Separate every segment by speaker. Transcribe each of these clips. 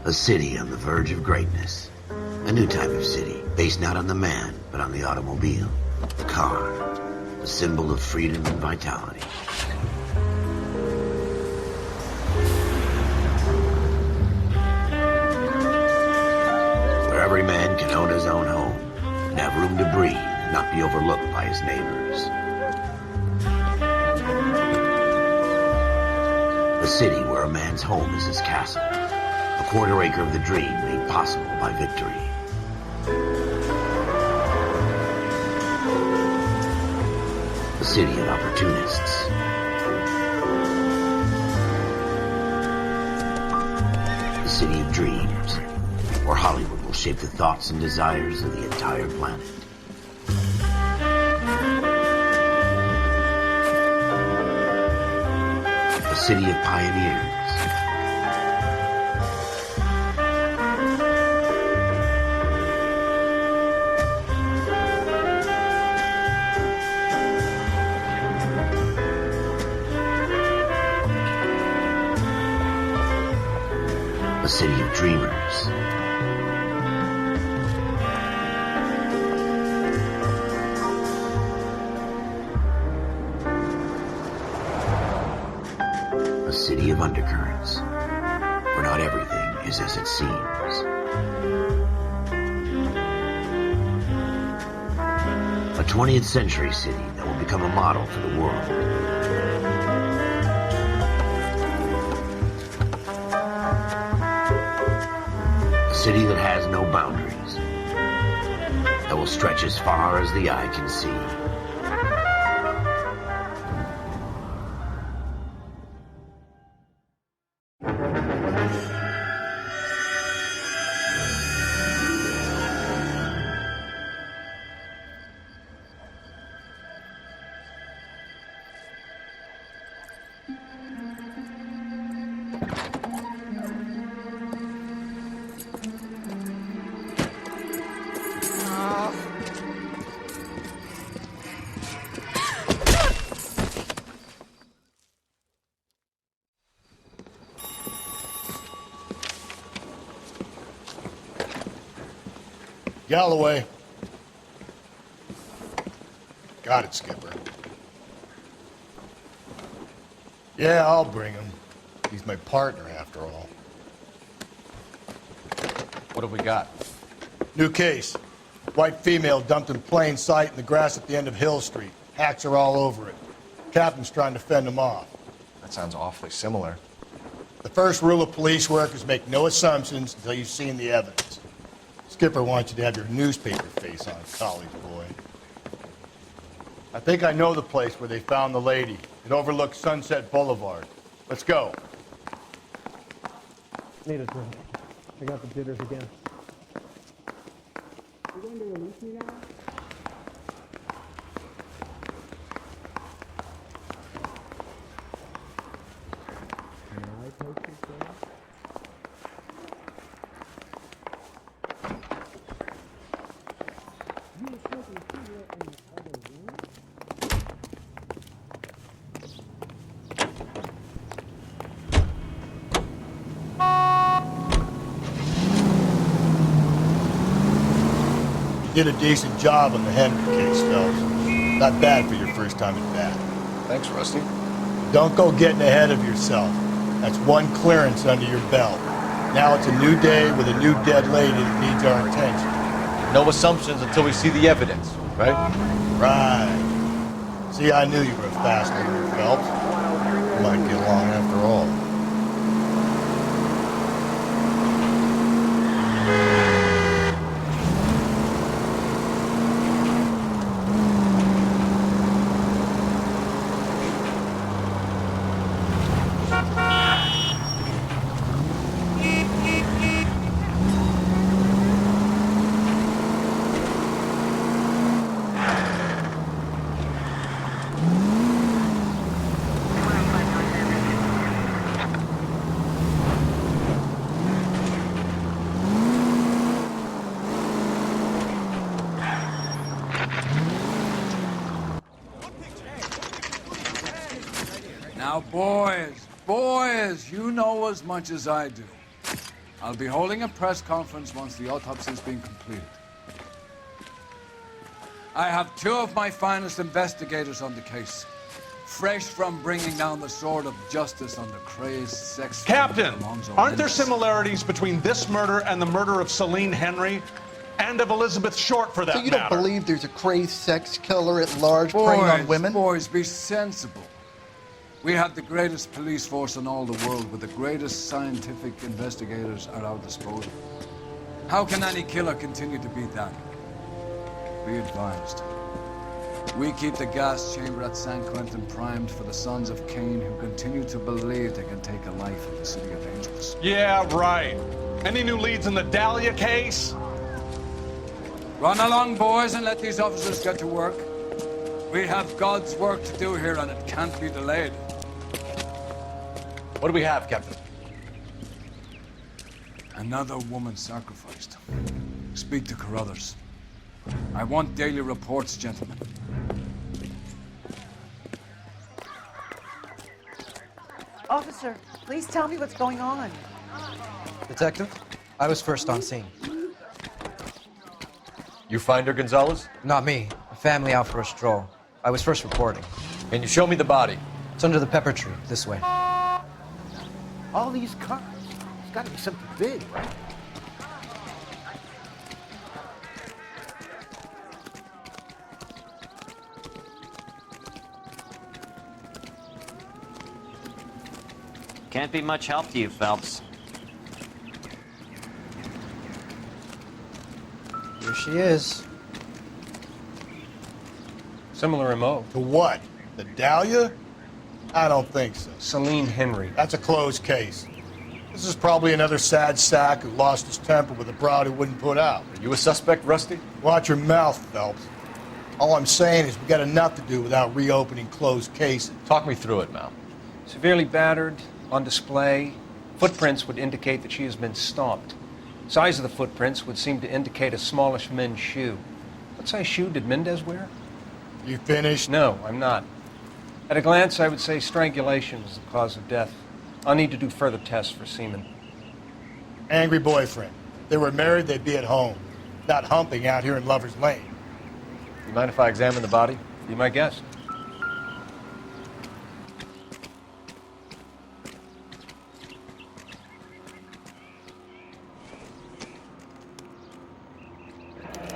Speaker 1: A city on the verge of greatness. A new type of city, based not on the man, but on the automobile. The car. The symbol of freedom and vitality. Where every man can own his own home, and have room to breathe, and not be overlooked by his neighbors. A city where a man's home is his castle. A quarter acre of the dream made possible by victory. A city of opportunists. A city of dreams, where Hollywood will shape the thoughts and desires of the entire planet. A city of pioneers. A city of dreamers. A city of undercurrents, where not everything is as it seems. A 20th century city that will become a model for the world. A city that has no boundaries, that will stretch as far as the eye can see.
Speaker 2: Galloway. Got it, Skipper. Yeah, I'll bring him. He's my partner, after all.
Speaker 3: What have we got?
Speaker 2: New case. White female dumped in plain sight in the grass at the end of Hill Street. Hacks are all over it. Captain's trying to fend them off.
Speaker 3: That sounds awfully similar.
Speaker 2: The first rule of police work is make no assumptions until you've seen the evidence. Skipper wants you to have your newspaper face on, college boy. I think I know the place where they found the lady. It overlooks Sunset Boulevard. Let's go.
Speaker 4: Need a drink. I got the jitters again. You going to release me now? Can I take this thing? You were smoking a cigarette in the other room?
Speaker 2: Did a decent job on the Henry case, Phelps. Not bad for your first time at bat.
Speaker 3: Thanks, Rusty.
Speaker 2: Don't go getting ahead of yourself. That's one clearance under your belt. Now it's a new day with a new dead lady that needs our attention.
Speaker 3: No assumptions until we see the evidence, right?
Speaker 2: Right. See, I knew you were a fast learner, Phelps. We might get along after all.
Speaker 5: Now, boys, you know as much as I do. I'll be holding a press conference once the autopsy has been completed. I have two of my finest investigators on the case, fresh from bringing down the sword of justice on the crazed sex...
Speaker 6: Captain,
Speaker 5: Alonzo
Speaker 6: aren't there
Speaker 5: Mendes.
Speaker 6: similarities between this murder and the murder of Celine Henry? And of Elizabeth Short, for that
Speaker 7: So you
Speaker 6: matter?
Speaker 7: don't believe there's a crazed sex killer at large preying on women?
Speaker 5: Boys, be sensible. We have the greatest police force in all the world with the greatest scientific investigators at our disposal. How can any killer continue to beat that? Be advised. We keep the gas chamber at San Quentin primed for the sons of Cain who continue to believe they can take a life in the city of angels.
Speaker 6: Yeah, right. Any new leads in the Dahlia case?
Speaker 5: Run along, boys, and let these officers get to work. We have God's work to do here, and it can't be delayed.
Speaker 3: What do we have, Captain?
Speaker 5: Another woman sacrificed. Speak to Carruthers. I want daily reports, gentlemen.
Speaker 8: Officer, please tell me what's going on.
Speaker 9: Detective, I was first on scene.
Speaker 3: You find her, Gonzalez?
Speaker 9: Not me. A family out for a stroll. I was first reporting.
Speaker 3: Can you show me the body?
Speaker 9: It's under the pepper tree, this way.
Speaker 1: All these cars. It's got to be something big, right?
Speaker 10: Can't be much help to you, Phelps.
Speaker 9: Here she is.
Speaker 11: Similar MO.
Speaker 2: To what? The Dahlia? I don't think so.
Speaker 11: Celine Henry.
Speaker 2: That's a closed case. This is probably another sad sack who lost his temper with a broad who wouldn't put out.
Speaker 3: Are you a suspect, Rusty?
Speaker 2: Watch your mouth, Phelps. All I'm saying is we got enough to do without reopening closed cases.
Speaker 3: Talk me through it, Mal.
Speaker 11: Severely battered, on display. Footprints would indicate that she has been stomped. Size of the footprints would seem to indicate a smallish men's shoe. What size shoe did Mendez wear?
Speaker 2: You finished?
Speaker 11: No, I'm not. At a glance, I would say strangulation was the cause of death. I'll need to do further tests for semen.
Speaker 2: Angry boyfriend. If they were married, they'd be at home, not humping out here in Lover's Lane.
Speaker 3: You mind if I examine the body?
Speaker 11: Be my guest.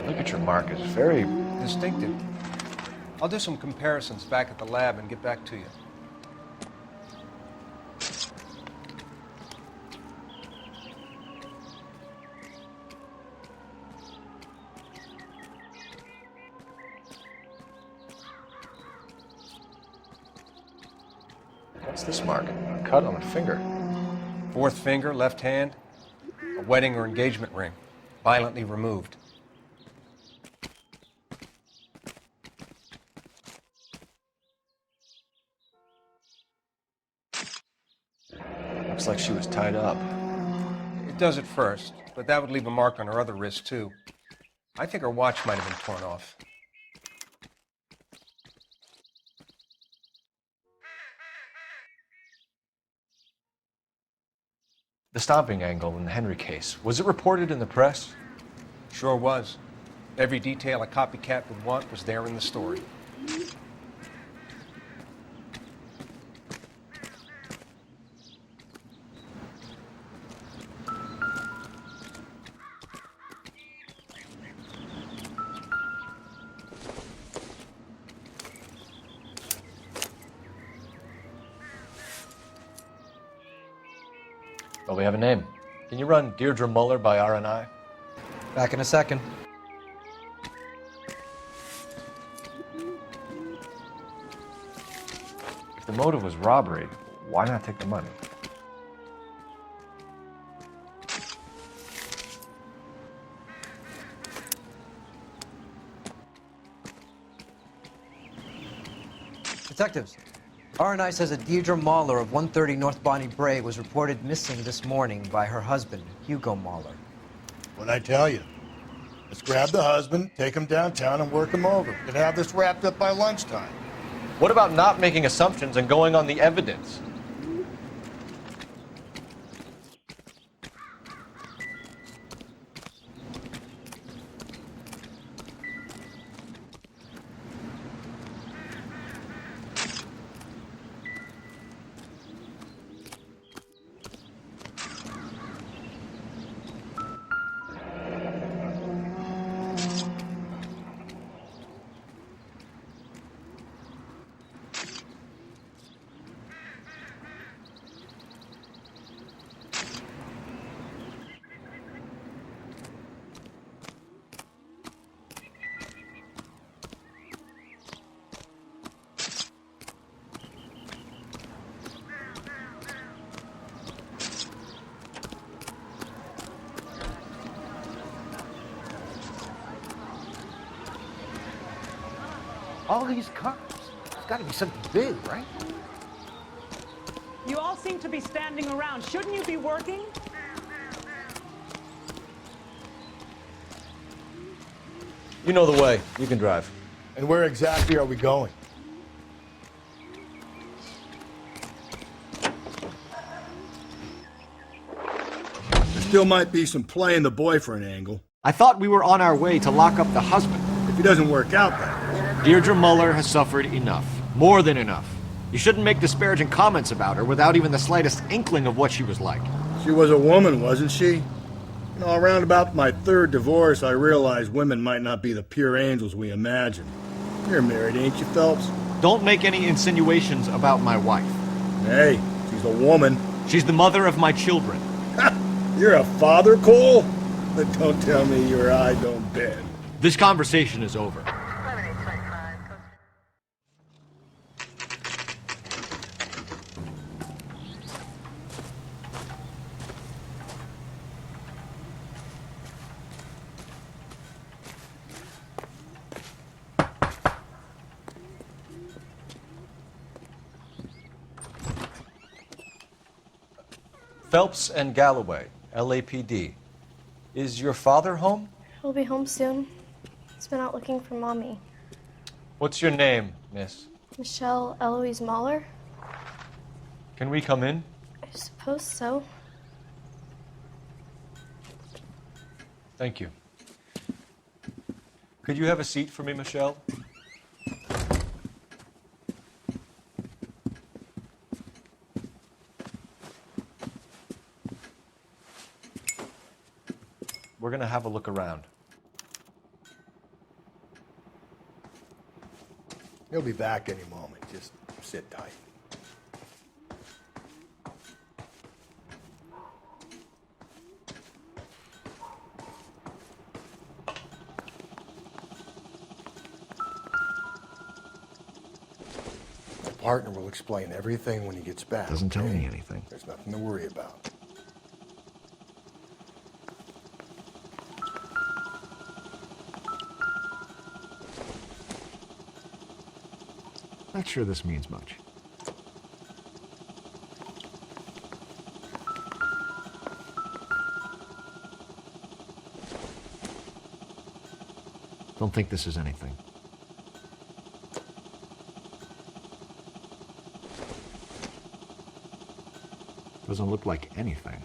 Speaker 3: Look at your mark. It's very...
Speaker 11: Distinctive. I'll do some comparisons back at the lab and get back to you.
Speaker 3: What's this mark? A cut on a finger.
Speaker 11: Fourth finger, left hand, a wedding or engagement ring, violently removed.
Speaker 3: Looks like she was tied up.
Speaker 11: It does at first, but that would leave a mark on her other wrist, too. I think her watch might have been torn off.
Speaker 3: The stomping angle in the Henry case, was it reported in the press?
Speaker 11: Sure was. Every detail a copycat would want was there in the story.
Speaker 3: Well, we have a name. Can you run Deirdre Muller by RNI?
Speaker 9: Back in a second.
Speaker 3: If the motive was robbery, why not take the money?
Speaker 9: Detectives, RNI says that Deirdre Mahler of 130 North Bonnie Bray was reported missing this morning by her husband, Hugo Mahler.
Speaker 2: What'd I tell you? Let's grab the husband, take him downtown, and work him over. Could have this wrapped up by lunchtime.
Speaker 3: What about not making assumptions and going on the evidence? All these cops. It's got to be something big, right?
Speaker 8: You all seem to be standing around. Shouldn't you be working?
Speaker 3: You know the way. You can drive.
Speaker 2: And where exactly are we going? There still might be some playing the boyfriend angle.
Speaker 3: I thought we were on our way to lock up the husband.
Speaker 2: If he doesn't work out, that is.
Speaker 3: Deirdre Muller has suffered enough. More than enough. You shouldn't make disparaging comments about her without even the slightest inkling of what she was like.
Speaker 2: She was a woman, wasn't she? You know, around about my third divorce, I realized women might not be the pure angels we imagine. You're married, ain't you, Phelps?
Speaker 3: Don't make any insinuations about my wife.
Speaker 2: Hey, she's a woman.
Speaker 3: She's the mother of my children.
Speaker 2: You're a father, Cole? But don't tell me your eye don't bend.
Speaker 3: This conversation is over. Phelps and Galloway, LAPD. Is your father home?
Speaker 12: He'll be home soon. He's been out looking for Mommy.
Speaker 3: What's your name, miss?
Speaker 12: Michelle Eloise Mahler?
Speaker 3: Can we come in?
Speaker 12: I suppose so.
Speaker 3: Thank you. Could you have a seat for me, Michelle? We're going to have a look around.
Speaker 2: He'll be back any moment. Just sit tight. My partner will explain everything when he gets back.
Speaker 3: Doesn't tell me anything.
Speaker 2: There's nothing to worry about.
Speaker 3: Not sure this means much. Don't think this is anything. Doesn't look like anything.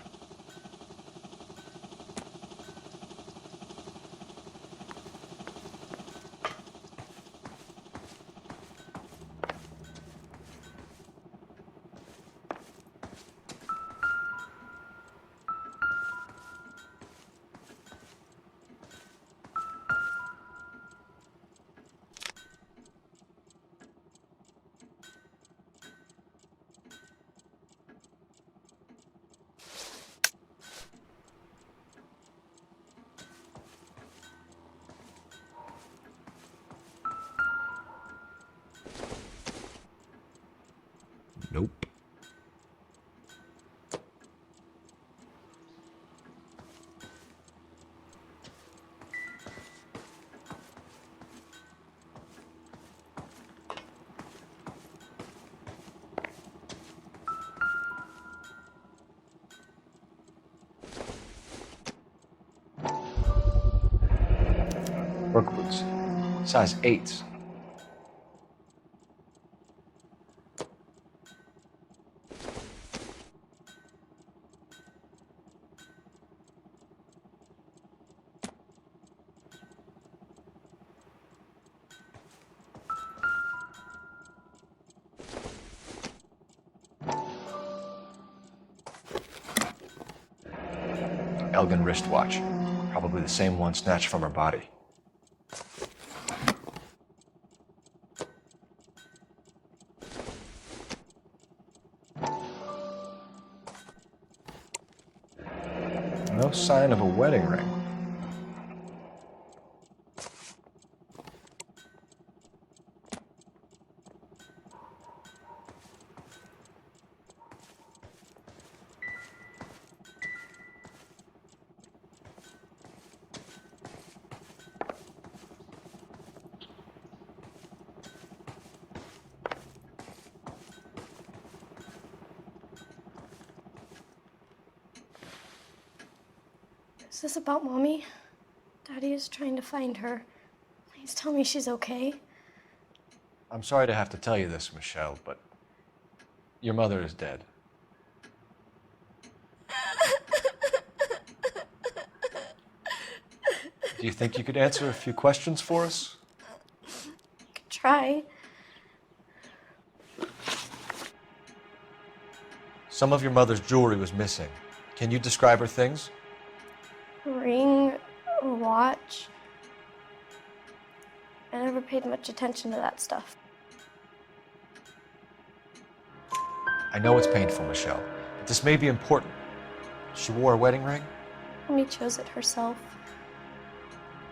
Speaker 3: Nope. Work boots. Size 8s. Elgin wristwatch. Probably the same one snatched from her body. No sign of a wedding ring.
Speaker 12: Is this about Mommy? Daddy is trying to find her. Please tell me she's okay.
Speaker 3: I'm sorry to have to tell you this, Michelle, but your mother is dead. Do you think you could answer a few questions for us?
Speaker 12: Could try.
Speaker 3: Some of your mother's jewelry was missing. Can you describe her things?
Speaker 12: A ring, a watch. I never paid much attention to that stuff.
Speaker 3: I know it's painful, Michelle, but this may be important. She wore a wedding ring?
Speaker 12: Mommy chose it herself.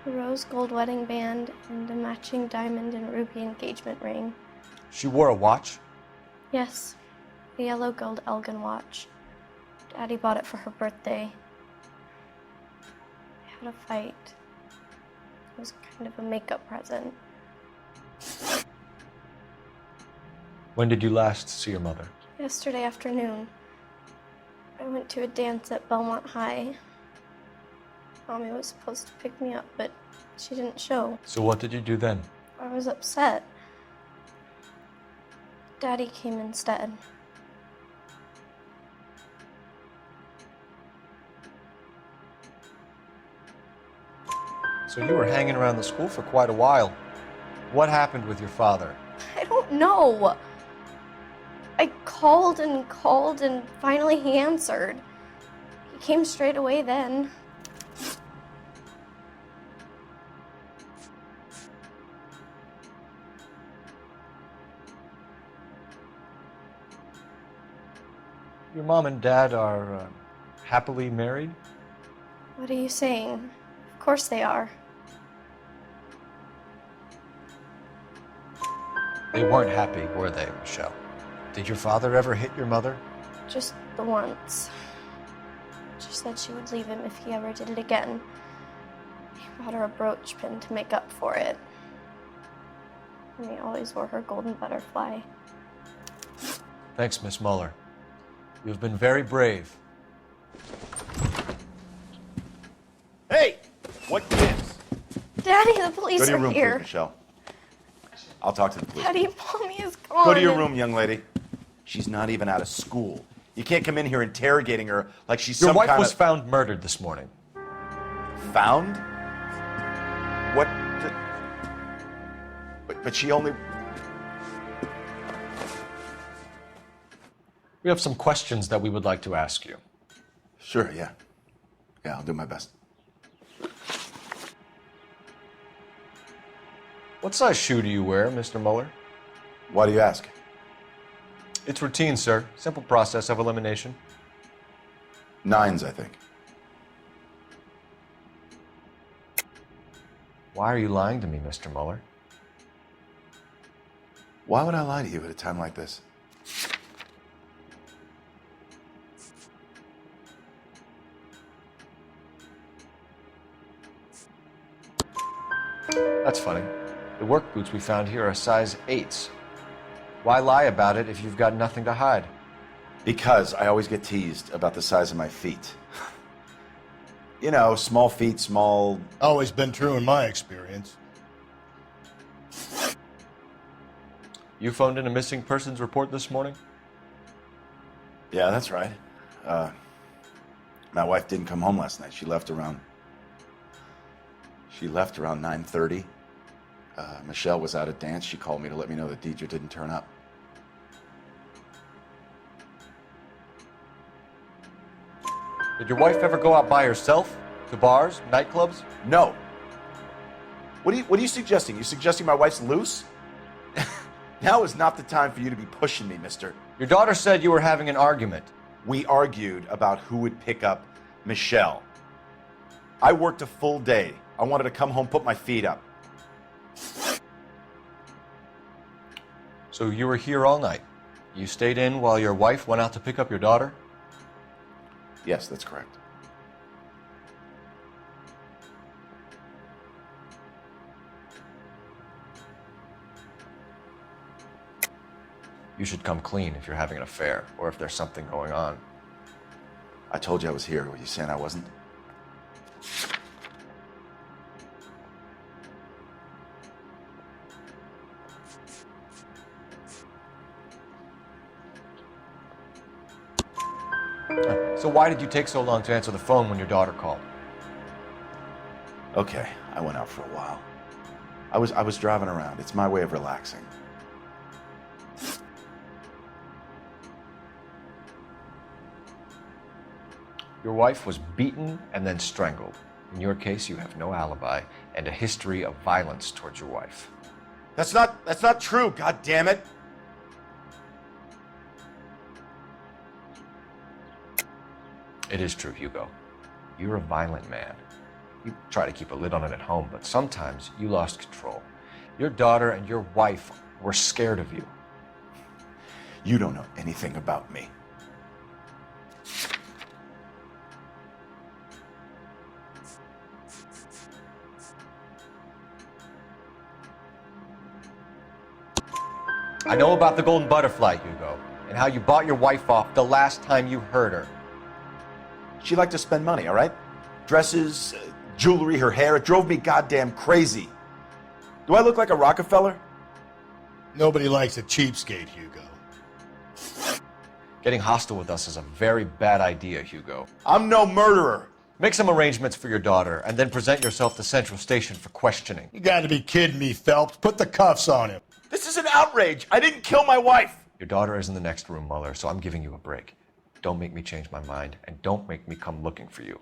Speaker 12: A rose gold wedding band and a matching diamond and ruby engagement ring.
Speaker 3: She wore a watch?
Speaker 12: Yes, a yellow gold Elgin watch. Daddy bought it for her birthday. They had a fight. It was kind of a makeup present.
Speaker 3: When did you last see your mother?
Speaker 12: Yesterday afternoon. I went to a dance at Belmont High. Mommy was supposed to pick me up, but she didn't show.
Speaker 3: So what did you do then?
Speaker 12: I was upset. Daddy came instead.
Speaker 3: So you were hanging around the school for quite a while. What happened with your father?
Speaker 12: I don't know. I called and finally he answered. He came straight away then.
Speaker 3: Your mom and dad are happily married?
Speaker 12: What are you saying? Of course they are.
Speaker 3: They weren't happy, were they, Michelle? Did your father ever hit your mother?
Speaker 12: Just the once. She said she would leave him if he ever did it again. He bought her a brooch pin to make up for it. And he always wore her golden butterfly.
Speaker 3: Thanks, Miss Muller. You've been very brave.
Speaker 13: Hey! What gives?
Speaker 12: Daddy, the police
Speaker 13: Go to your
Speaker 12: are
Speaker 13: room,
Speaker 12: here.
Speaker 13: please, Michelle. I'll talk to the police.
Speaker 12: Daddy, Mommy is gone.
Speaker 13: Go to your room, young lady. She's not even out of school. You can't come in here interrogating her like she's
Speaker 3: Your
Speaker 13: some
Speaker 3: wife
Speaker 13: kind
Speaker 3: was
Speaker 13: of...
Speaker 3: found murdered this morning.
Speaker 13: Found? What? But she only...
Speaker 3: We have some questions that we would like to ask you.
Speaker 13: Sure, yeah. Yeah, I'll do my best.
Speaker 3: What size shoe do you wear, Mr. Muller?
Speaker 13: Why do you ask?
Speaker 3: It's routine, sir. Simple process of elimination.
Speaker 13: 9s, I think.
Speaker 3: Why are you lying to me, Mr. Muller?
Speaker 13: Why would I lie to you at a time like this?
Speaker 3: That's funny. The work boots we found here are size 8s. Why lie about it if you've got nothing to hide?
Speaker 13: Because I always get teased about the size of my feet. You know, small feet, small...
Speaker 2: Always been true in my experience.
Speaker 3: You phoned in a missing persons report this morning?
Speaker 13: Yeah, that's right. My wife didn't come home last night. She left around 9:30. Michelle was out at dance. She called me to let me know that Deidre didn't turn up.
Speaker 3: Did your wife ever go out by herself? To bars, nightclubs?
Speaker 13: No. What are you suggesting? You suggesting my wife's loose? Now is not the time for you to be pushing me, mister.
Speaker 3: Your daughter said you were having an argument.
Speaker 13: We argued about who would pick up Michelle. I worked a full day. I wanted to come home, put my feet up.
Speaker 3: So you were here all night. You stayed in while your wife went out to pick up your daughter?
Speaker 13: Yes, that's correct.
Speaker 3: You should come clean if you're having an affair or if there's something going on.
Speaker 13: I told you I was here. Were you saying I wasn't?
Speaker 3: So why did you take so long to answer the phone when your daughter called?
Speaker 13: Okay, I went out for a while. I was driving around. It's my way of relaxing.
Speaker 3: Your wife was beaten and then strangled. In your case, you have no alibi and a history of violence towards your wife.
Speaker 13: That's not true, god damn it.
Speaker 3: It is true, Hugo. You're a violent man. You try to keep a lid on it at home, but sometimes you lost control. Your daughter and your wife were scared of you.
Speaker 13: You don't know anything about me.
Speaker 3: I know about the golden butterfly, Hugo, and how you bought your wife off the last time you heard her.
Speaker 13: She liked to spend money, all right? Dresses, jewelry, her hair. It drove me goddamn crazy. Do I look like a Rockefeller?
Speaker 2: Nobody likes a cheapskate, Hugo.
Speaker 3: Getting hostile with us is a very bad idea, Hugo.
Speaker 13: I'm no murderer.
Speaker 3: Make some arrangements for your daughter, and then present yourself to Central Station for questioning.
Speaker 2: You gotta be kidding me, Phelps. Put the cuffs on him.
Speaker 13: This is an outrage. I didn't kill my wife.
Speaker 3: Your daughter is in the next room, Mueller, so I'm giving you a break. Don't make me change my mind, and don't make me come looking for you.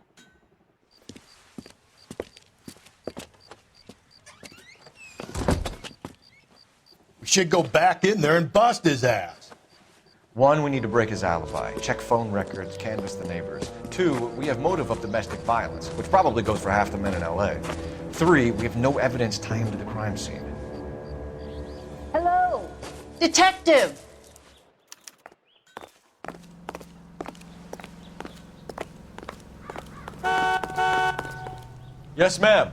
Speaker 2: We should go back in there and bust his ass.
Speaker 3: 1, we need to break his alibi, check phone records, canvass the neighbors. 2, we have motive of domestic violence, which probably goes for half the men in LA. 3, we have no evidence tying him to the crime scene.
Speaker 8: Hello, detective.
Speaker 3: Yes, ma'am.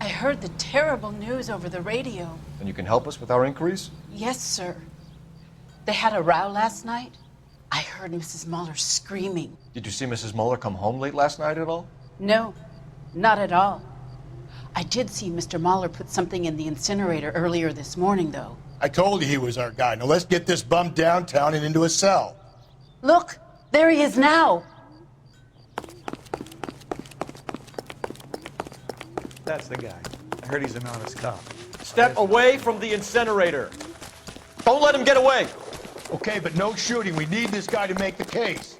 Speaker 14: I heard the terrible news over the radio.
Speaker 3: And you can help us with our inquiries?
Speaker 14: Yes, sir. They had a row last night. I heard Mrs. Mueller screaming.
Speaker 3: Did you see Mrs. Mueller come home late last night at all?
Speaker 14: No, not at all. I did see Mr. Mueller put something in the incinerator earlier this morning, though.
Speaker 2: I told you he was our guy. Now let's get this bum downtown and into a cell.
Speaker 14: Look, there he is now.
Speaker 15: That's the guy. I heard he's an honest cop.
Speaker 3: Step away from the incinerator. Don't let him get away.
Speaker 2: Okay, but no shooting. We need this guy to make the case.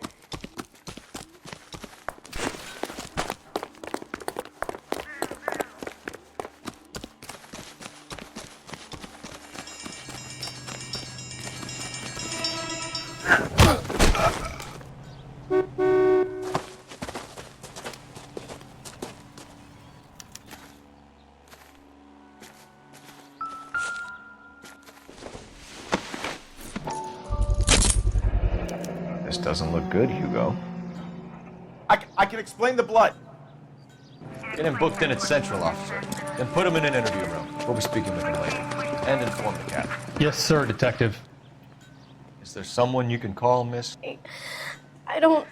Speaker 3: This doesn't look good, Hugo.
Speaker 13: I can explain the blood.
Speaker 3: Get him booked in at Central, officer. Then put him in an interview room. We'll be speaking with him later. And inform the captain.
Speaker 15: Yes, sir, detective.
Speaker 3: Is there someone you can call, miss?
Speaker 12: I don't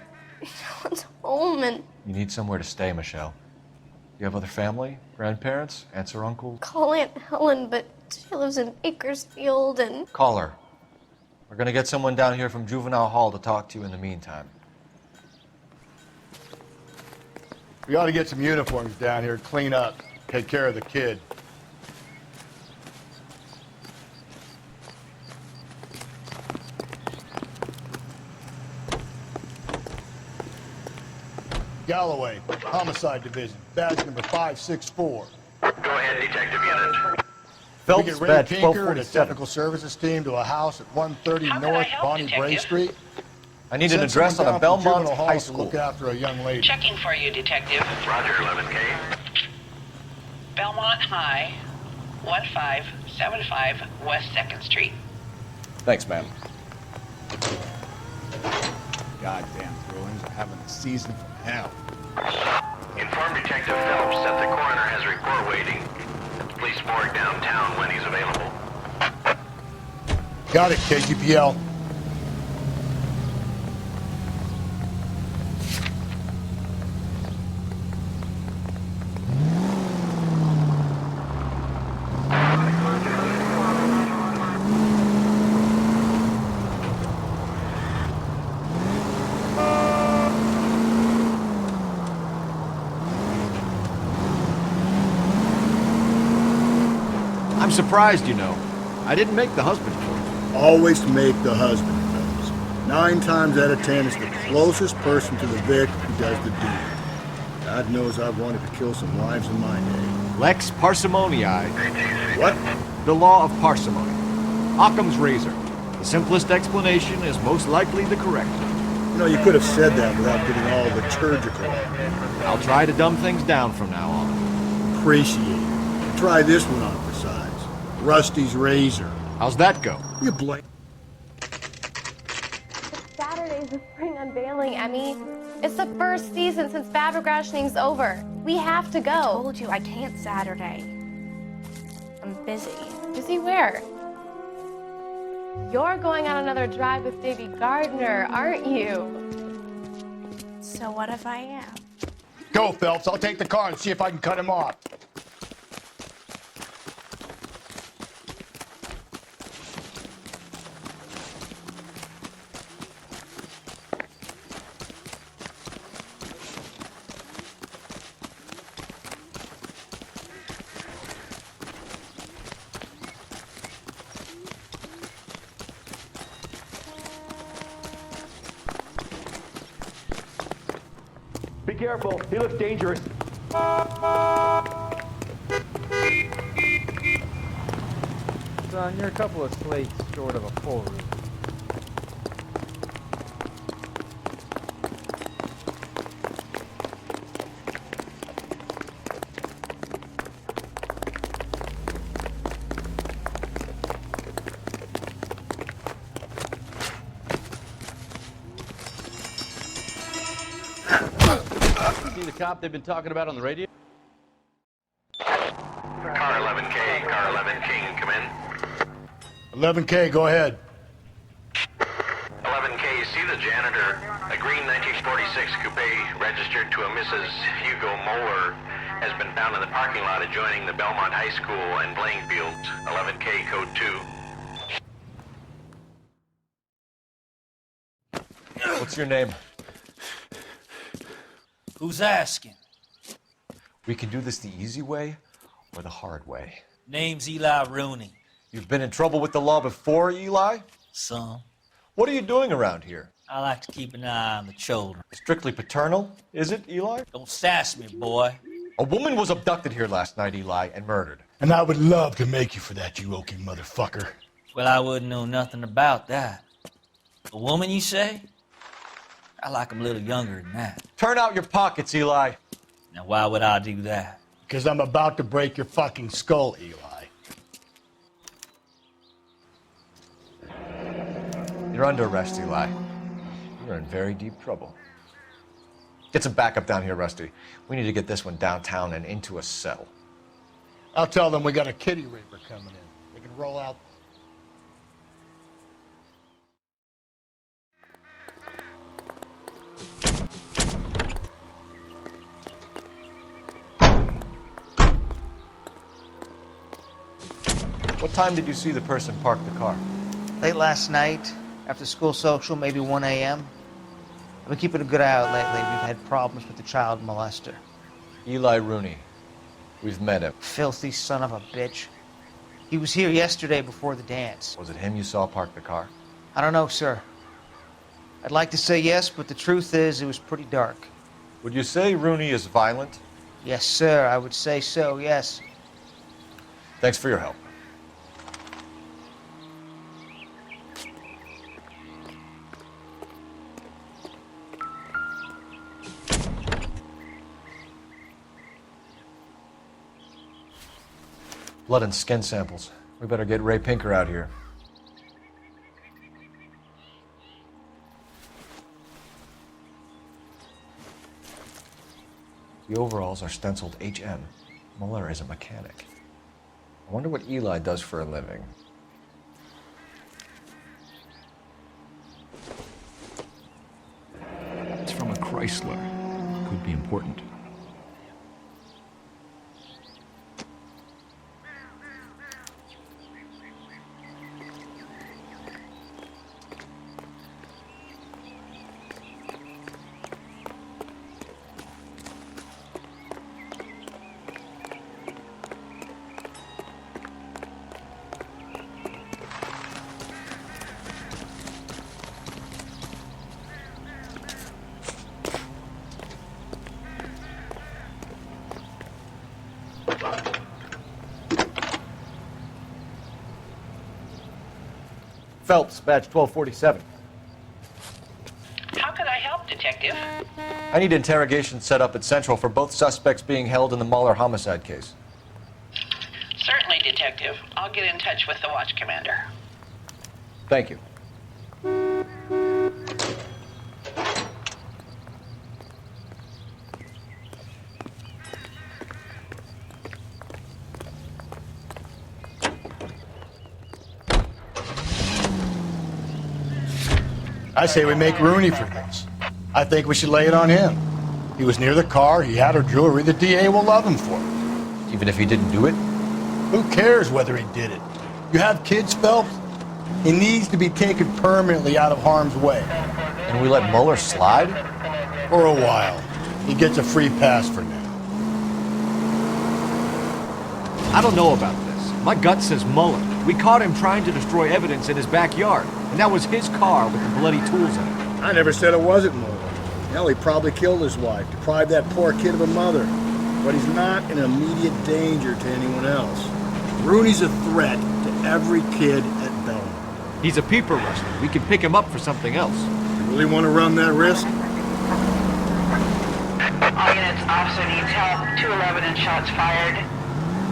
Speaker 12: want home, and
Speaker 3: You need somewhere to stay, Michelle. You have other family? Grandparents? Aunts or uncles?
Speaker 12: call Aunt Helen, but she lives in Bakersfield, and
Speaker 3: Call her. We're gonna get someone down here from Juvenile Hall to talk to you in the meantime.
Speaker 2: We ought to get some uniforms down here, clean up, take care of the kid. Galloway, Homicide Division, badge number 564.
Speaker 16: Go ahead, detective unit.
Speaker 2: We
Speaker 3: Phelps,
Speaker 2: get Ray
Speaker 3: badge
Speaker 2: Pinker and a
Speaker 3: 1247.
Speaker 2: technical services team to a house at 130 North Bonnie Bray Street.
Speaker 3: I need an
Speaker 2: Send
Speaker 3: address
Speaker 2: someone
Speaker 3: on a
Speaker 2: down from
Speaker 3: Belmont
Speaker 2: Juvenile Hall
Speaker 3: High
Speaker 2: to
Speaker 3: School.
Speaker 2: look after a young lady.
Speaker 17: Checking for you, detective.
Speaker 16: Roger, 11K.
Speaker 17: Belmont High, 1575 West 2nd Street.
Speaker 3: Thanks, ma'am.
Speaker 2: Goddamn thrillings are having a season from hell.
Speaker 16: Inform Detective Phelps that the coroner has a report waiting at the police morgue downtown when he's available.
Speaker 2: Got it, KGPL.
Speaker 3: surprised, you know. I didn't make the husband choice.
Speaker 2: Always make the husband, fellas. 9 times out of 10, it's the closest person to the Vic who does the deed. God knows I've wanted to kill some lives in my day.
Speaker 3: Lex parsimonii.
Speaker 2: What?
Speaker 3: The law of parsimony. Occam's razor. The simplest explanation is most likely the correct.
Speaker 2: You know, you could have said that without getting all liturgical.
Speaker 3: I'll try to dumb things down from now on.
Speaker 2: Appreciate it. Try this one on for size. Rusty's razor.
Speaker 3: How's that go?
Speaker 2: You blame.
Speaker 12: It's Saturday's the spring unveiling, Emmy. It's the first season since fabric rationing's over. We have to go.
Speaker 18: I told you I can't Saturday. I'm busy.
Speaker 12: Busy where? You're going on another drive with Davy Gardner, aren't you?
Speaker 18: So what if I am?
Speaker 2: Go, Phelps. I'll take the car and see if I can cut him off.
Speaker 19: Be careful. He looks dangerous.
Speaker 4: Son, you're a couple of slates short of a full roof.
Speaker 19: See the cop they've been talking about on the radio?
Speaker 16: Car 11K, car 11 King, come in.
Speaker 2: 11K, go ahead.
Speaker 16: 11K, see the janitor. A green 1946 coupe registered to a Mrs. Hugo Moeller has been found in the parking lot adjoining the Belmont High School and playing fields. 11K, code 2.
Speaker 3: What's your name?
Speaker 20: Who's asking?
Speaker 3: We can do this the easy way or the hard way.
Speaker 20: Name's Eli Rooney.
Speaker 3: You've been in trouble with the law before, Eli?
Speaker 20: Some.
Speaker 3: What are you doing around here?
Speaker 20: I like to keep an eye on the children.
Speaker 3: Strictly paternal, is it, Eli?
Speaker 20: Don't sass me, boy.
Speaker 3: A woman was abducted here last night, Eli, and murdered.
Speaker 2: And I would love to make you for that, you oaky motherfucker.
Speaker 20: Well, I wouldn't know nothing about that. A woman, you say? I like 'em a little younger than that.
Speaker 3: Turn out your pockets, Eli.
Speaker 20: Now, why would I do that?
Speaker 2: Because I'm about to break your fucking skull, Eli.
Speaker 3: You're under arrest, Eli. You're in very deep trouble. Get some backup down here, Rusty. We need to get this one downtown and into a cell.
Speaker 2: I'll tell them we got a kitty raper coming in. They can roll out.
Speaker 3: What time did you see the person park the car?
Speaker 21: Late last night, after school social, maybe 1 a.m. I've been keeping a good eye out lately. We've had problems with the child molester.
Speaker 3: Eli Rooney. We've met him.
Speaker 21: Filthy son of a bitch. He was here yesterday before the dance.
Speaker 3: Was it him you saw park the car?
Speaker 21: I don't know, sir. I'd like to say yes, but the truth is it was pretty dark.
Speaker 3: Would you say Rooney is violent?
Speaker 21: Yes, sir. I would say so, yes.
Speaker 3: Thanks for your help. Blood and skin samples. We better get Ray Pinker out here. The overalls are stenciled HM. Muller is a mechanic. I wonder what Eli does for a living.
Speaker 22: It's from a Chrysler. Could be important.
Speaker 3: Phelps, badge 1247.
Speaker 17: How could I help, Detective?
Speaker 3: I need interrogation set up at Central for both suspects being held in the Mahler homicide case.
Speaker 17: Certainly, Detective. I'll get in touch with the watch commander.
Speaker 3: Thank you.
Speaker 2: I say we make Rooney for this. I think we should lay it on him. He was near the car, he had her jewelry, the DA will love him for it.
Speaker 3: Even if he didn't do it?
Speaker 2: Who cares whether he did it? You have kids, Phelps? He needs to be taken permanently out of harm's way.
Speaker 3: And we let Mueller slide?
Speaker 2: For a while. He gets a free pass for now.
Speaker 3: I don't know about this. My gut says Mueller. We caught him trying to destroy evidence in his backyard, and that was his car with the bloody tools in it.
Speaker 2: I never said it wasn't Mueller. Hell, he probably killed his wife, deprived that poor kid of a mother. But he's not an immediate danger to anyone else. Rooney's a threat to every kid at Belmont.
Speaker 3: He's a peeper rustler. We can pick him up for something else.
Speaker 2: You really want to run that risk?
Speaker 17: All units, officer needs help. 211 and shots fired.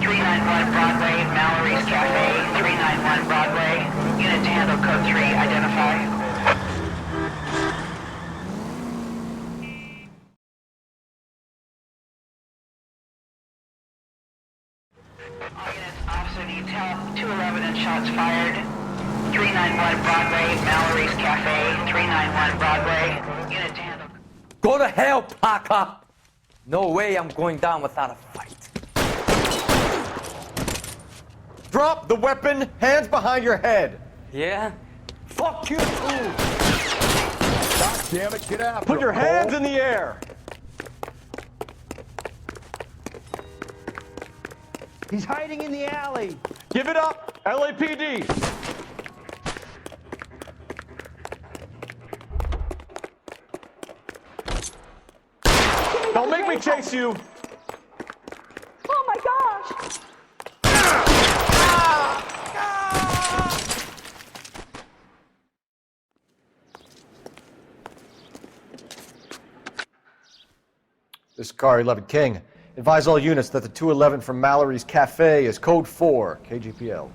Speaker 17: 391 Broadway, Mallory's Cafe. 391 Broadway. Unit to handle code 3, identify. All units, officer needs help. 211 and shots fired. 391 Broadway, Mallory's Cafe. 391 Broadway. Unit to handle.
Speaker 9: Go to hell, Parker! No way I'm going down without a fight.
Speaker 3: Drop the weapon, hands behind your head.
Speaker 9: Yeah? Fuck you, too!
Speaker 3: God damn it, get out. Put your hands in the air.
Speaker 21: He's hiding in the alley.
Speaker 3: Give it up, LAPD. Don't make me chase you.
Speaker 18: Oh my gosh!
Speaker 3: This is Car 11 King. Advise all units that the 211 from Mallory's Cafe is code 4, KGPL.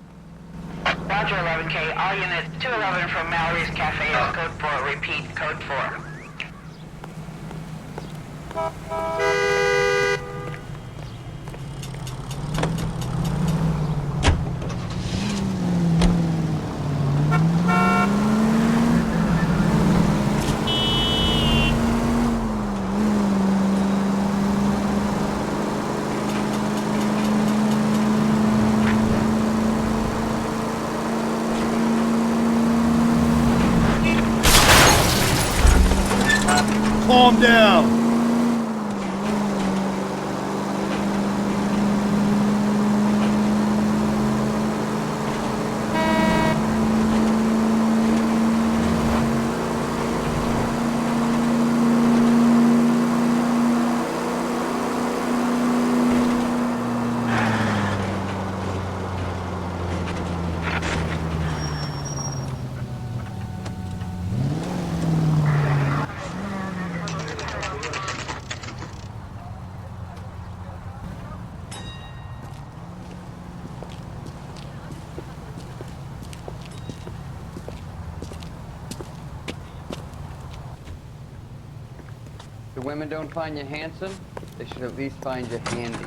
Speaker 17: Roger, 11K. All units, 211 from Mallory's Cafe is code 4. Repeat, code 4.
Speaker 2: Calm down.
Speaker 4: The women don't find you handsome, they should at least find you handy.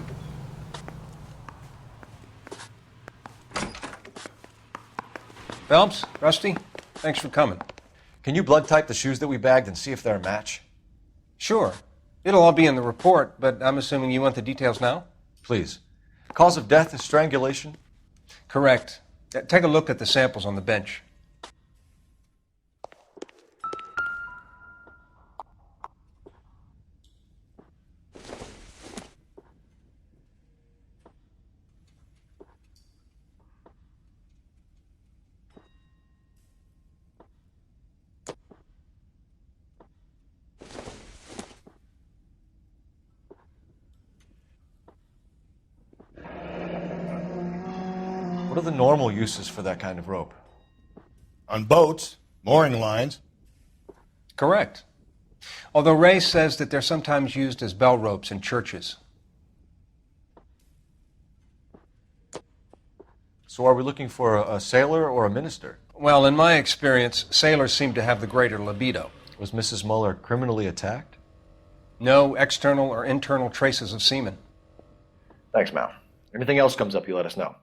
Speaker 11: Phelps, Rusty, thanks for coming.
Speaker 3: Can you blood type the shoes that we bagged and see if they're a match?
Speaker 11: Sure. It'll all be in the report, but I'm assuming you want the details now?
Speaker 3: Please. Cause of death is strangulation?
Speaker 11: Correct. Take a look at the samples on the bench.
Speaker 3: What are the normal uses for that kind of rope?
Speaker 2: On boats, mooring lines.
Speaker 11: Correct. Although Ray says that they're sometimes used as bell ropes in churches.
Speaker 3: So are we looking for a sailor or a minister?
Speaker 11: Well, in my experience, sailors seem to have the greater libido.
Speaker 3: Was Mrs. Muller criminally attacked?
Speaker 11: No external or internal traces of semen.
Speaker 3: Thanks, Mal. Anything else comes up, you let us know.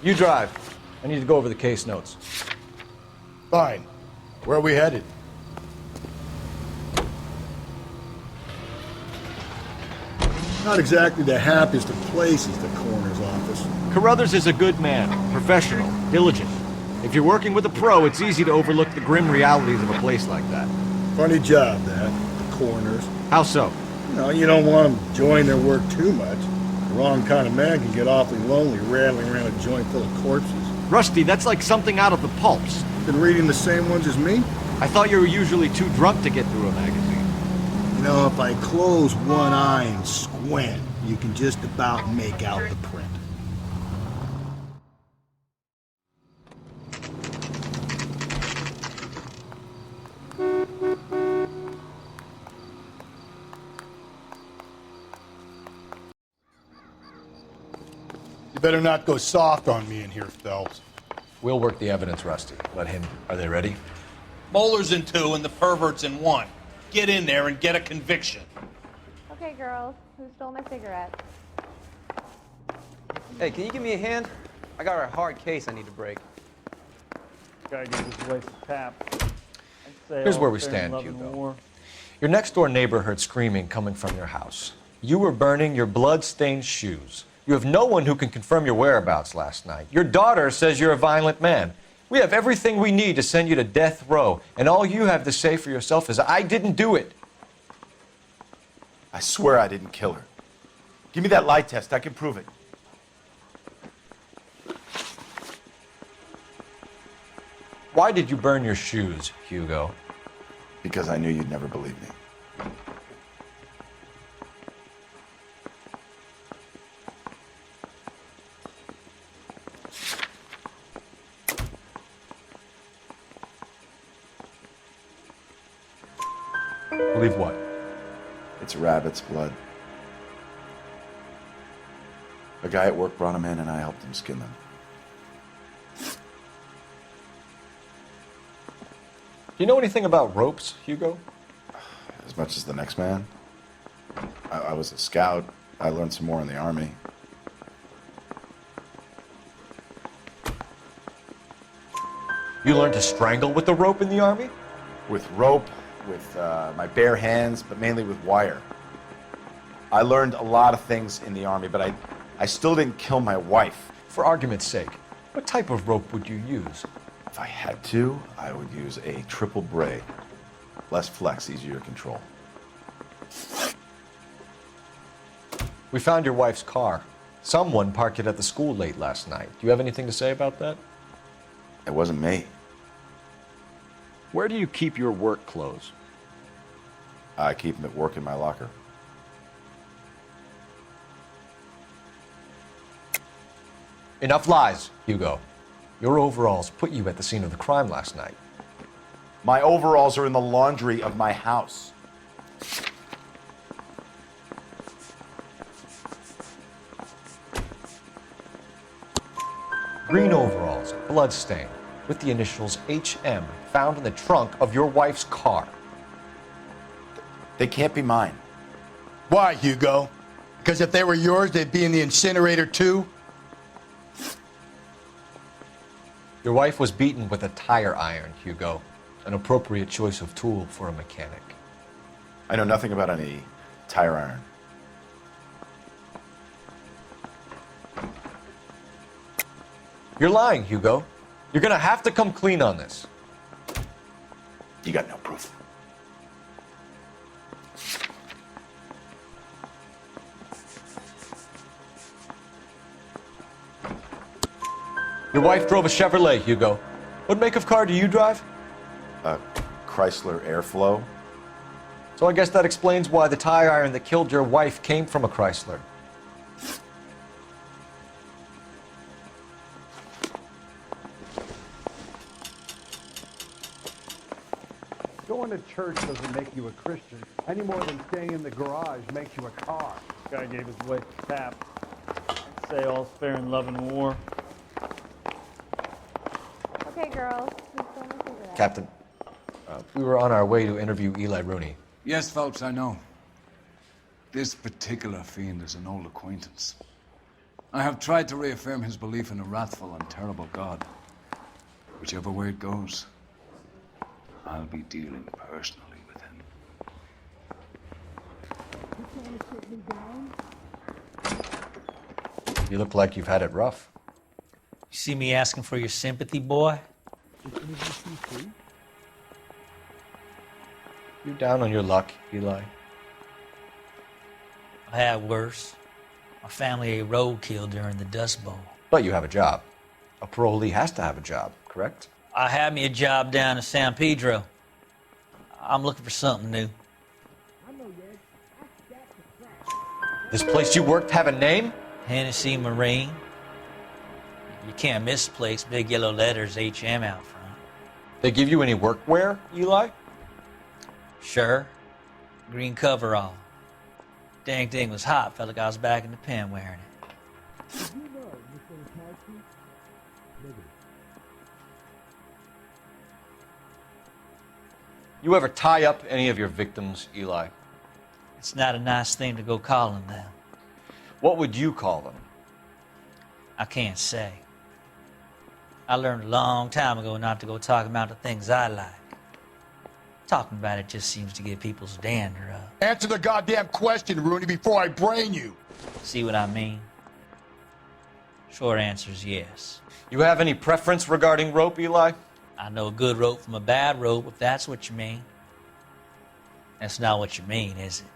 Speaker 3: You drive. I need to go over the case notes.
Speaker 2: Fine. Where are we headed? Not exactly the happiest of places, the coroner's office.
Speaker 3: Carruthers is a good man, professional, diligent. If you're working with a pro, it's easy to overlook the grim realities of a place like that.
Speaker 2: Funny job, that. The coroner's.
Speaker 3: How so?
Speaker 2: You don't want them enjoying their work too much. The wrong kind of man can get awfully lonely rattling around a joint full of corpses.
Speaker 3: Rusty, that's like something out of the pulps.
Speaker 2: Been reading the same ones as me?
Speaker 3: I thought you were usually too drunk to get through a magazine.
Speaker 2: If I close one eye and squint, you can just about make out the print. You better not go soft on me in here, Phelps.
Speaker 3: We'll work the evidence, Rusty. Let him. Are they ready?
Speaker 15: Moeller's in 2 and the pervert's in 1. Get in there and get a conviction.
Speaker 6: Okay, girls. Who stole my cigarette?
Speaker 9: Hey, can you give me a hand? I got a hard case I need to break.
Speaker 4: Guy gave his wife a tap.
Speaker 3: Here's where we stand, Hugo. Your next-door neighbor heard screaming coming from your house. You were burning your blood-stained shoes. You have no one who can confirm your whereabouts last night. Your daughter says you're a violent man. We have everything we need to send you to death row, and all you have to say for yourself is, I didn't do it.
Speaker 13: I swear I didn't kill her. Give me that lie test. I can prove it.
Speaker 3: Why did you burn your shoes, Hugo?
Speaker 13: Because I knew you'd never believe me.
Speaker 3: Believe what?
Speaker 13: It's a rabbit's blood. A guy at work brought him in and I helped him skin them.
Speaker 3: Do you know anything about ropes, Hugo?
Speaker 13: As much as the next man. I was a scout. I learned some more in the Army.
Speaker 3: You learned to strangle with the rope in the Army?
Speaker 13: With rope, with my bare hands, but mainly with wire. I learned a lot of things in the Army, but I still didn't kill my wife.
Speaker 3: For argument's sake, what type of rope would you use?
Speaker 13: If I had to, I would use a triple braid. Less flex, easier to control.
Speaker 3: We found your wife's car. Someone parked it at the school late last night. Do you have anything to say about that?
Speaker 13: It wasn't me.
Speaker 3: Where do you keep your work clothes?
Speaker 13: I keep them at work in my locker.
Speaker 3: Enough lies, Hugo. Your overalls put you at the scene of the crime last night.
Speaker 13: My overalls are in the laundry of my house.
Speaker 3: Green overalls, bloodstained, with the initials HM found in the trunk of your wife's car.
Speaker 13: They can't be mine.
Speaker 2: Why, Hugo? Because if they were yours, they'd be in the incinerator too?
Speaker 3: Your wife was beaten with a tire iron, Hugo. An appropriate choice of tool for a mechanic.
Speaker 13: I know nothing about any tire iron.
Speaker 3: You're lying, Hugo. You're gonna have to come clean on this.
Speaker 13: You got no proof.
Speaker 3: Your wife drove a Chevrolet, Hugo. What make of car do you drive?
Speaker 13: A Chrysler Airflow.
Speaker 3: So I guess that explains why the tire iron that killed your wife came from a Chrysler.
Speaker 5: Going to church doesn't make you a Christian, any more than staying in the garage makes you a car.
Speaker 4: Guy gave his wife a tap. I'd say all's fair in love and war.
Speaker 6: Okay, girls, who stole my cigarette?
Speaker 3: Captain, we were on our way to interview Eli Rooney.
Speaker 7: Yes, Phelps, I know. This particular fiend is an old acquaintance. I have tried to reaffirm his belief in a wrathful and terrible God. Whichever way it goes, I'll be dealing personally with him.
Speaker 3: You look like you've had it rough.
Speaker 20: You see me asking for your sympathy, boy?
Speaker 3: You down on your luck, Eli?
Speaker 20: I had worse. My family ate roadkill during the Dust Bowl.
Speaker 3: But you have a job. A parolee has to have a job, correct?
Speaker 20: I had me a job down in San Pedro. I'm looking for something new.
Speaker 3: This place you worked have a name?
Speaker 20: Hennessy Marine. You can't miss the place. Big yellow letters, HM out front.
Speaker 3: They give you any workwear, Eli?
Speaker 20: Sure. Green coverall. Dang thing was hot. Felt like I was back in the pen wearing it.
Speaker 3: You ever tie up any of your victims, Eli?
Speaker 20: It's not a nice thing to go calling them.
Speaker 3: What would you call them?
Speaker 20: I can't say. I learned a long time ago not to go talking about the things I like. Talking about it just seems to get people's dander up.
Speaker 2: Answer the goddamn question, Rooney, before I brain you.
Speaker 20: See what I mean? Short answer is yes.
Speaker 3: You have any preference regarding rope, Eli?
Speaker 20: I know a good rope from a bad rope, if that's what you mean. That's not what you mean, is it?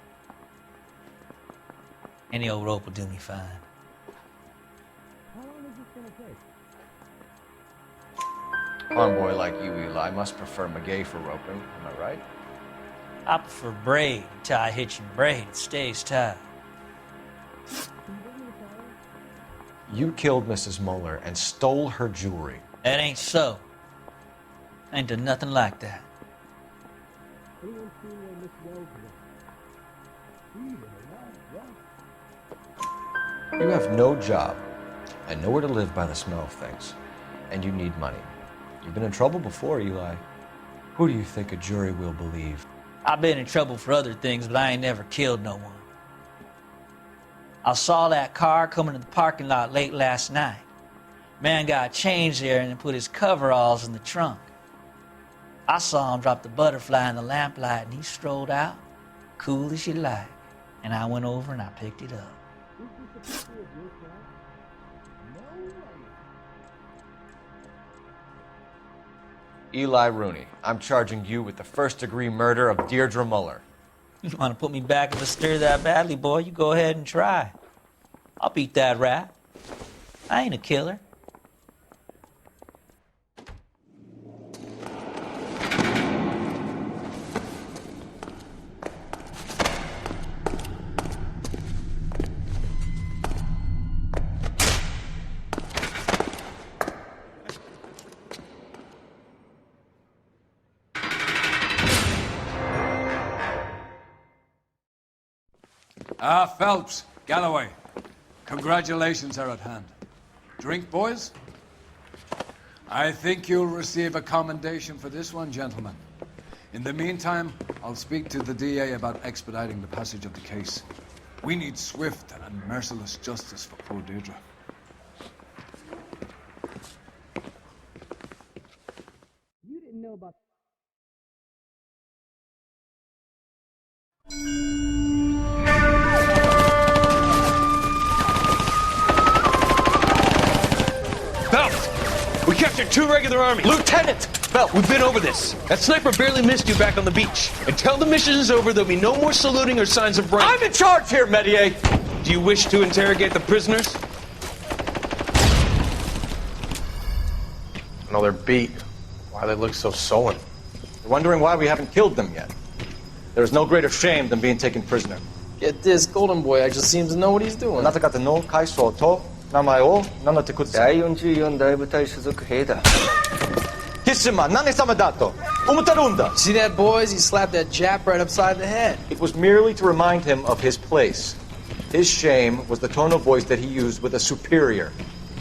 Speaker 20: Any old rope will do me fine.
Speaker 5: How long is this going to take?
Speaker 3: Farm boy like you, Eli, must prefer Magay for roping. Am I right?
Speaker 20: I prefer braid. Tie, hitch, and braid. It stays tied.
Speaker 3: You killed Mrs. Moeller and stole her jewelry.
Speaker 20: That ain't so. I ain't done nothing like that.
Speaker 5: Anyone seen where Miss Wells was?
Speaker 3: You have no job and nowhere to live by the smell of things. And you need money. You've been in trouble before, Eli. Who do you think a jury will believe?
Speaker 20: I've been in trouble for other things, but I ain't never killed no one. I saw that car coming to the parking lot late last night. Man got changed there and put his coveralls in the trunk. I saw him drop the butterfly in the lamplight and he strolled out, cool as you like. And I went over and I picked it up.
Speaker 3: Eli Rooney, I'm charging you with the first-degree murder of Deirdre Muller.
Speaker 20: You want to put me back in the stir that badly, boy? You go ahead and try. I'll beat that rap. I ain't a killer.
Speaker 7: Phelps, Galloway, congratulations are at hand. Drink, boys? I think you'll receive a commendation for this one, gentlemen. In the meantime, I'll speak to the DA about expediting the passage of the case. We need swift and merciless justice for poor Deirdre.
Speaker 1: Get 2 regular Army.
Speaker 3: Lieutenant! Phelps!
Speaker 1: We've been over this. That sniper barely missed you back on the beach. Until the mission is over, there'll be no more saluting or signs of rank.
Speaker 3: I'm in charge here, Medier!
Speaker 1: Do you wish to interrogate the prisoners?
Speaker 3: No, they're beat. Why they look so sullen? They're wondering why we haven't killed them yet. There's no greater shame than being taken prisoner.
Speaker 10: Get this, Golden Boy actually seems to know what he's doing.
Speaker 3: なた方の階層と名前を名乗ってください。
Speaker 10: 第44大部隊所属兵だ。
Speaker 3: 貴様、何様だと思ってるんだ。
Speaker 10: See that, boys? He slapped that Jap right upside the head.
Speaker 3: It was merely to remind him of his place. His shame was the tone of voice that he used with a superior.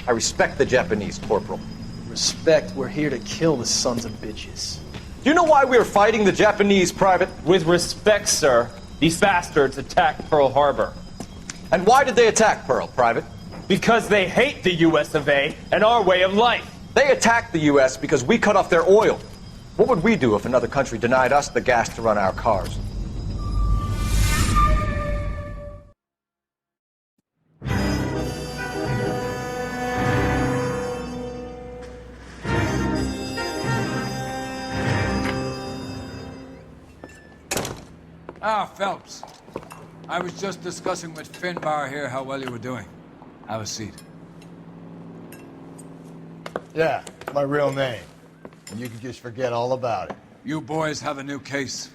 Speaker 3: I respect the Japanese, Corporal.
Speaker 10: Respect, we're here to kill the sons of bitches.
Speaker 3: Do you know why we are fighting the Japanese, Private?
Speaker 1: With respect, sir, these bastards attacked Pearl Harbor.
Speaker 3: And why did they attack Pearl, Private?
Speaker 1: Because they hate the US of A and our way of life.
Speaker 3: They attacked the U.S. because we cut off their oil. What would we do if another country denied us the gas to run our cars?
Speaker 7: Ah, Phelps. I was just discussing with Finbar here how well you were doing. Have a seat.
Speaker 2: Yeah, my real name. And you can just forget all about it.
Speaker 7: You boys have a new case.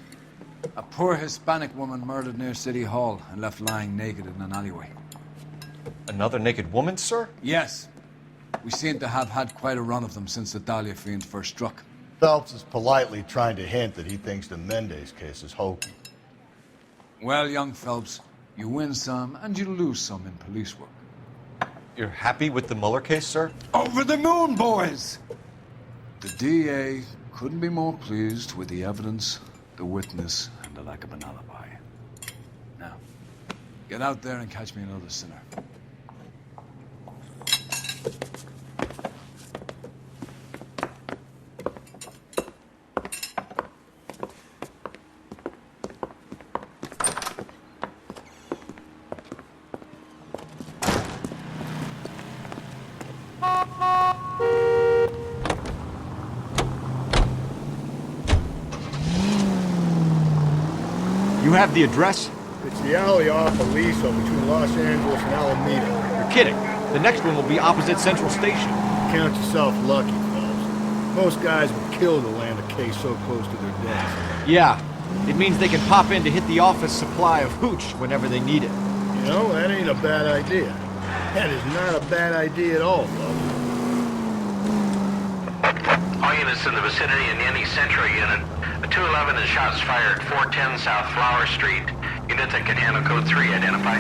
Speaker 7: A poor Hispanic woman murdered near City Hall and left lying naked in an alleyway.
Speaker 3: Another naked woman, sir?
Speaker 7: Yes. We seem to have had quite a run of them since the Dahlia fiend first struck.
Speaker 2: Phelps is politely trying to hint that he thinks the Mendez case is hokey.
Speaker 7: Well, young Phelps, you win some and you lose some in police work.
Speaker 3: You're happy with the Mueller case, sir?
Speaker 7: Over the moon, boys! The DA couldn't be more pleased with the evidence, the witness, and the lack of an alibi. Now, get out there and catch me another sinner.
Speaker 22: You have the address?
Speaker 2: It's the alley off Aliso between Los Angeles and Alameda.
Speaker 22: You're kidding. The next one will be opposite Central Station.
Speaker 2: Count yourself lucky, Phelps. Most guys would kill to land a case so close to their death.
Speaker 22: Yeah. It means they can pop in to hit the office supply of hooch whenever they need it.
Speaker 2: You know, that ain't a bad idea. That is not a bad idea at all, Phelps.
Speaker 16: All units in the vicinity in any Central unit. A 211 and shots fired, 410 South Flower Street. Unit that can handle code 3, identify.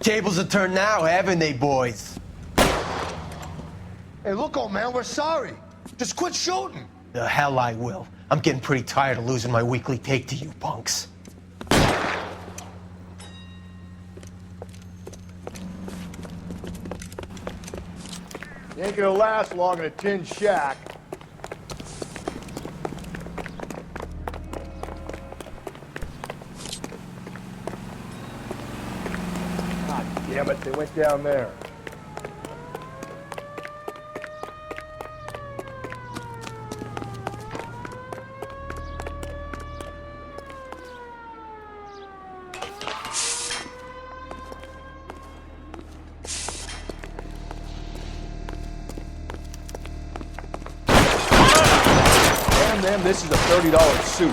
Speaker 1: Tables have turned now, haven't they, boys?
Speaker 2: Hey, look, old man, we're sorry. Just quit shooting.
Speaker 1: The hell I will. I'm getting pretty tired of losing my weekly take to you punks.
Speaker 2: You ain't gonna last long in a tin shack. God damn it, they went down there.
Speaker 22: ma'am, this is a $30 suit.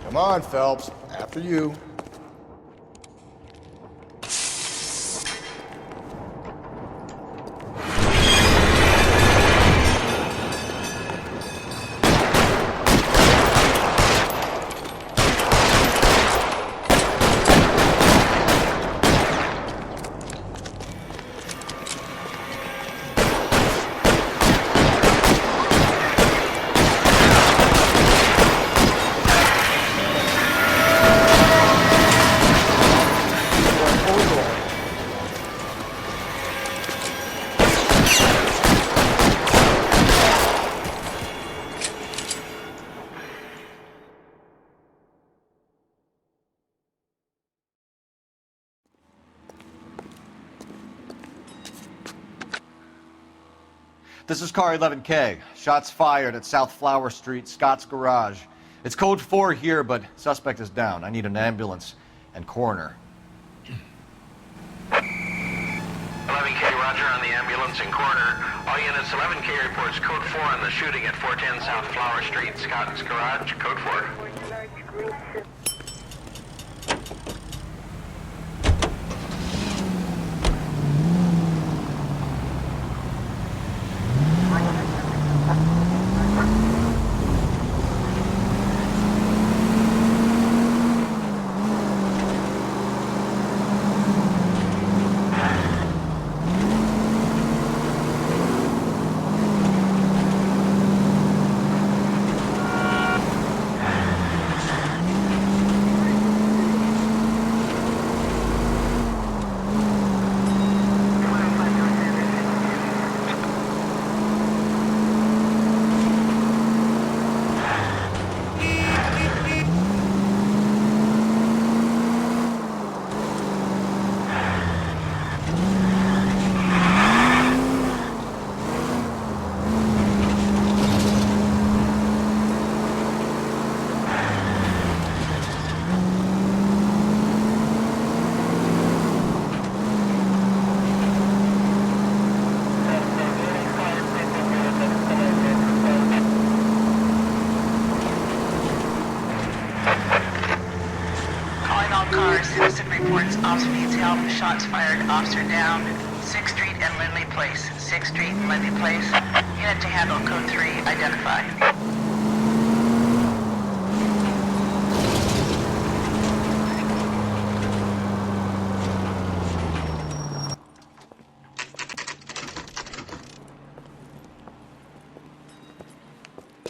Speaker 2: Come on, Phelps. After you.
Speaker 3: This is car 11K. Shots fired at South Flower Street, Scott's Garage. It's code 4 here, but suspect is down. I need an ambulance and coroner.
Speaker 16: 11K, roger on the ambulance and coroner. All units, 11K reports code 4 on the shooting at 410 South Flower Street, Scott's Garage, code 4.
Speaker 17: Citizen reports officer needs help. Shots fired. Officer down. 6th Street and Lindley Place. 6th Street and Lindley Place. Unit to handle code 3. Identify.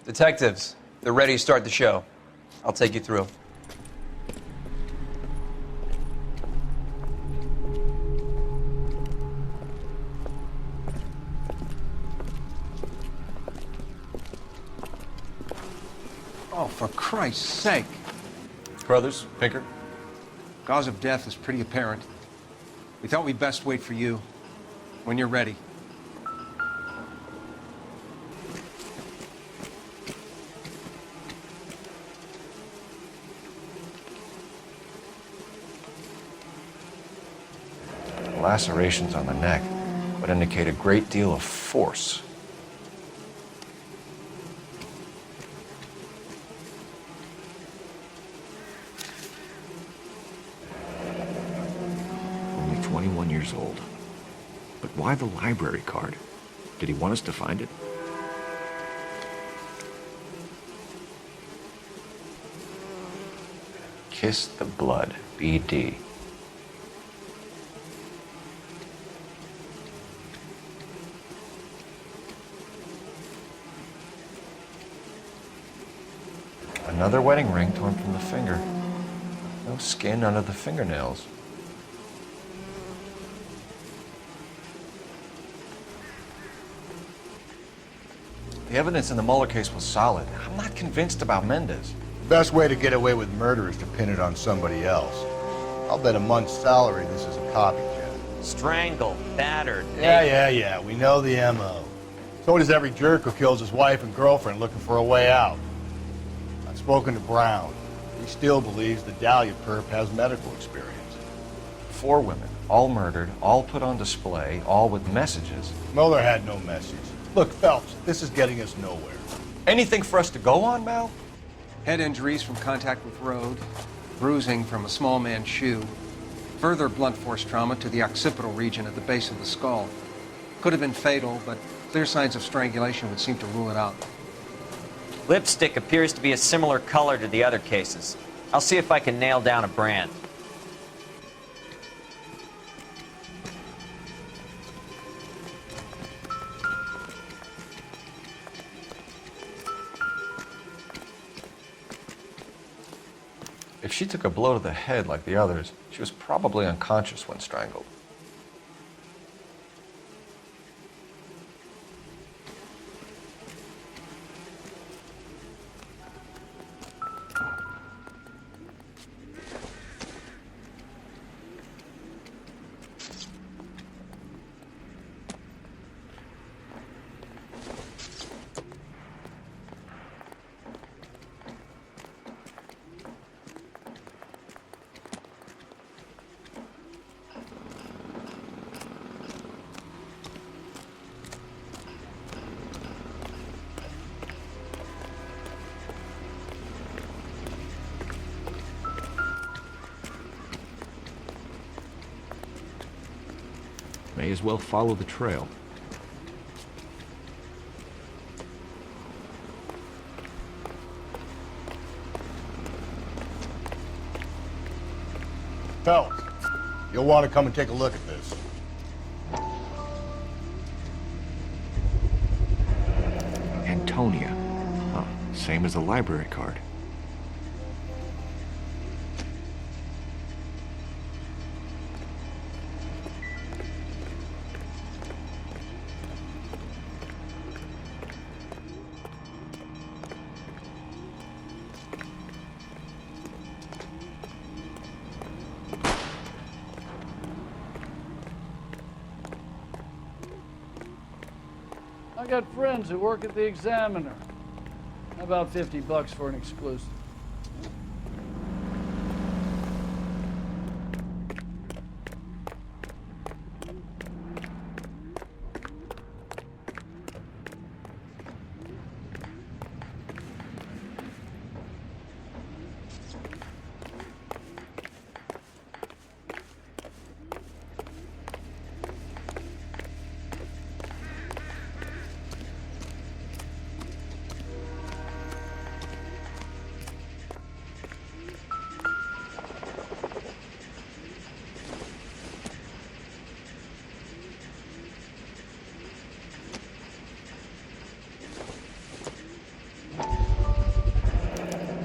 Speaker 8: Detectives, they're ready to start the show. I'll take you through.
Speaker 11: Oh, for Christ's sake.
Speaker 3: Brothers, Pinker?
Speaker 11: Cause of death is pretty apparent. We thought we'd best wait for you. When you're ready.
Speaker 3: Lacerations on the neck would indicate a great deal of force.
Speaker 14: Only 21 years old. But why the library card? Did he want us to find it?
Speaker 3: Kiss the blood, BD. Another wedding ring torn from the finger. No skin under the fingernails. The evidence in the Mueller case was solid. I'm not convinced about Mendez.
Speaker 2: The best way to get away with murder is to pin it on somebody else. I'll bet a month's salary this is a copycat.
Speaker 12: Strangled, battered.
Speaker 2: Yeah. We know the M.O. So does every jerk who kills his wife and girlfriend looking for a way out. I've spoken to Brown. He still believes the Dahlia perp has medical experience.
Speaker 3: 4 women, all murdered, all put on display, all with messages.
Speaker 2: Mueller had no message. Look, Phelps, this is getting us nowhere.
Speaker 3: Anything for us to go on, Mal?
Speaker 11: Head injuries from contact with road, bruising from a small man's shoe, further blunt force trauma to the occipital region at the base of the skull. Could have been fatal, but clear signs of strangulation would seem to rule it out.
Speaker 12: Lipstick appears to be a similar color to the other cases. I'll see if I can nail down a brand.
Speaker 3: If she took a blow to the head like the others, she was probably unconscious when strangled.
Speaker 14: May as well follow the trail.
Speaker 2: Phelps, you'll want to come and take a look at this.
Speaker 14: Antonia. Huh, same as the library card.
Speaker 19: I got friends who work at the Examiner. How about $50 for an exclusive?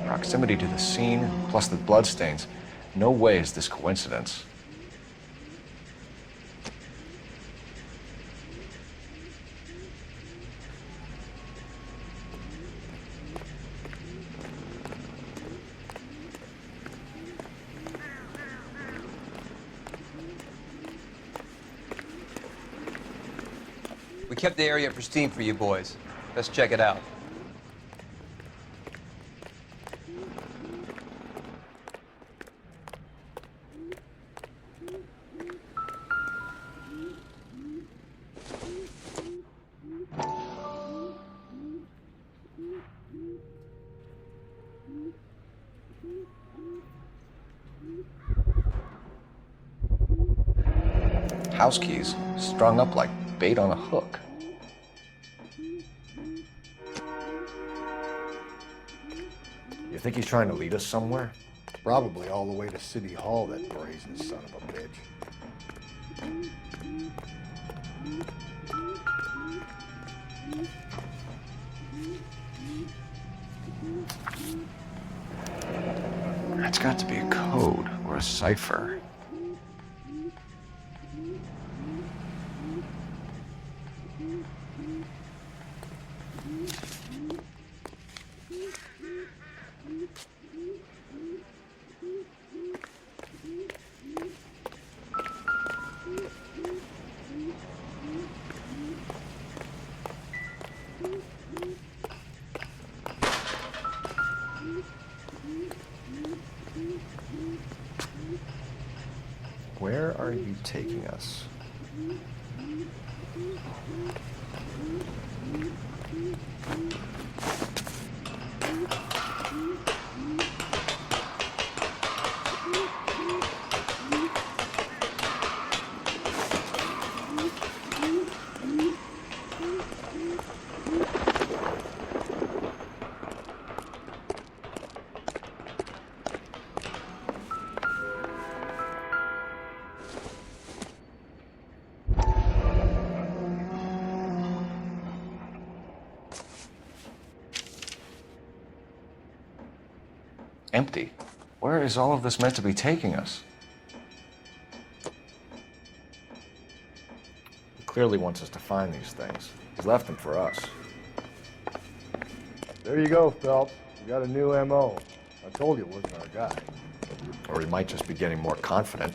Speaker 3: Proximity to the scene, plus the bloodstains. No way is this coincidence.
Speaker 8: We kept the area pristine for you boys. Let's check it out.
Speaker 3: House keys, strung up like bait on a hook. You think he's trying to lead us somewhere?
Speaker 2: Probably all the way to City Hall, that brazen son of a bitch.
Speaker 3: That's got to be a code or a cipher. Where are you taking us? Empty. Where is all of this meant to be taking us? He clearly wants us to find these things. He's left them for us.
Speaker 2: There you go, Phelps. You got a new M.O. I told you it wasn't our guy.
Speaker 3: Or he might just be getting more confident.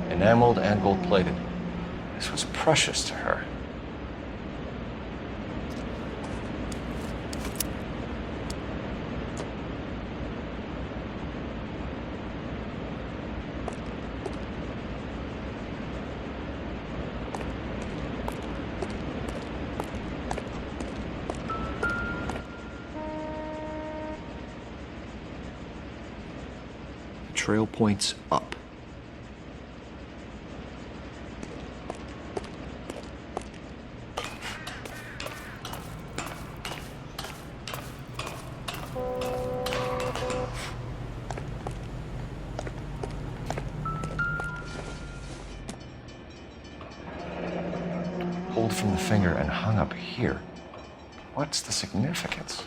Speaker 3: Enameled and gold-plated. This was precious to her.
Speaker 14: The trail points up.
Speaker 3: Pulled from the finger and hung up here. What's the significance?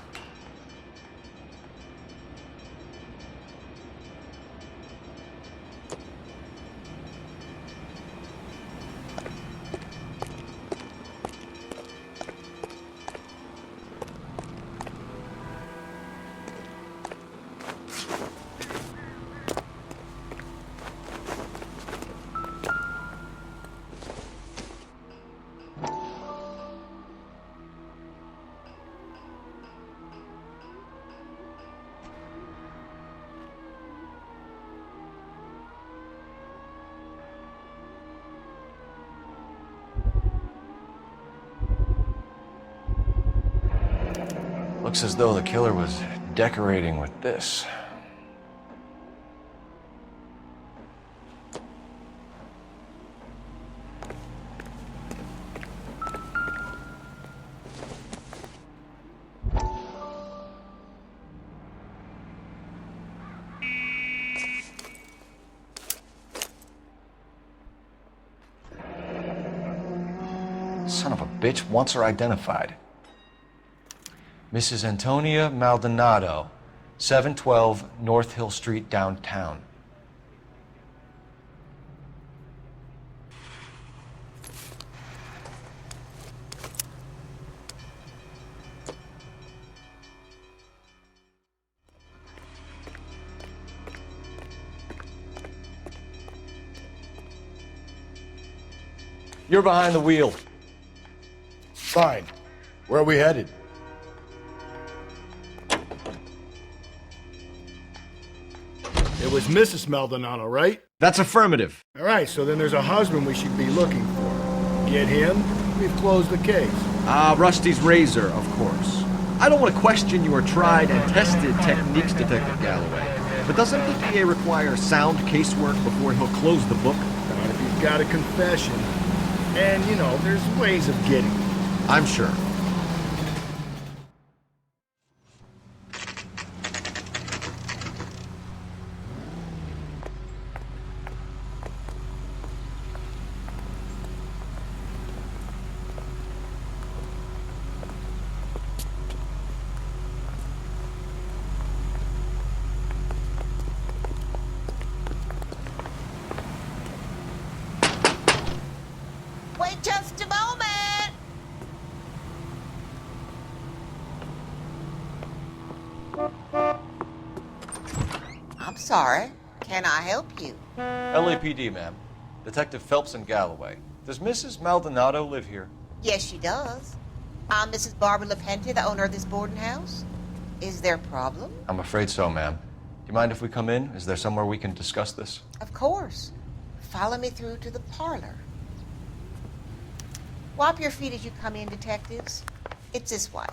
Speaker 3: Looks as though the killer was decorating with this. Son of a bitch wants her identified. Mrs. Antonia Maldonado, 712 North Hill Street, downtown. You're behind the wheel.
Speaker 2: Fine. Where are we headed? It was Mrs. Maldonado, right?
Speaker 22: That's affirmative.
Speaker 2: All right, so then there's a husband we should be looking for. Get him, we've closed the case.
Speaker 22: Rusty's razor, of course. I don't want to question your tried and tested techniques, Detective Galloway. But doesn't the DA require sound casework before he'll close the book?
Speaker 2: Not if he's got a confession. And, you know, there's ways of getting it.
Speaker 22: I'm sure.
Speaker 18: Wait just a moment! I'm sorry. Can I help you?
Speaker 3: LAPD, ma'am. Detective Phelps and Galloway. Does Mrs. Maldonado live here?
Speaker 18: Yes, she does. I'm Mrs. Barbara LaPente, the owner of this boarding house. Is there a problem?
Speaker 3: I'm afraid so, ma'am. Do you mind if we come in? Is there somewhere we can discuss this?
Speaker 18: Of course. Follow me through to the parlor. Wipe your feet as you come in, detectives. It's this way.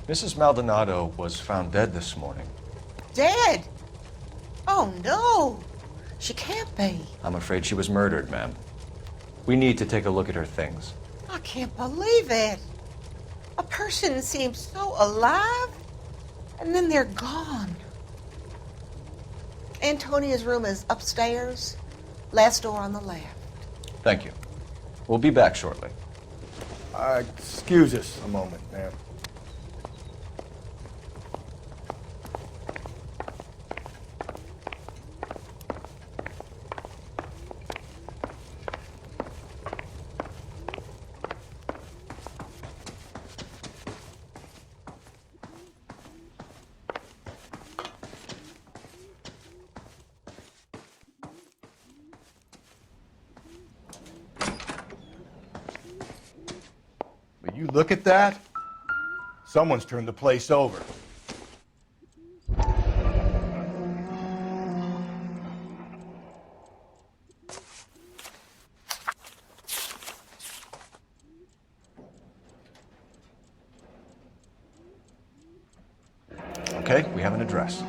Speaker 3: Mrs. Maldonado was found dead this morning.
Speaker 18: Dead? Oh, no. She can't be.
Speaker 3: I'm afraid she was murdered, ma'am. We need to take a look at her things.
Speaker 18: I can't believe it. A person seems so alive, and then they're gone. Antonia's room is upstairs, last door on the left.
Speaker 3: Thank you. We'll be back shortly.
Speaker 2: Excuse us a moment, ma'am. Will you look at that? Someone's turned the place over.
Speaker 3: Okay, we have an address.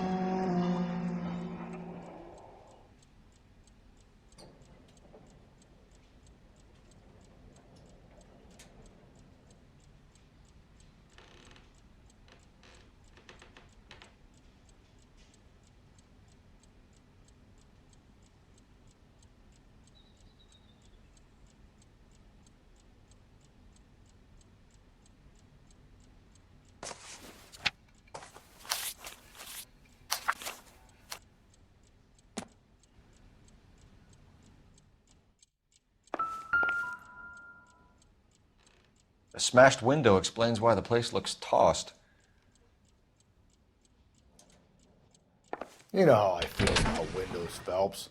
Speaker 3: The smashed window explains why the place looks tossed.
Speaker 2: You know how I feel about windows, Phelps.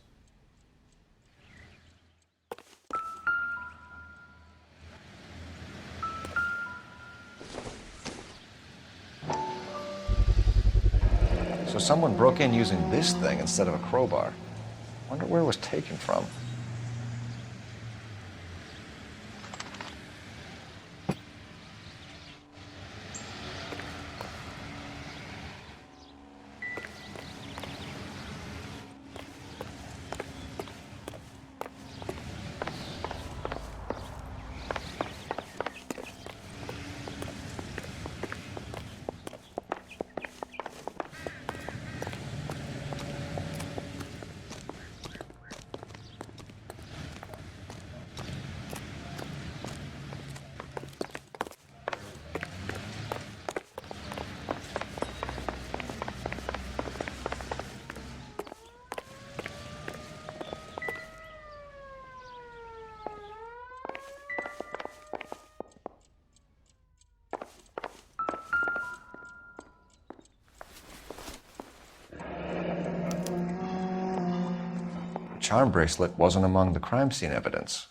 Speaker 3: So someone broke in using this thing instead of a crowbar. Wonder where it was taken from. The charm bracelet wasn't among the crime scene evidence.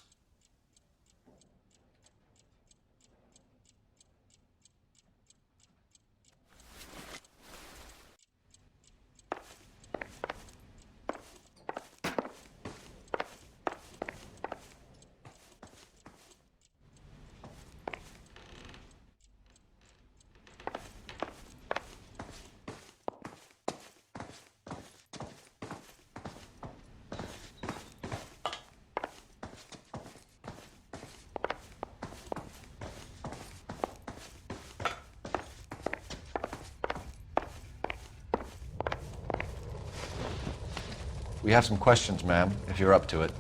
Speaker 3: We have some questions, ma'am, if you're up to it.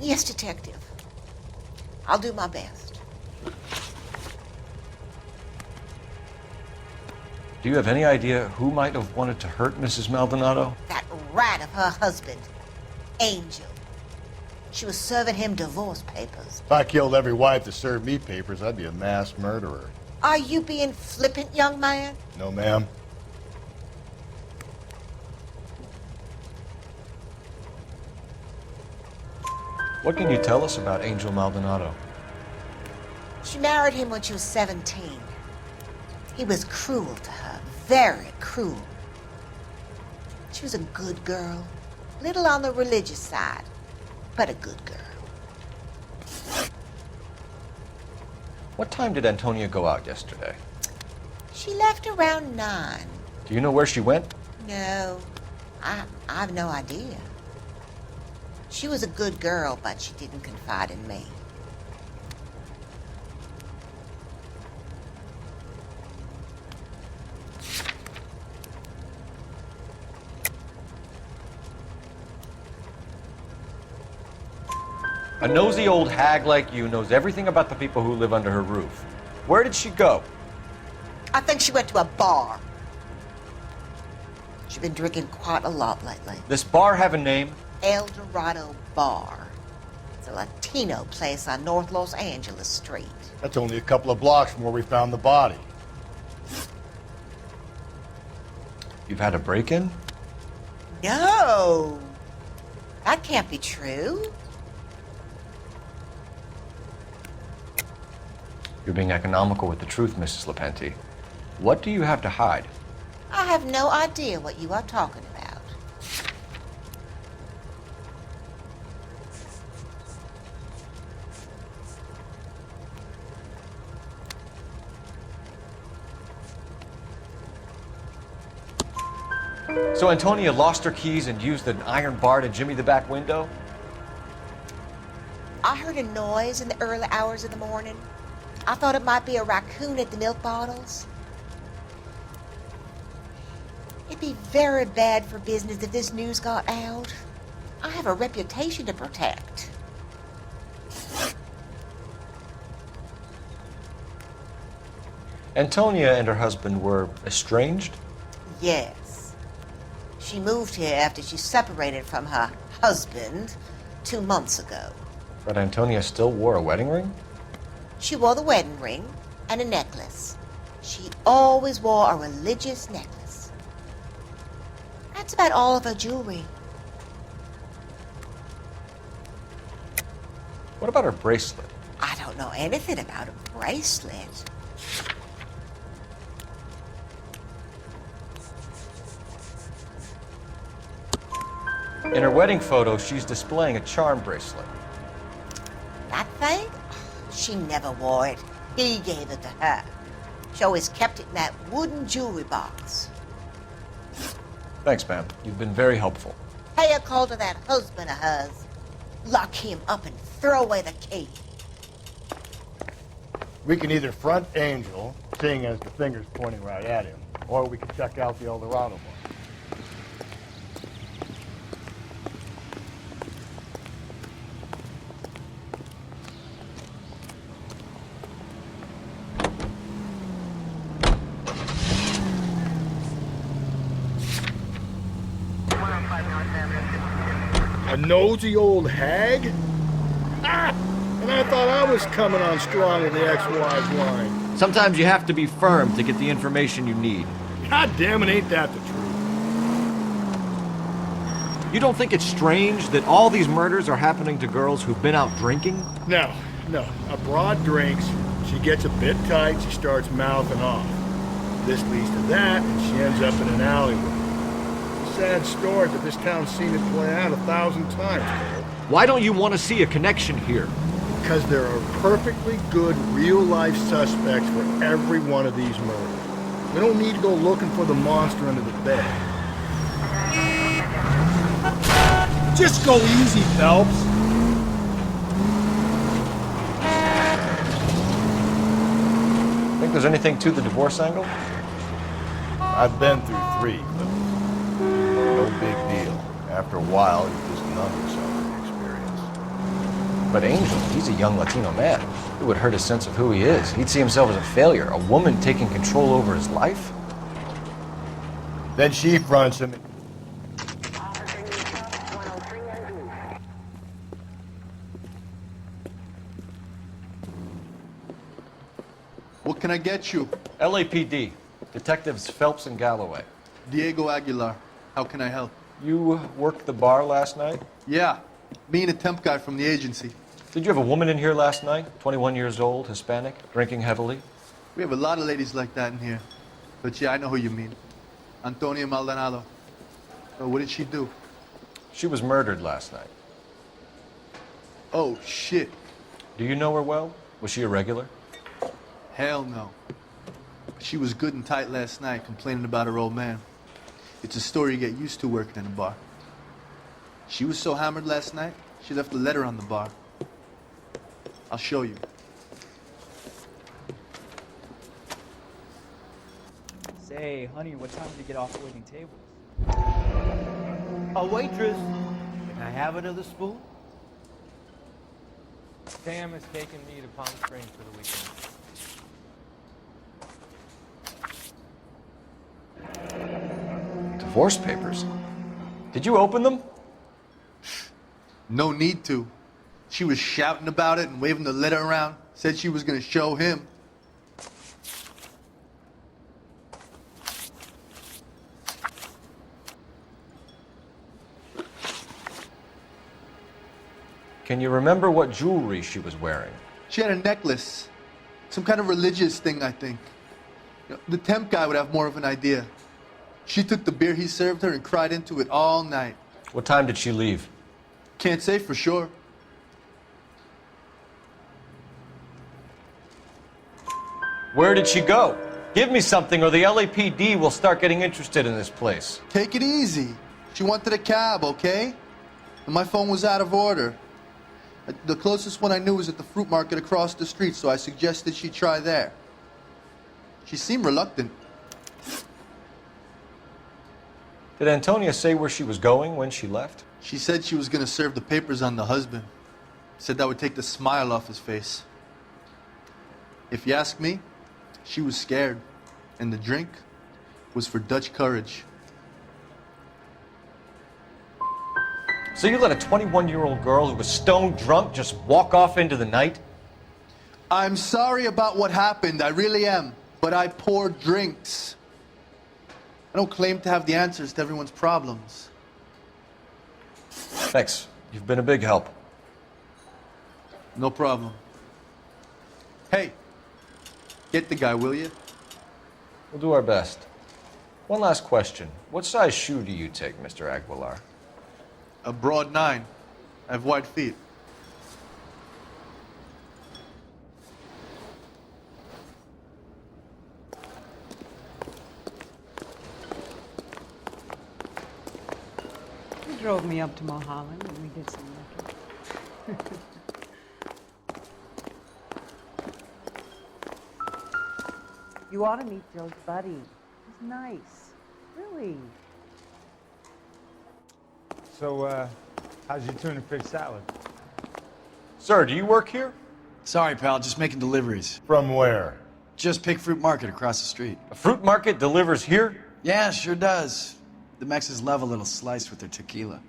Speaker 18: Yes, Detective. I'll do my best.
Speaker 3: Do you have any idea who might have wanted to hurt Mrs. Maldonado?
Speaker 18: That rat of her husband, Angel. She was serving him divorce papers.
Speaker 2: If I killed every wife that served me papers, I'd be a mass murderer.
Speaker 18: Are you being flippant, young man?
Speaker 2: No, ma'am.
Speaker 3: What can you tell us about Angel Maldonado?
Speaker 18: She married him when she was 17. He was cruel to her, very cruel. She was a good girl, little on the religious side, but a good girl.
Speaker 3: What time did Antonia go out yesterday?
Speaker 18: She left around 9.
Speaker 3: Do you know where she went?
Speaker 18: No, I've no idea. She was a good girl, but she didn't confide in me.
Speaker 3: A nosy old hag like you knows everything about the people who live under her roof. Where did she go?
Speaker 18: I think she went to a bar. She's been drinking quite a lot lately.
Speaker 3: This bar have a name?
Speaker 18: El Dorado Bar. It's a Latino place on North Los Angeles Street.
Speaker 2: That's only a couple of blocks from where we found the body.
Speaker 3: You've had a break-in?
Speaker 18: No! That can't be true.
Speaker 3: You're being economical with the truth, Mrs. Lepenti. What do you have to hide?
Speaker 18: I have no idea what you are talking about.
Speaker 3: So Antonia lost her keys and used an iron bar to jimmy the back window?
Speaker 18: I heard a noise in the early hours of the morning. I thought it might be a raccoon at the milk bottles. It'd be very bad for business if this news got out. I have a reputation to protect.
Speaker 3: Antonia and her husband were estranged?
Speaker 18: Yes. She moved here after she separated from her husband 2 months ago.
Speaker 3: But Antonia still wore a wedding ring?
Speaker 18: She wore the wedding ring and a necklace. She always wore a religious necklace. That's about all of her jewelry.
Speaker 3: What about her bracelet?
Speaker 18: I don't know anything about a bracelet.
Speaker 3: In her wedding photo, she's displaying a charm bracelet.
Speaker 18: That thing? She never wore it. He gave it to her. She always kept it in that wooden jewelry box.
Speaker 3: Thanks, ma'am. You've been very helpful.
Speaker 18: Pay a call to that husband of hers. Lock him up and throw away the key.
Speaker 2: We can either front Angel, seeing as the finger's pointing right at him, or we can check out the El Dorado bar. A nosy old hag? Ah! And I thought I was coming on strong in the ex-wives line.
Speaker 22: Sometimes you have to be firm to get the information you need.
Speaker 2: God damn it, ain't that the truth?
Speaker 22: You don't think it's strange that all these murders are happening to girls who've been out drinking?
Speaker 2: No. A broad drinks, she gets a bit tight, she starts mouthing off. This leads to that, and she ends up in an alleyway. Sad story, but this town's seen it play out 1,000 times, Cole.
Speaker 22: Why don't you want to see a connection here?
Speaker 2: Because there are perfectly good real-life suspects for every one of these murders. We don't need to go looking for the monster under the bed. Just go easy, Phelps.
Speaker 3: Think there's anything to the divorce angle?
Speaker 2: I've been through 3, but no big deal. After a while, you just
Speaker 13: numb yourself to the experience.
Speaker 3: But Angel, he's a young Latino man. It would hurt his sense of who he is. He'd see himself as a failure. A woman taking control over his life?
Speaker 2: Then she fronts him.
Speaker 15: What can I get you?
Speaker 3: LAPD. Detectives Phelps and Galloway.
Speaker 15: Diego Aguilar. How can I help?
Speaker 3: You worked the bar last night?
Speaker 15: Yeah. Me and a temp guy from the agency.
Speaker 3: Did you have a woman in here last night? 21 years old, Hispanic, drinking heavily?
Speaker 15: We have a lot of ladies like that in here. But yeah, I know who you mean. Antonia Maldonado. What did she do?
Speaker 3: She was murdered last night.
Speaker 15: Oh, shit.
Speaker 3: Do you know her well? Was she a regular?
Speaker 15: Hell no. She was good and tight last night, complaining about her old man. It's a story you get used to working in a bar. She was so hammered last night, she left a letter on the bar. I'll show you.
Speaker 21: Say, honey, what time did you get off waiting tables?
Speaker 23: A waitress. Can I have another spoon?
Speaker 4: Sam has taken me to Palm Springs for the weekend.
Speaker 3: Divorce papers? Did you open them?
Speaker 15: No need to. She was shouting about it and waving the letter around. Said she was going to show him.
Speaker 3: Can you remember what jewelry she was wearing?
Speaker 15: She had a necklace. Some kind of religious thing, I think. The temp guy would have more of an idea. She took the beer he served her and cried into it all night.
Speaker 3: What time did she leave?
Speaker 15: Can't say for sure.
Speaker 3: Where did she go? Give me something or the LAPD will start getting interested in this place.
Speaker 15: Take it easy. She wanted a cab, okay? And my phone was out of order. The closest one I knew was at the fruit market across the street, so I suggested she try there. She seemed reluctant.
Speaker 3: Did Antonia say where she was going when she left?
Speaker 15: She said she was going to serve the papers on the husband. Said that would take the smile off his face. If you ask me, she was scared. And the drink was for Dutch courage.
Speaker 3: So you let a 21-year-old girl who was stone drunk just walk off into the night?
Speaker 15: I'm sorry about what happened, I really am. But I pour drinks. I don't claim to have the answers to everyone's problems.
Speaker 3: Thanks. You've been a big help.
Speaker 15: No problem. Hey, get the guy, will you?
Speaker 3: We'll do our best. One last question. What size shoe do you take, Mr. Aguilar?
Speaker 15: A broad 9. I have wide feet.
Speaker 24: He drove me up to Mulholland and we did some looking. You ought to meet Joe's buddy. He's nice. Really.
Speaker 4: So, how's your tuna fish salad?
Speaker 3: Sir, do you work here?
Speaker 10: Sorry, pal, just making deliveries.
Speaker 2: From where?
Speaker 10: Just Pig Fruit Market across the street.
Speaker 3: A fruit market delivers here?
Speaker 10: Yeah, sure does. The Mexes love a little slice with their tequila.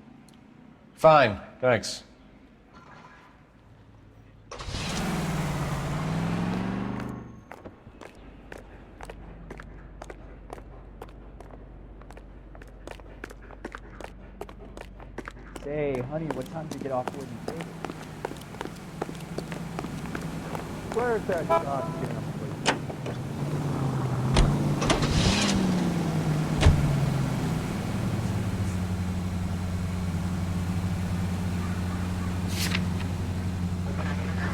Speaker 3: Fine, thanks.
Speaker 21: Say, honey, what time did you get off waiting tables?
Speaker 4: Where's that damn place?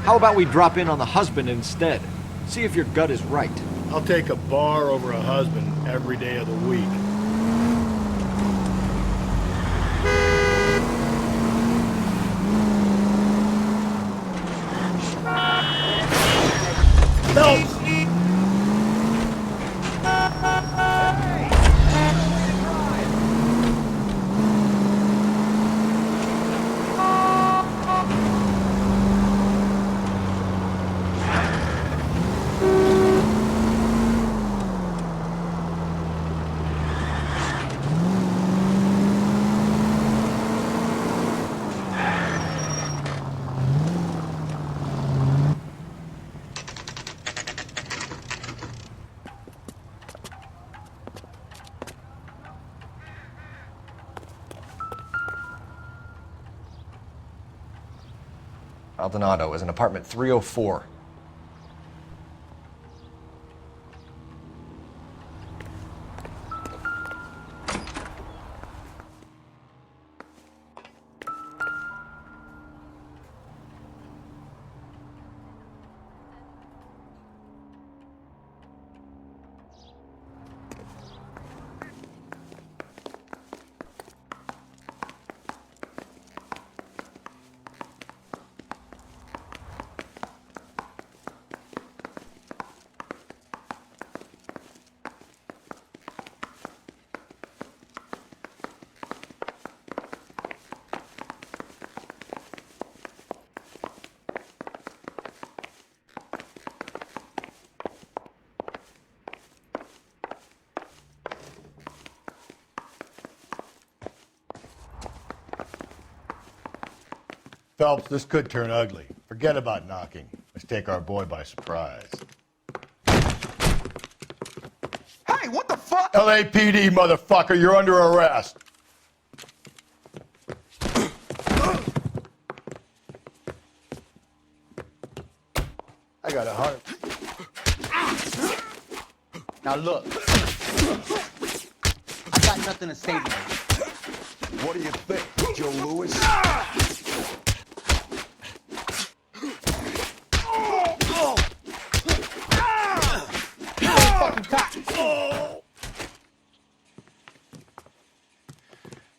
Speaker 22: How about we drop in on the husband instead? See if your gut is right.
Speaker 2: I'll take a bar over a husband every day of the week. No!
Speaker 3: Maldonado is in apartment 304.
Speaker 2: Phelps, this could turn ugly. Forget about knocking. Let's take our boy by surprise.
Speaker 5: Hey, what the fuck?
Speaker 2: LAPD, motherfucker, you're under arrest. I got 100.
Speaker 5: Now look. I got nothing to say to you.
Speaker 6: What do you think, Joe Louis?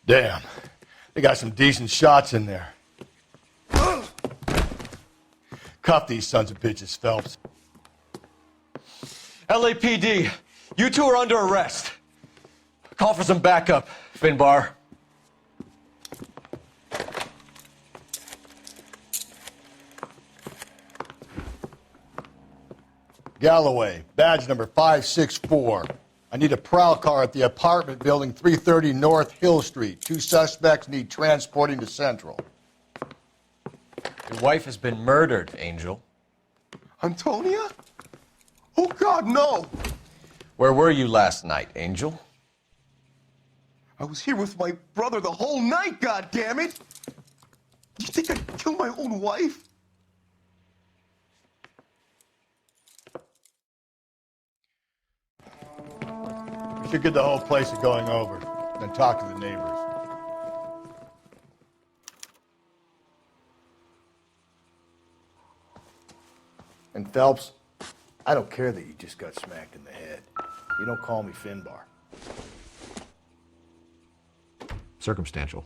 Speaker 2: Damn, they got some decent shots in there. Cuff these sons of bitches, Phelps.
Speaker 3: LAPD, you two are under arrest. Call for some backup, Finbar.
Speaker 2: Galloway, badge number 564. I need a prowl car at the apartment building 330 North Hill Street. 2 suspects need transporting to Central.
Speaker 3: Your wife has been murdered, Angel.
Speaker 5: Antonia? Oh, God, no!
Speaker 3: Where were you last night, Angel?
Speaker 5: I was here with my brother the whole night, goddammit! You think I'd kill my own wife?
Speaker 2: We should get the whole place going over, then talk to the neighbors. And Phelps, I don't care that you just got smacked in the head. You don't call me Finbar.
Speaker 14: Circumstantial.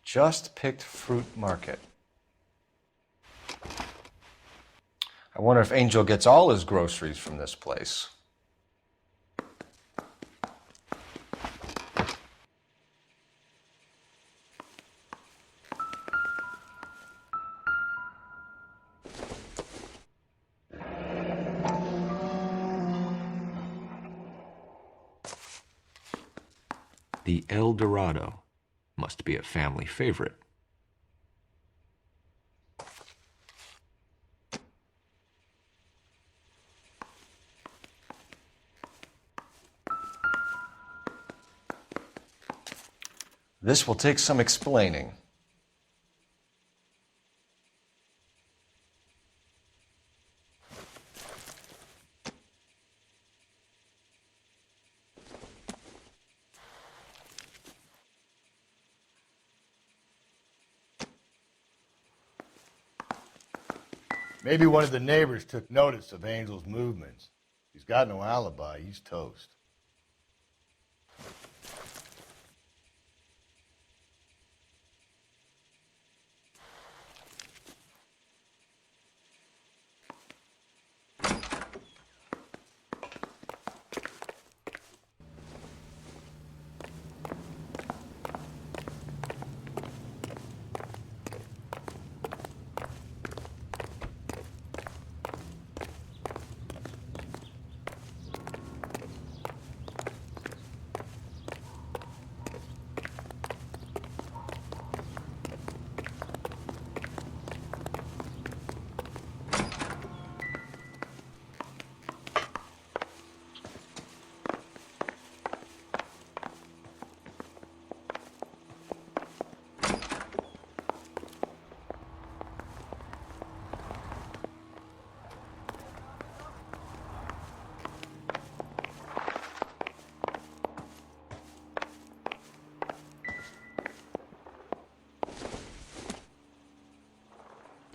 Speaker 3: Just picked fruit market. I wonder if Angel gets all his groceries from this place.
Speaker 14: The El Dorado must be a family favorite.
Speaker 3: This will take some explaining.
Speaker 2: Maybe one of the neighbors took notice of Angel's movements. He's got no alibi. He's toast.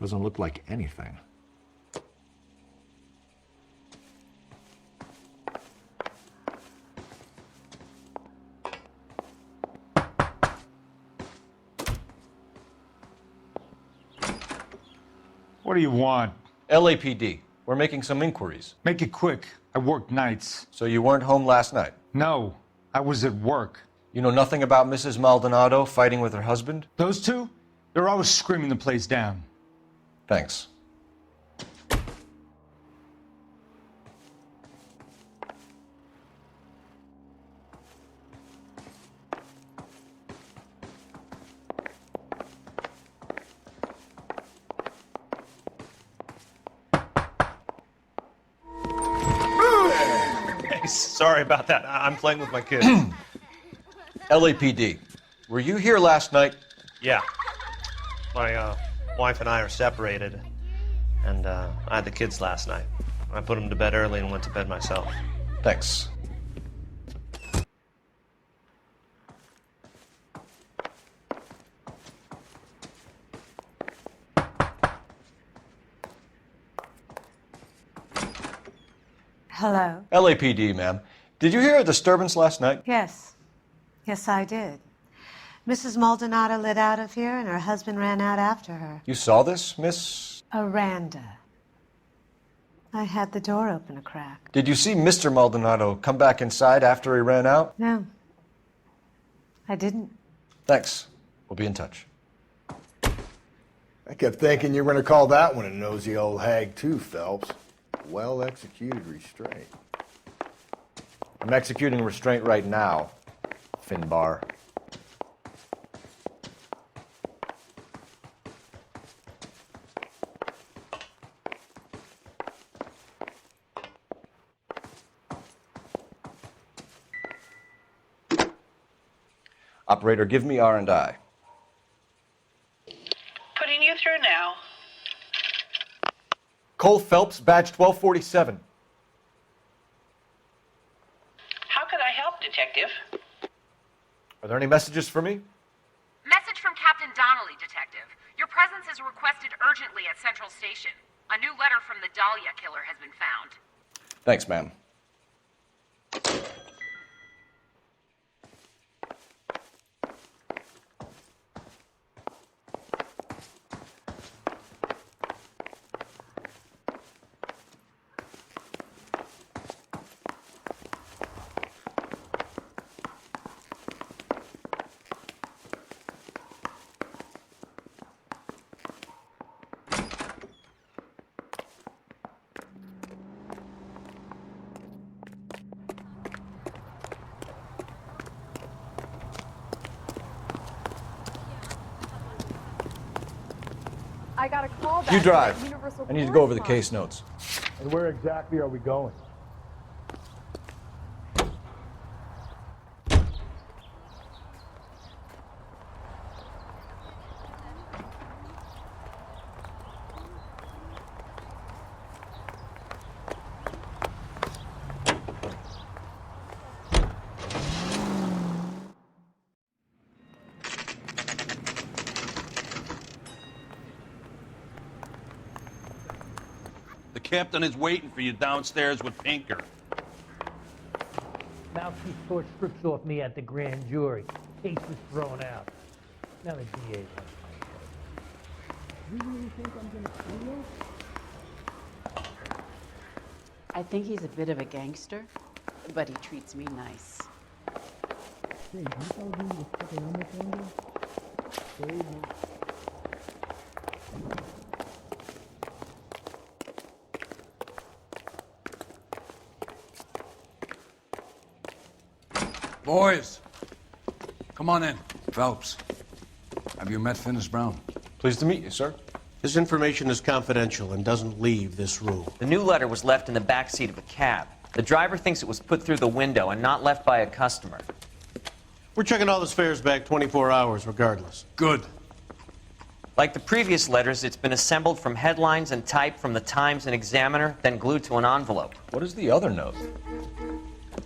Speaker 14: Doesn't look like anything.
Speaker 1: What do you want?
Speaker 3: LAPD. We're making some inquiries.
Speaker 1: Make it quick. I work nights.
Speaker 3: So you weren't home last night?
Speaker 1: No, I was at work.
Speaker 3: You know nothing about Mrs. Maldonado fighting with her husband?
Speaker 1: Those two? They're always screaming the place down.
Speaker 3: Thanks.
Speaker 7: Sorry about that. I'm playing with my kids.
Speaker 3: LAPD. Were you here last night?
Speaker 7: Yeah. My wife and I are separated, and I had the kids last night. I put them to bed early and went to bed myself.
Speaker 3: Thanks.
Speaker 9: Hello?
Speaker 3: LAPD, ma'am. Did you hear a disturbance last night?
Speaker 9: Yes. Yes, I did. Mrs. Maldonado lit out of here, and her husband ran out after her.
Speaker 3: You saw this, Miss?
Speaker 9: Aranda. I had the door open a crack.
Speaker 3: Did you see Mr. Maldonado come back inside after he ran out?
Speaker 9: No. I didn't.
Speaker 3: Thanks. We'll be in touch.
Speaker 2: I kept thinking you were going to call that one a nosy old hag too, Phelps. Well-executed restraint.
Speaker 3: I'm executing restraint right now, Finbar. Operator, give me R&I.
Speaker 17: Putting you through now.
Speaker 3: Cole Phelps, badge 1247.
Speaker 17: How could I help, Detective?
Speaker 3: Are there any messages for me?
Speaker 20: Message from Captain Donnelly, Detective. Your presence is requested urgently at Central Station. A new letter from the Dahlia killer has been found.
Speaker 3: Thanks, ma'am.
Speaker 25: I got a call back.
Speaker 3: You drive.
Speaker 25: from Universal
Speaker 3: I need to go over the
Speaker 25: Correspondence.
Speaker 3: case notes.
Speaker 2: And where exactly are we going?
Speaker 26: The captain is waiting for you downstairs with Pinker.
Speaker 27: Mouthpiece tore strips off me at the grand jury. Case was thrown out. Now the DA's on my case. You really think I'm gonna kill you?
Speaker 24: I think he's a bit of a gangster, but he treats me nice.
Speaker 27: Hey, you told him to stick around with Andrew? Very nice.
Speaker 6: Boys, come on in. Phelps, have you met Finis Brown?
Speaker 3: Pleased to meet you, sir.
Speaker 7: This information is confidential and doesn't leave this room.
Speaker 12: The new letter was left in the back seat of a cab. The driver thinks it was put through the window and not left by a customer.
Speaker 7: We're checking all this fares back 24 hours regardless.
Speaker 6: Good.
Speaker 12: Like the previous letters, it's been assembled from headlines and typed from the Times and Examiner, then glued to an envelope.
Speaker 3: What is the other note?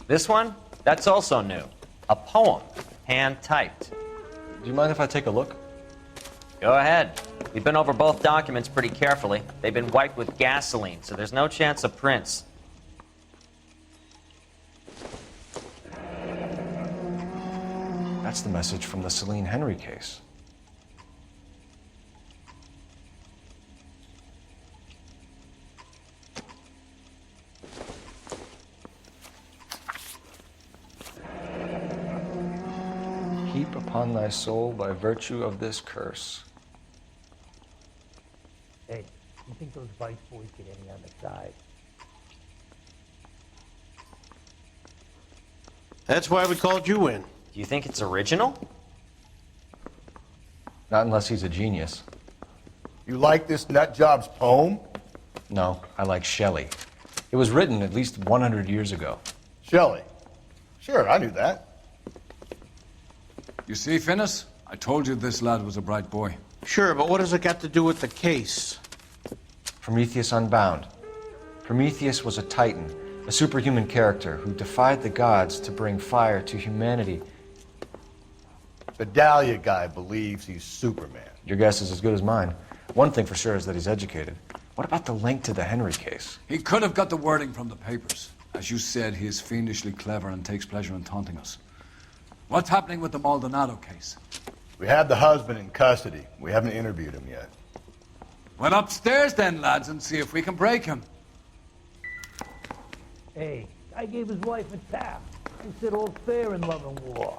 Speaker 12: This one? That's also new. A poem, hand-typed.
Speaker 3: Do you mind if I take a look?
Speaker 12: Go ahead. We've been over both documents pretty carefully. They've been wiped with gasoline, so there's no chance of prints.
Speaker 3: That's the message from the Celine Henry case. Heap upon thy soul by virtue of this curse.
Speaker 27: Hey, you think those Vice boys get any on the side?
Speaker 5: That's why we called you in.
Speaker 12: Do you think it's original?
Speaker 3: Not unless he's a genius.
Speaker 2: You like this nut job's poem?
Speaker 3: No, I like Shelley. It was written at least 100 years ago.
Speaker 2: Shelley? Sure, I knew that.
Speaker 6: You see, Finnis? I told you this lad was a bright boy.
Speaker 5: Sure, but what has it got to do with the case?
Speaker 3: Prometheus Unbound. Prometheus was a titan, a superhuman character who defied the gods to bring fire to humanity.
Speaker 2: The Dahlia guy believes he's Superman.
Speaker 3: Your guess is as good as mine. One thing for sure is that he's educated. What about the link to the Henry case?
Speaker 6: He could have got the wording from the papers. As you said, he is fiendishly clever and takes pleasure in taunting us. What's happening with the Maldonado case?
Speaker 2: We have the husband in custody. We haven't interviewed him yet.
Speaker 6: Well, upstairs then, lads, and see if we can break him.
Speaker 27: Hey, I gave his wife a tap. He said all's fair in love and war.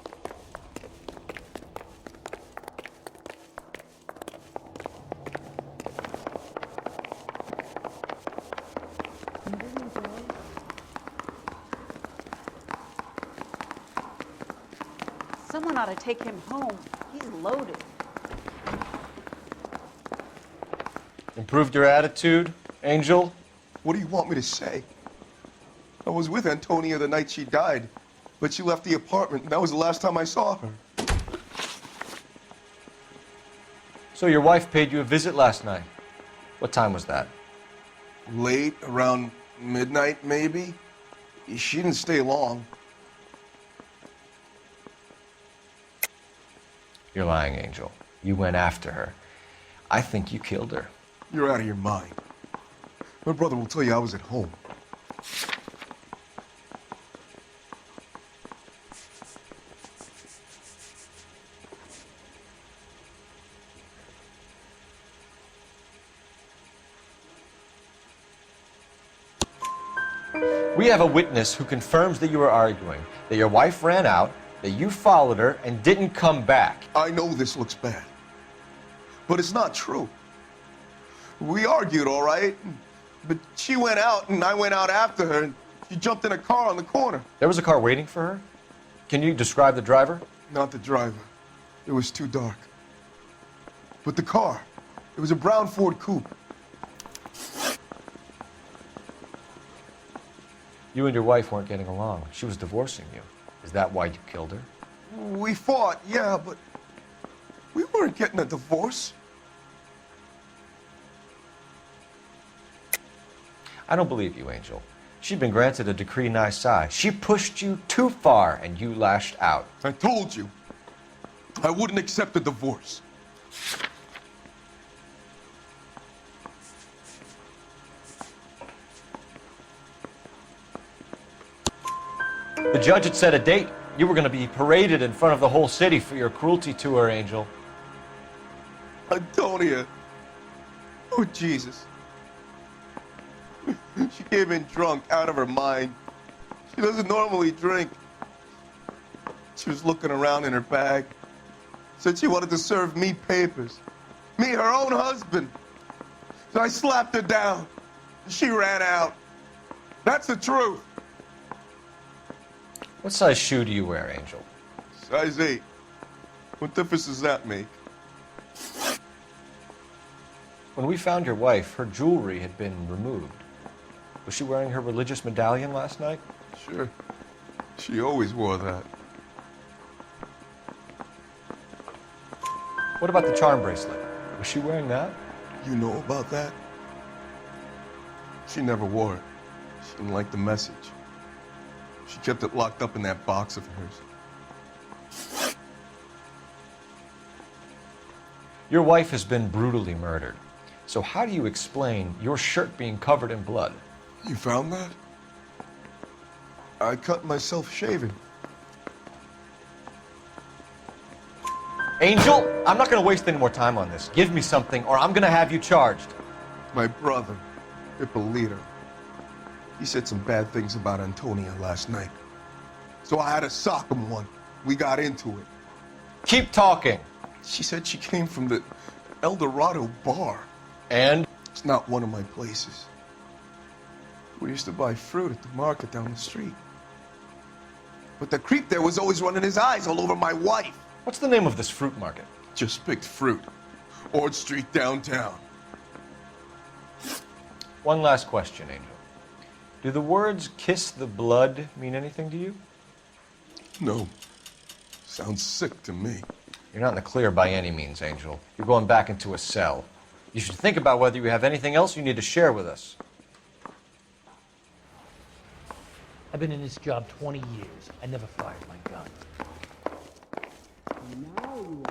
Speaker 24: Someone ought to take him home. He's loaded.
Speaker 3: Improved your attitude, Angel?
Speaker 5: What do you want me to say? I was with Antonia the night she died, but she left the apartment, and that was the last time I saw her.
Speaker 3: So your wife paid you a visit last night. What time was that?
Speaker 5: Late, around midnight, maybe? She didn't stay long.
Speaker 3: You're lying, Angel. You went after her. I think you killed her.
Speaker 5: You're out of your mind. My brother will tell you I was at home.
Speaker 3: We have a witness who confirms that you were arguing, that your wife ran out, that you followed her and didn't come back.
Speaker 5: I know this looks bad, but it's not true. We argued, all right, but she went out and I went out after her and she jumped in a car on the corner.
Speaker 3: There was a car waiting for her? Can you describe the driver?
Speaker 5: Not the driver. It was too dark. But the car, it was a brown Ford Coupe.
Speaker 3: You and your wife weren't getting along. She was divorcing you. Is that why you killed her?
Speaker 5: We fought, yeah, but we weren't getting a divorce.
Speaker 3: I don't believe you, Angel. She'd been granted a decree nisi. She pushed you too far and you lashed out.
Speaker 5: I told you, I wouldn't accept a divorce.
Speaker 3: The judge had set a date. You were going to be paraded in front of the whole city for your cruelty to her, Angel.
Speaker 5: Antonia. Oh, Jesus. She came in drunk, out of her mind. She doesn't normally drink. She was looking around in her bag. Said she wanted to serve me papers. Me, her own husband. So I slapped her down. She ran out. That's the truth.
Speaker 3: What size shoe do you wear, Angel?
Speaker 5: Size 8. What difference does that make?
Speaker 3: When we found your wife, her jewelry had been removed. Was she wearing her religious medallion last night?
Speaker 5: Sure. She always wore that.
Speaker 3: What about the charm bracelet? Was she wearing that?
Speaker 5: You know about that? She never wore it. She didn't like the message. She kept it locked up in that box of hers.
Speaker 3: Your wife has been brutally murdered. So how do you explain your shirt being covered in blood?
Speaker 5: You found that? I cut myself shaving.
Speaker 3: Angel, I'm not going to waste any more time on this. Give me something or I'm going to have you charged.
Speaker 5: My brother, Ippolito, he said some bad things about Antonia last night. So I had to sock him one. We got into it.
Speaker 3: Keep talking.
Speaker 5: She said she came from the El Dorado bar.
Speaker 3: And?
Speaker 5: It's not one of my places. We used to buy fruit at the market down the street. But the creep there was always running his eyes all over my wife.
Speaker 3: What's the name of this fruit market?
Speaker 5: Just picked fruit. Ord Street downtown.
Speaker 3: One last question, Angel. Do the words kiss the blood mean anything to you?
Speaker 5: No. Sounds sick to me.
Speaker 3: You're not in the clear by any means, Angel. You're going back into a cell. You should think about whether you have anything else you need to share with us.
Speaker 27: I've been in this job 20 years. I never fired my gun.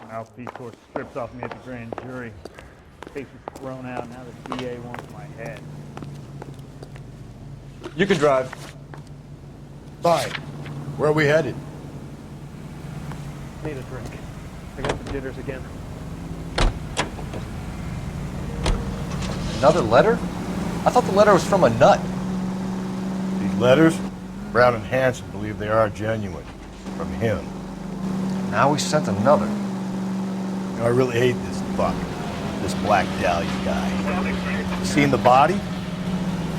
Speaker 8: Mouthpiece was stripped off me at the grand jury. Case was thrown out. Now the DA wants my head.
Speaker 3: You can drive.
Speaker 2: Fine. Where are we headed?
Speaker 8: Need a drink. I got the jitters again.
Speaker 3: Another letter? I thought the letter was from a nut.
Speaker 2: These letters? Brown and Hanson believe they are genuine. From him.
Speaker 3: Now we sent another.
Speaker 2: You know, I really hate this fuck. This Black Dahlia guy. You seen the body?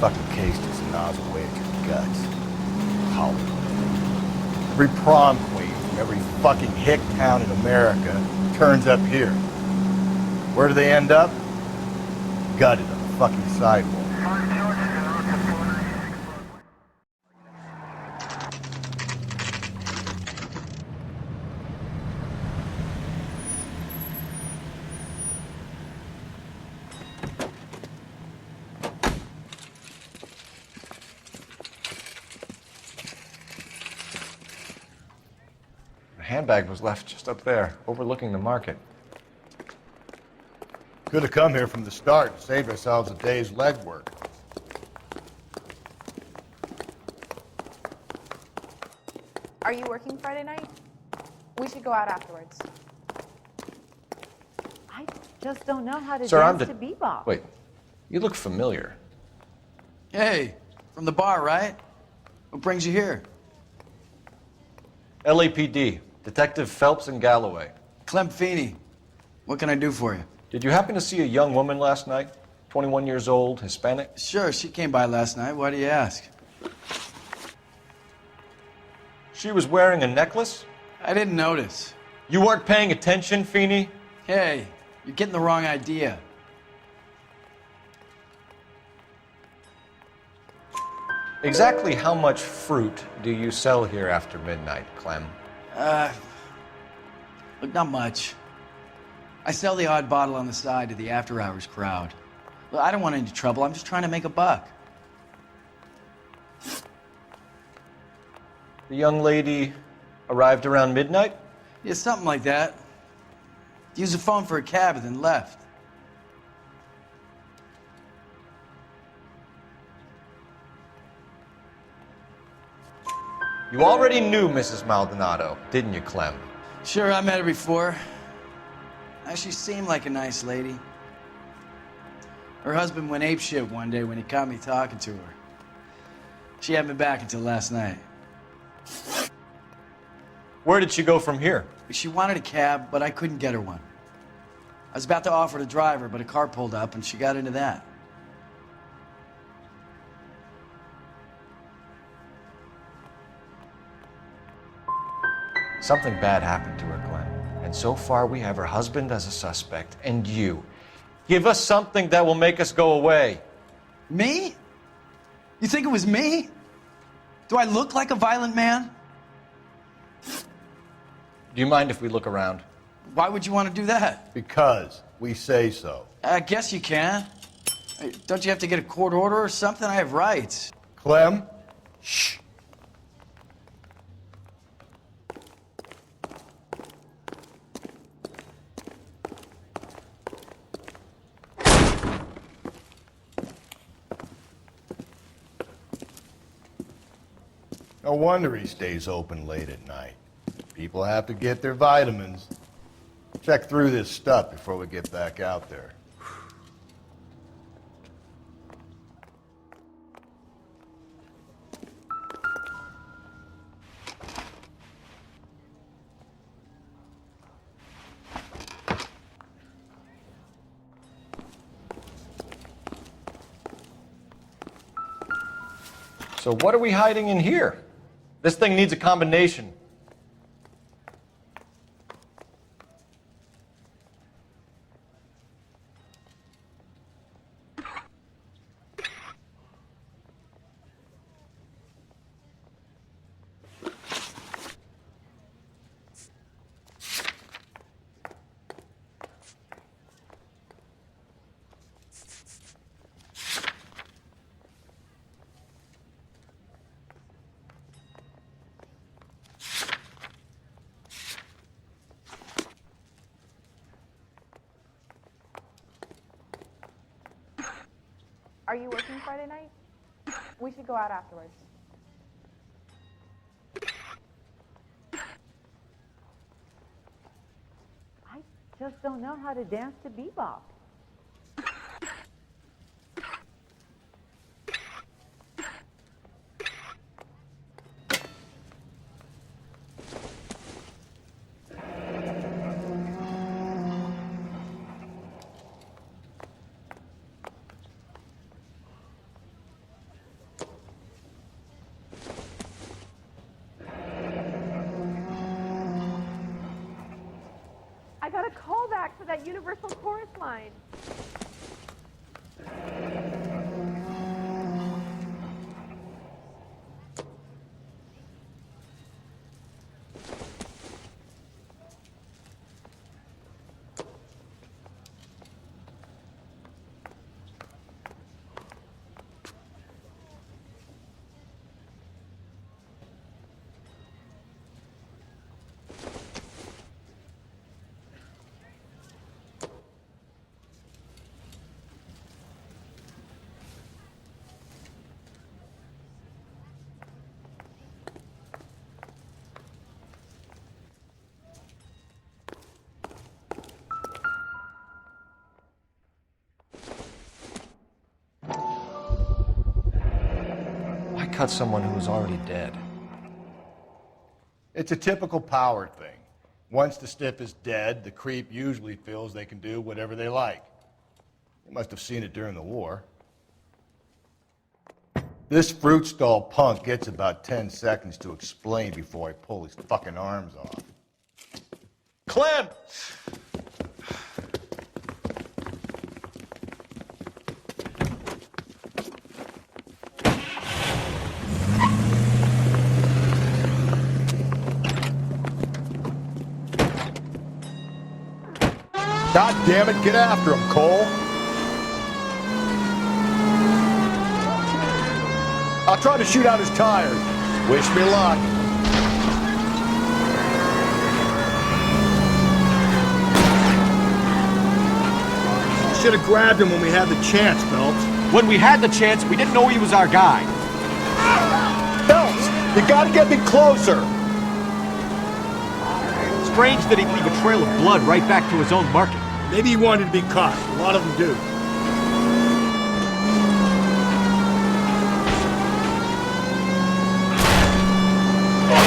Speaker 2: Fucking cased his nozzle away at your guts. Hollywood. Every prom queen from every fucking hick town in America turns up here. Where do they end up? Gutted on the fucking sidewalk.
Speaker 3: The handbag was left just up there, overlooking the market.
Speaker 2: Could have come here from the start and saved ourselves a day's legwork.
Speaker 25: Are you working Friday night? We should go out afterwards.
Speaker 9: I just don't know how to
Speaker 3: Sir,
Speaker 9: dance to bebop.
Speaker 3: Wait, you look familiar.
Speaker 10: Hey, from the bar, right? What brings you here?
Speaker 3: LAPD, Detective Phelps and Galloway.
Speaker 10: Clem Feeney. What can I do for you?
Speaker 3: Did you happen to see a young woman last night? 21 years old, Hispanic?
Speaker 10: Sure, she came by last night. Why do you ask?
Speaker 3: She was wearing a necklace?
Speaker 10: I didn't notice.
Speaker 3: You weren't paying attention, Feeney?
Speaker 10: Hey, you're getting the wrong idea.
Speaker 3: Exactly how much fruit do you sell here after midnight, Clem?
Speaker 10: Look, not much. I sell the odd bottle on the side to the after-hours crowd. Look, I don't want any trouble. I'm just trying to make a buck.
Speaker 3: The young lady arrived around midnight?
Speaker 10: Yeah, something like that. Used the phone for a cab and then left.
Speaker 3: You already knew Mrs. Maldonado, didn't you, Clem?
Speaker 10: Sure, I met her before. She seemed like a nice lady. Her husband went apeshit one day when he caught me talking to her. She had me back until last night.
Speaker 3: Where did she go from here?
Speaker 10: She wanted a cab, but I couldn't get her one. I was about to offer to drive her, but a car pulled up and she got into that.
Speaker 3: Something bad happened to her, Clem. And so far we have her husband as a suspect, and you. Give us something that will make us go away.
Speaker 10: Me? You think it was me? Do I look like a violent man?
Speaker 3: Do you mind if we look around?
Speaker 10: Why would you want to do that?
Speaker 2: Because we say so.
Speaker 10: I guess you can. Hey, don't you have to get a court order or something? I have rights.
Speaker 2: Clem? Shh. No wonder he stays open late at night. People have to get their vitamins. Check through this stuff before we get back out there.
Speaker 3: So what are we hiding in here? This thing needs a combination.
Speaker 25: Are you working Friday night? We should go out afterwards.
Speaker 24: I just don't know how to dance to bebop.
Speaker 25: I got a call back for that Universal Chorus line.
Speaker 3: Why cut someone who was already dead?
Speaker 2: It's a typical power thing. Once the stiff is dead, the creep usually feels they can do whatever they like. They must have seen it during the war. This fruit stall punk gets about 10 seconds to explain before I pull his fucking arms off.
Speaker 3: Clem!
Speaker 2: God damn it, get after him, Cole. I'll try to shoot out his tires. Wish me luck. Should have grabbed him when we had the chance, Phelps.
Speaker 22: When we had the chance, we didn't know he was our guy.
Speaker 2: Phelps, you gotta get me closer.
Speaker 22: Strange that he'd leave a trail of blood right back to his own market.
Speaker 2: Maybe he wanted to be caught. A lot of them do.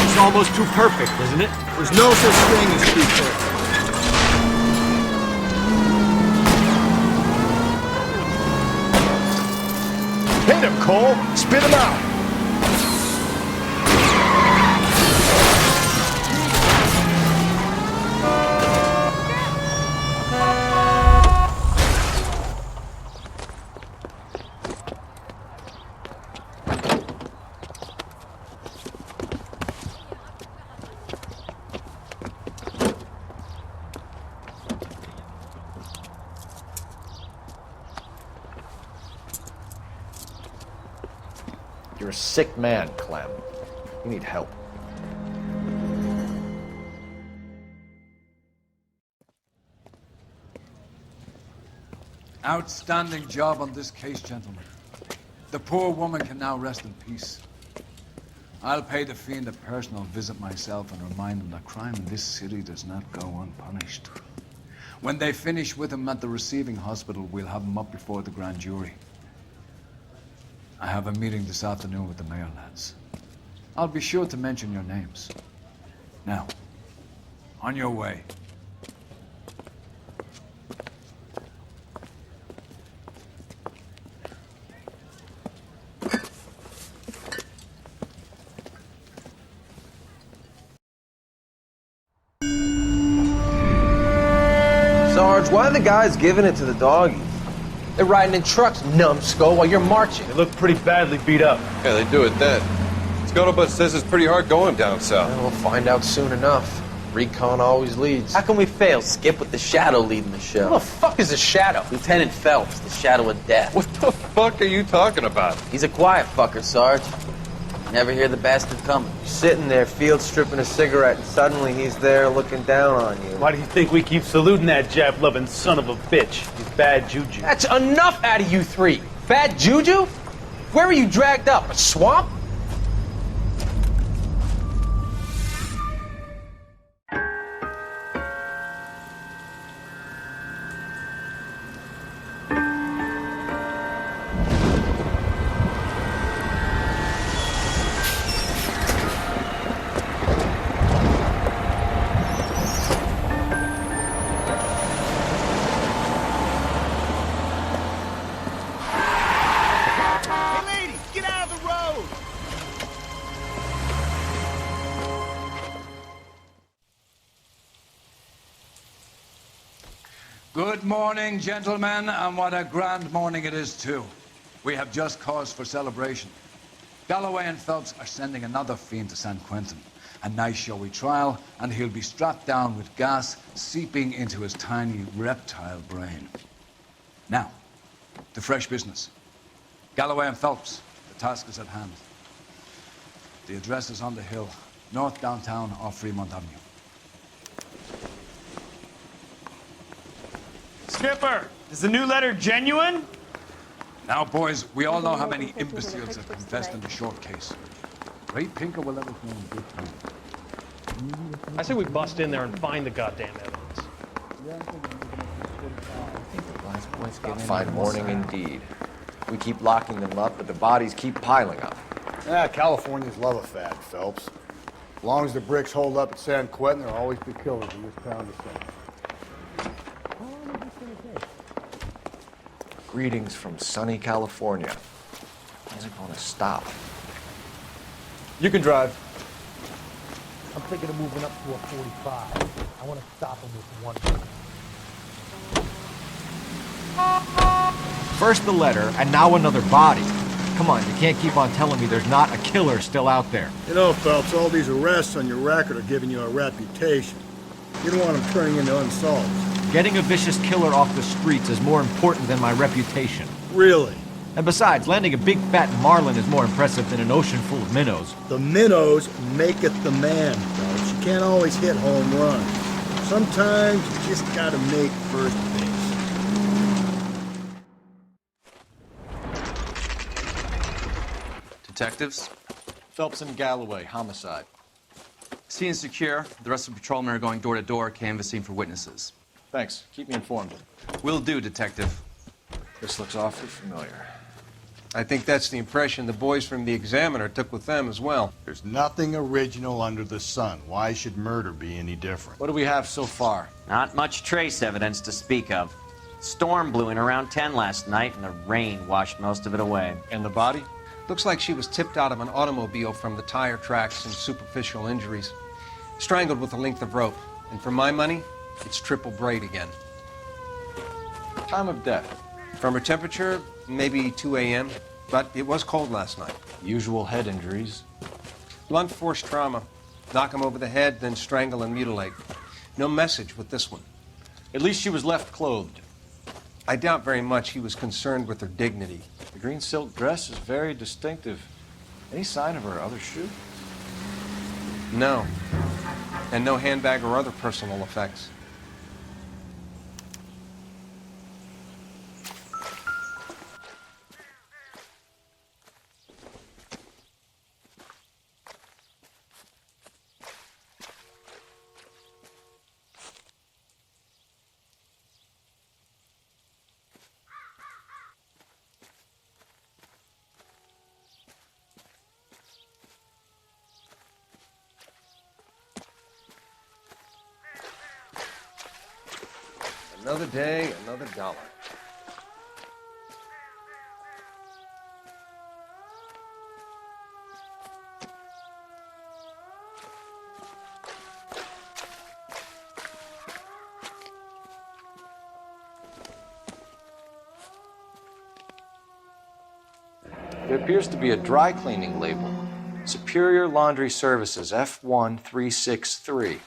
Speaker 22: It's almost too perfect, isn't it?
Speaker 2: There's no such thing as too perfect. Hit him, Cole. Spit him out.
Speaker 3: You're a sick man, Clem. You need help.
Speaker 6: Outstanding job on this case, gentlemen. The poor woman can now rest in peace. I'll pay the fiend a personal visit myself and remind him that crime in this city does not go unpunished. When they finish with him at the receiving hospital, we'll have him up before the grand jury. I have a meeting this afternoon with the mayor, lads. I'll be sure to mention your names. Now, on your way.
Speaker 3: Sarge, why are the guys giving it to the doggies? They're riding in trucks, numbskull, while you're marching.
Speaker 11: They look pretty badly beat up.
Speaker 3: Yeah, they do it then. Scuttlebutt says it's pretty hard going down south. We'll find out soon enough. Recon always leads.
Speaker 10: How can we fail, Skip, with the Shadow leading the show?
Speaker 3: Who the fuck is a Shadow?
Speaker 10: Lieutenant Phelps, the Shadow of Death.
Speaker 3: What the fuck are you talking about?
Speaker 10: He's a quiet fucker, Sarge. Never hear the bastard coming.
Speaker 3: Sitting there, field stripping a cigarette, and suddenly he's there looking down on you.
Speaker 11: Why do you think we keep saluting that Jap-loving son of a bitch? He's bad juju.
Speaker 10: That's enough out of you three. Bad juju? Where were you dragged up? A swamp?
Speaker 6: Good morning, gentlemen, and what a grand morning it is, too. We have just cause for celebration. Galloway and Phelps are sending another fiend to San Quentin. A nice showy trial, and he'll be strapped down with gas seeping into his tiny reptile brain. Now, to fresh business. Galloway and Phelps, the task is at hand. The address is on the hill, north downtown off Fremont Avenue.
Speaker 8: Skipper, is the new letter genuine?
Speaker 6: Now, boys, we all know how many imbeciles have confessed in the short case. Ray Pinker will let us know in good time.
Speaker 7: I say we bust in there and find the goddamn evidence.
Speaker 3: Last point's getting a fine morning indeed. We keep locking them up, but the bodies keep piling up.
Speaker 2: Yeah, Californians love a fad, Phelps. As long as the bricks hold up at San Quentin, there'll always be killers in this town to sing.
Speaker 3: Greetings from sunny California. When's it going to stop?
Speaker 11: You can drive.
Speaker 27: I'm thinking of moving up to a 45. I want to stop him with one.
Speaker 22: First the letter, and now another body. Come on, you can't keep on telling me there's not a killer still out there.
Speaker 2: You know, Phelps, all these arrests on your record are giving you a reputation. You don't want them turning into unsolved.
Speaker 22: Getting a vicious killer off the streets is more important than my reputation.
Speaker 2: Really?
Speaker 22: And besides, landing a big fat marlin is more impressive than an ocean full of minnows.
Speaker 2: The minnows maketh the man, Phelps. You can't always hit home runs. Sometimes you just gotta make first base.
Speaker 13: Detectives?
Speaker 22: Phelps and Galloway, homicide.
Speaker 13: Scene is secure. The rest of the patrolmen are going door to door, canvassing for witnesses.
Speaker 22: Thanks. Keep me informed.
Speaker 13: Will do, Detective.
Speaker 3: This looks awfully familiar.
Speaker 15: I think that's the impression the boys from the Examiner took with them as well.
Speaker 2: There's nothing original under the sun. Why should murder be any different?
Speaker 22: What do we have so far?
Speaker 12: Not much trace evidence to speak of. Storm blew in around 10 last night, and the rain washed most of it away.
Speaker 15: And the body? Looks like she was tipped out of an automobile from the tire tracks and superficial injuries. Strangled with a length of rope. And for my money, it's triple braid again.
Speaker 22: Time of death?
Speaker 15: From her temperature, maybe 2 a.m., but it was cold last night.
Speaker 22: Usual head injuries.
Speaker 15: Blunt force trauma. Knock him over the head, then strangle and mutilate. No message with this one.
Speaker 22: At least she was left clothed.
Speaker 15: I doubt very much he was concerned with her dignity.
Speaker 22: The green silk dress is very distinctive. Any sign of her other shoe?
Speaker 15: No. And no handbag or other personal effects. Another day, another dollar.
Speaker 3: There appears to be a dry cleaning label. Superior Laundry Services, F1363.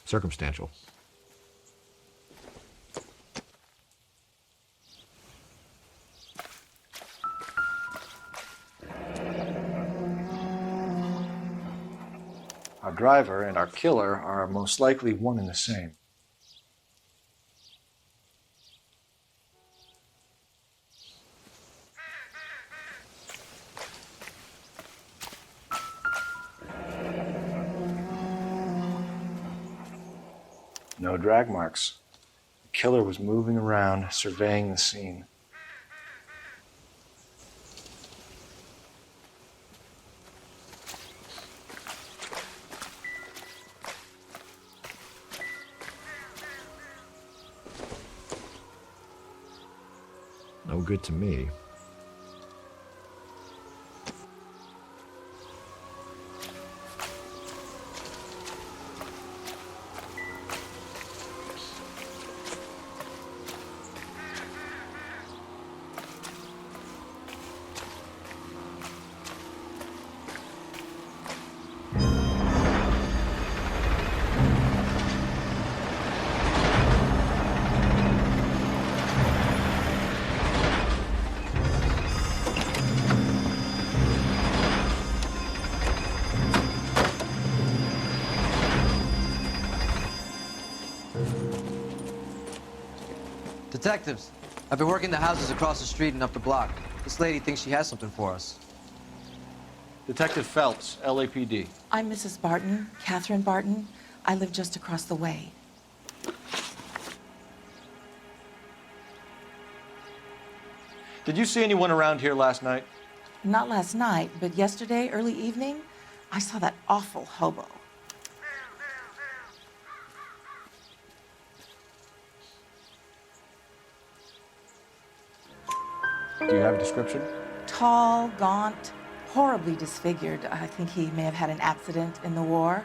Speaker 3: Circumstantial. Our driver and our killer are most likely one and the same. No drag marks. The killer was moving around, surveying the scene. No good to me.
Speaker 4: Detectives, I've been working the houses across the street and up the block. This lady thinks she has something for us.
Speaker 15: Detective Phelps, LAPD.
Speaker 14: I'm Mrs. Barton, Catherine Barton. I live just across the way.
Speaker 3: Did you see anyone around here last night?
Speaker 14: Not last night, but yesterday, early evening, I saw that awful hobo.
Speaker 3: Do you have a description?
Speaker 14: Tall, gaunt, horribly disfigured. I think he may have had an accident in the war.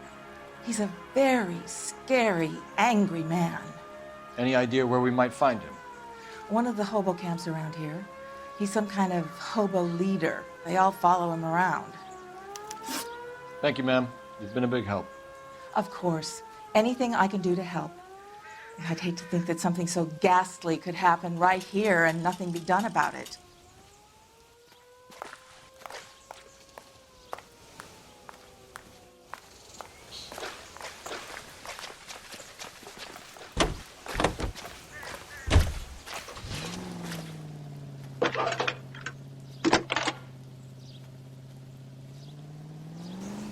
Speaker 14: He's a very scary, angry man.
Speaker 3: Any idea where we might find him?
Speaker 14: One of the hobo camps around here. He's some kind of hobo leader. They all follow him around.
Speaker 3: Thank you, ma'am. You've been a big help.
Speaker 14: Of course. Anything I can do to help. I'd hate to think that something so ghastly could happen right here and nothing be done about it.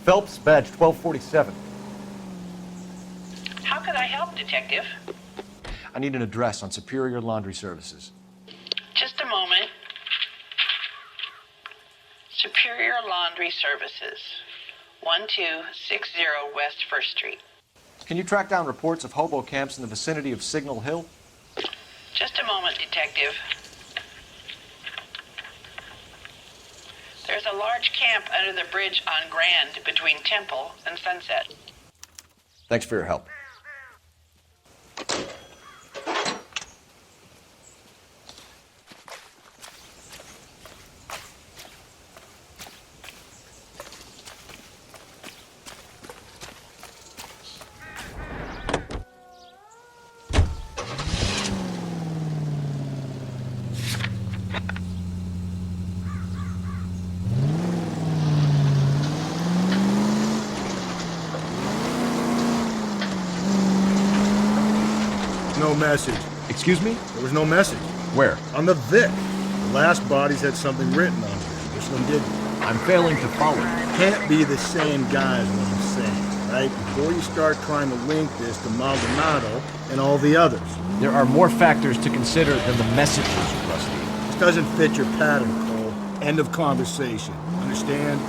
Speaker 3: Phelps, badge 1247.
Speaker 17: How could I help, Detective?
Speaker 3: I need an address on Superior Laundry Services.
Speaker 17: Just a moment. Superior Laundry Services, 1260 West 1st Street.
Speaker 3: Can you track down reports of hobo camps in the vicinity of Signal Hill?
Speaker 17: Just a moment, Detective. There's a large camp under the bridge on Grand between Temple and Sunset.
Speaker 3: Thanks for your help.
Speaker 2: No message.
Speaker 3: Excuse me?
Speaker 2: There was no message.
Speaker 3: Where?
Speaker 2: On the Vic. The last bodies had something written on it. This one didn't.
Speaker 3: I'm failing to follow.
Speaker 2: Can't be the same guy is what I'm saying. right? Before you start trying to link this to Maldonado and all the others.
Speaker 22: There are more factors to consider than the messages, Rusty.
Speaker 2: This doesn't fit your pattern, Cole. End of conversation. Understand?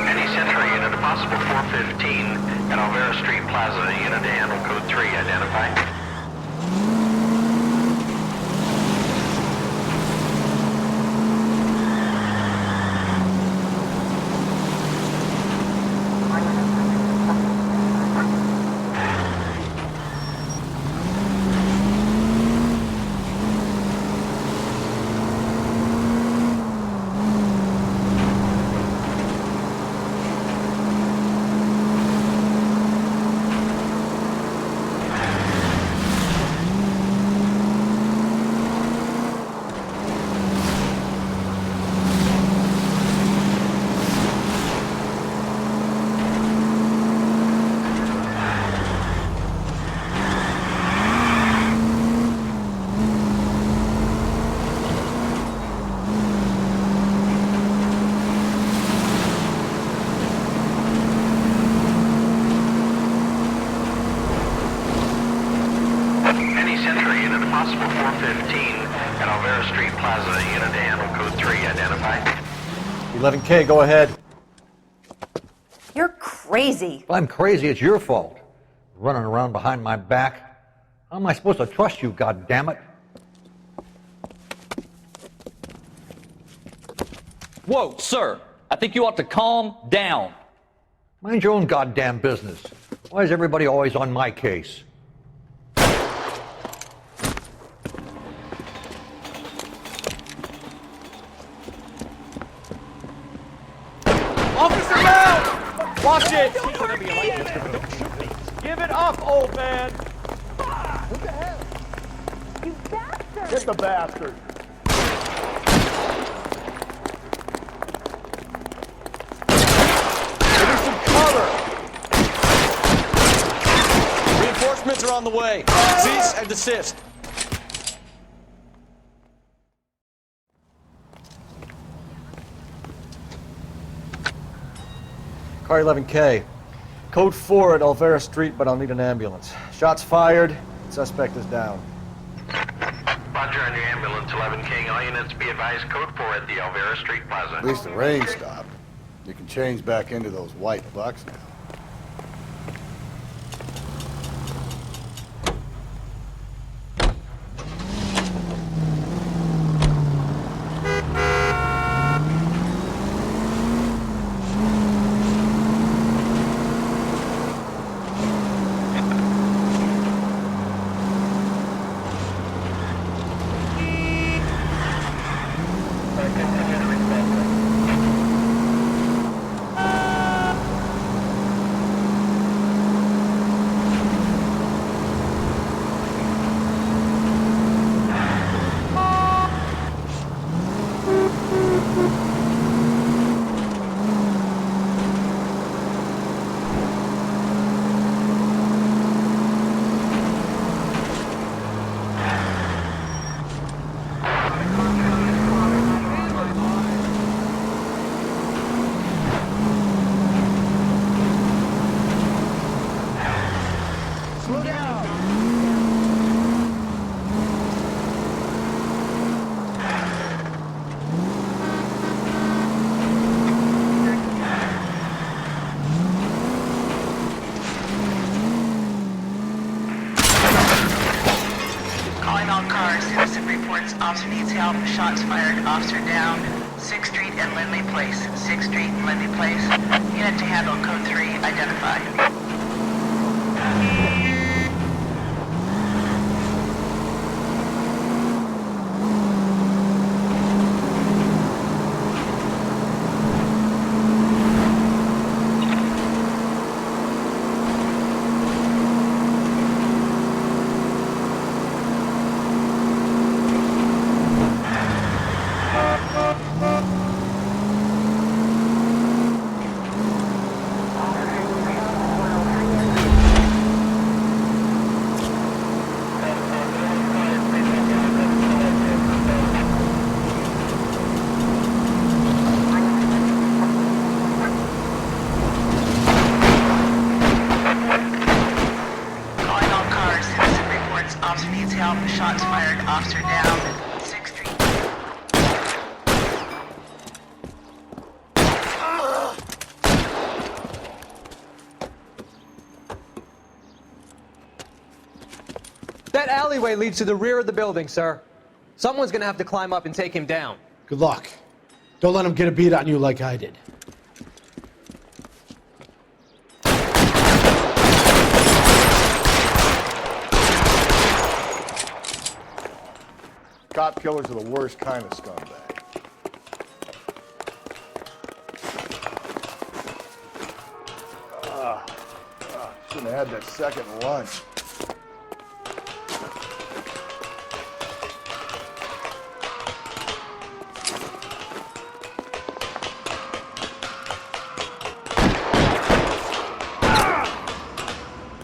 Speaker 17: Any Century unit, a possible 415 at Alvera Street Plaza. Unit to handle code 3, identify. Any Century unit, a possible 415 at Alvera Street Plaza. Unit to handle code 3, identify.
Speaker 22: 11K, go ahead.
Speaker 1: You're crazy.
Speaker 16: If I'm crazy, it's your fault. Running around behind my back. How am I supposed to trust you, goddammit?
Speaker 13: Whoa, sir. I think you ought to calm down.
Speaker 16: Mind your own goddamn business. Why is everybody always on my case?
Speaker 22: Officer down! Watch it! Give it up, old man!
Speaker 1: What the hell? You bastard!
Speaker 2: Get the bastard!
Speaker 22: Give me some cover! Reinforcements are on the way. Cease and desist. Car 11K. Code 4 at Alvera Street, but I'll need an ambulance. Shots fired. Suspect is down.
Speaker 17: Roger on your ambulance, 11K. All units be advised, code 4 at the Alvera Street Plaza.
Speaker 2: At least the rain stopped. You can change back into those white bucks now.
Speaker 17: Officer needs help. Shots fired. Officer down. 6th Street and Lindley Place. 6th Street and Lindley Place. Unit to handle code 3. Identify. Officer needs help. Shots fired. Officer down. 6th Street.
Speaker 4: That alleyway leads to the rear of the building, sir. Someone's gonna have to climb up and take him down.
Speaker 5: Good luck. Don't let him get a beat on you like I did.
Speaker 2: Cop killers are the worst kind of scumbag. Shouldn't have had that second lunch.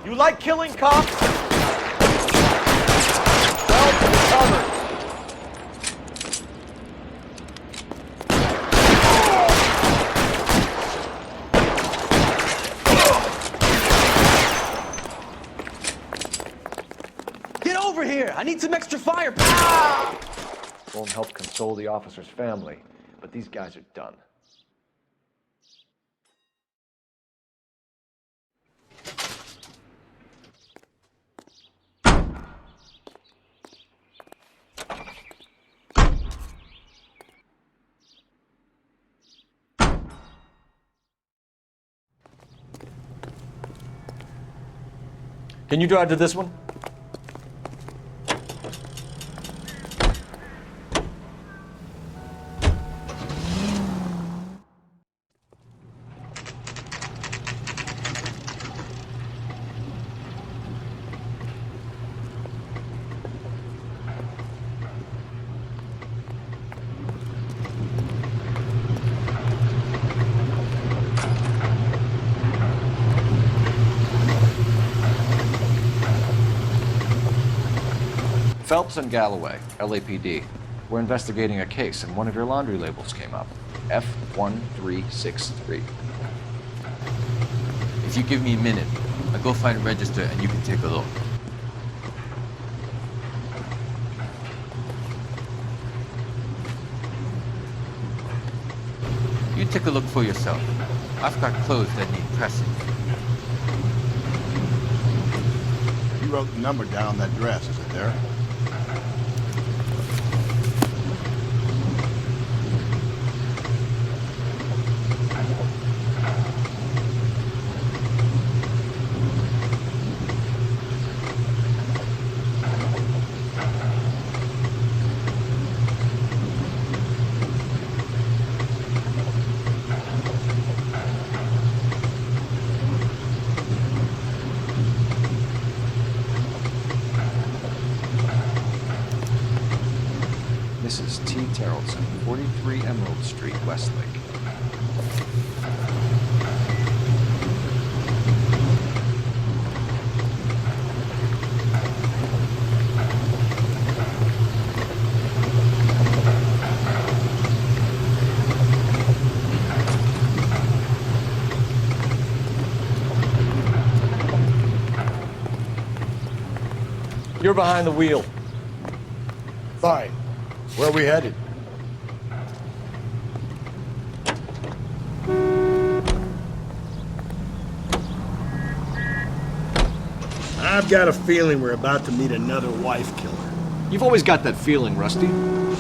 Speaker 22: You like killing cops? Well, covered.
Speaker 4: Get over here! I need some extra firepower!
Speaker 3: Won't help console the officer's family, but these guys are done.
Speaker 22: Can you drive to this one?
Speaker 3: Phelps and Galloway, LAPD. We're investigating a case, and one of your laundry labels came up. F1363.
Speaker 13: If you give me a minute, I'll go find a register and you can take a look. You take a look for yourself. I've got clothes that need pressing.
Speaker 2: You wrote the number down on that dress, is it there?
Speaker 3: Mrs. T. Terrellson, 43 Emerald Street, Westlake.
Speaker 22: You're behind the wheel.
Speaker 2: Fine. Where are we headed? I've got a feeling we're about to meet another wife killer.
Speaker 22: You've always got that feeling, Rusty.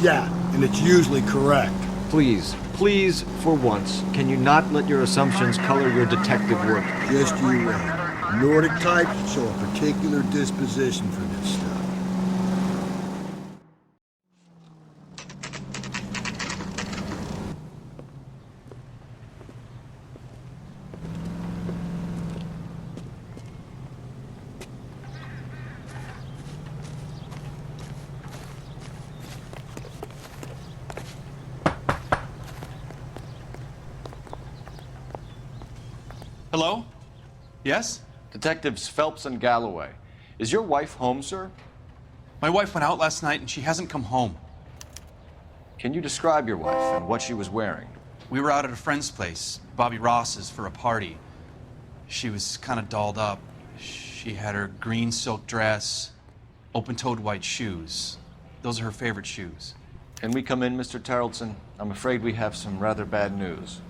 Speaker 2: Yeah, and it's usually correct.
Speaker 22: Please, please, for once, can you not let your assumptions color your detective work?
Speaker 2: Just you wait. Nordic types show a particular disposition for this stuff.
Speaker 13: Hello? Yes?
Speaker 3: Detectives Phelps and Galloway. Is your wife home, sir?
Speaker 13: My wife went out last night and she hasn't come home.
Speaker 3: Can you describe your wife and what she was wearing?
Speaker 13: We were out at a friend's place, Bobby Ross's, for a party. She was kind of dolled up. She had her green silk dress, Open-toed white shoes. Those are her favorite shoes.
Speaker 22: Can we come in, Mr. Tarleton? I'm afraid we have some rather bad news.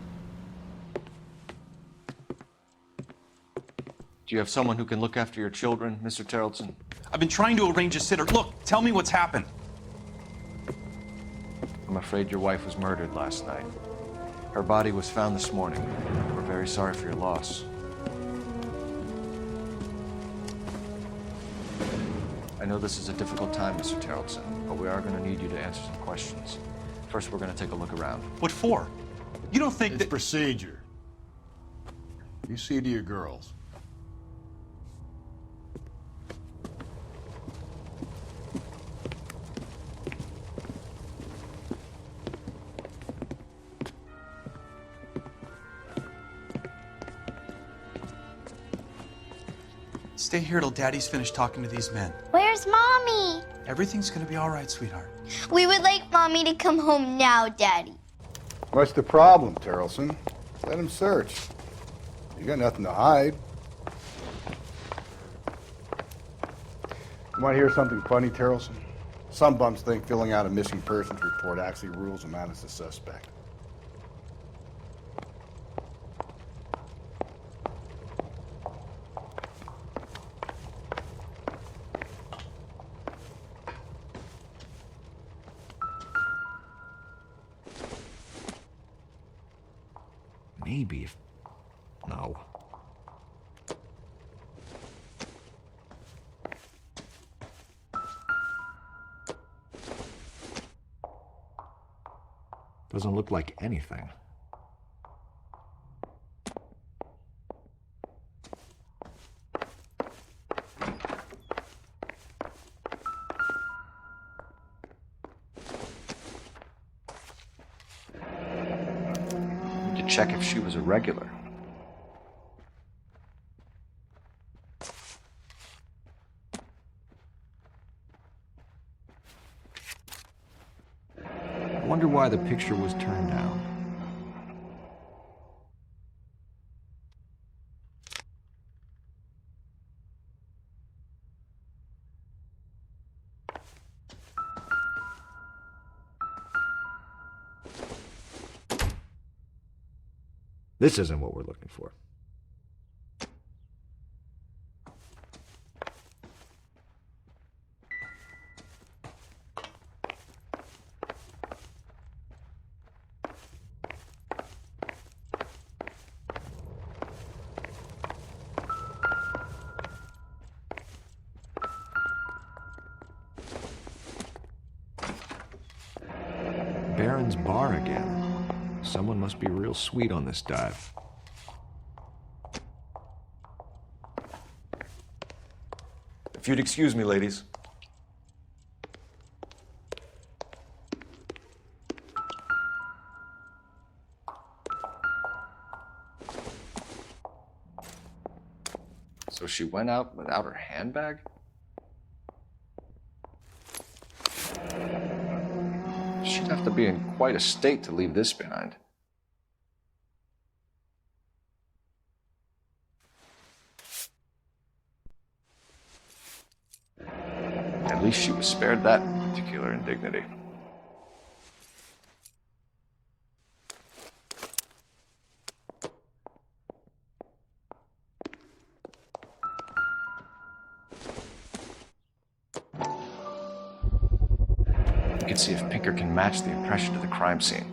Speaker 22: Do you have someone who can look after your children, Mr. Tarleton?
Speaker 13: I've been trying to arrange a sitter. Look, tell me what's happened.
Speaker 22: I'm afraid your wife was murdered last night. Her body was found this morning. We're very sorry for your loss. I know this is a difficult time, Mr. Tarleton, but we are going to need you to answer some questions. First, we're going to take a look around.
Speaker 13: What for? You don't think
Speaker 2: It's procedure. You see to your girls.
Speaker 13: Stay here till Daddy's finished talking to these men.
Speaker 9: Where's Mommy?
Speaker 13: Everything's gonna be all right, sweetheart.
Speaker 9: We would like Mommy to come home now, Daddy.
Speaker 2: What's the problem, Tarleton? Let him search. You got nothing to hide. You want to hear something funny, Tarleton? Some bums think filling out a missing persons report actually rules them out as a suspect.
Speaker 3: Maybe if... No. Doesn't look like anything.
Speaker 22: Need to check if she was a regular.
Speaker 3: I wonder why the picture was turned down. This isn't what we're looking for. Baron's bar again. Someone must be real sweet on this dive.
Speaker 22: If you'd excuse me, ladies. So she went out without her handbag? She'd have to be in quite a state to leave this behind. At least she was spared that particular indignity. We can see if Pinker can match the impression to the crime scene.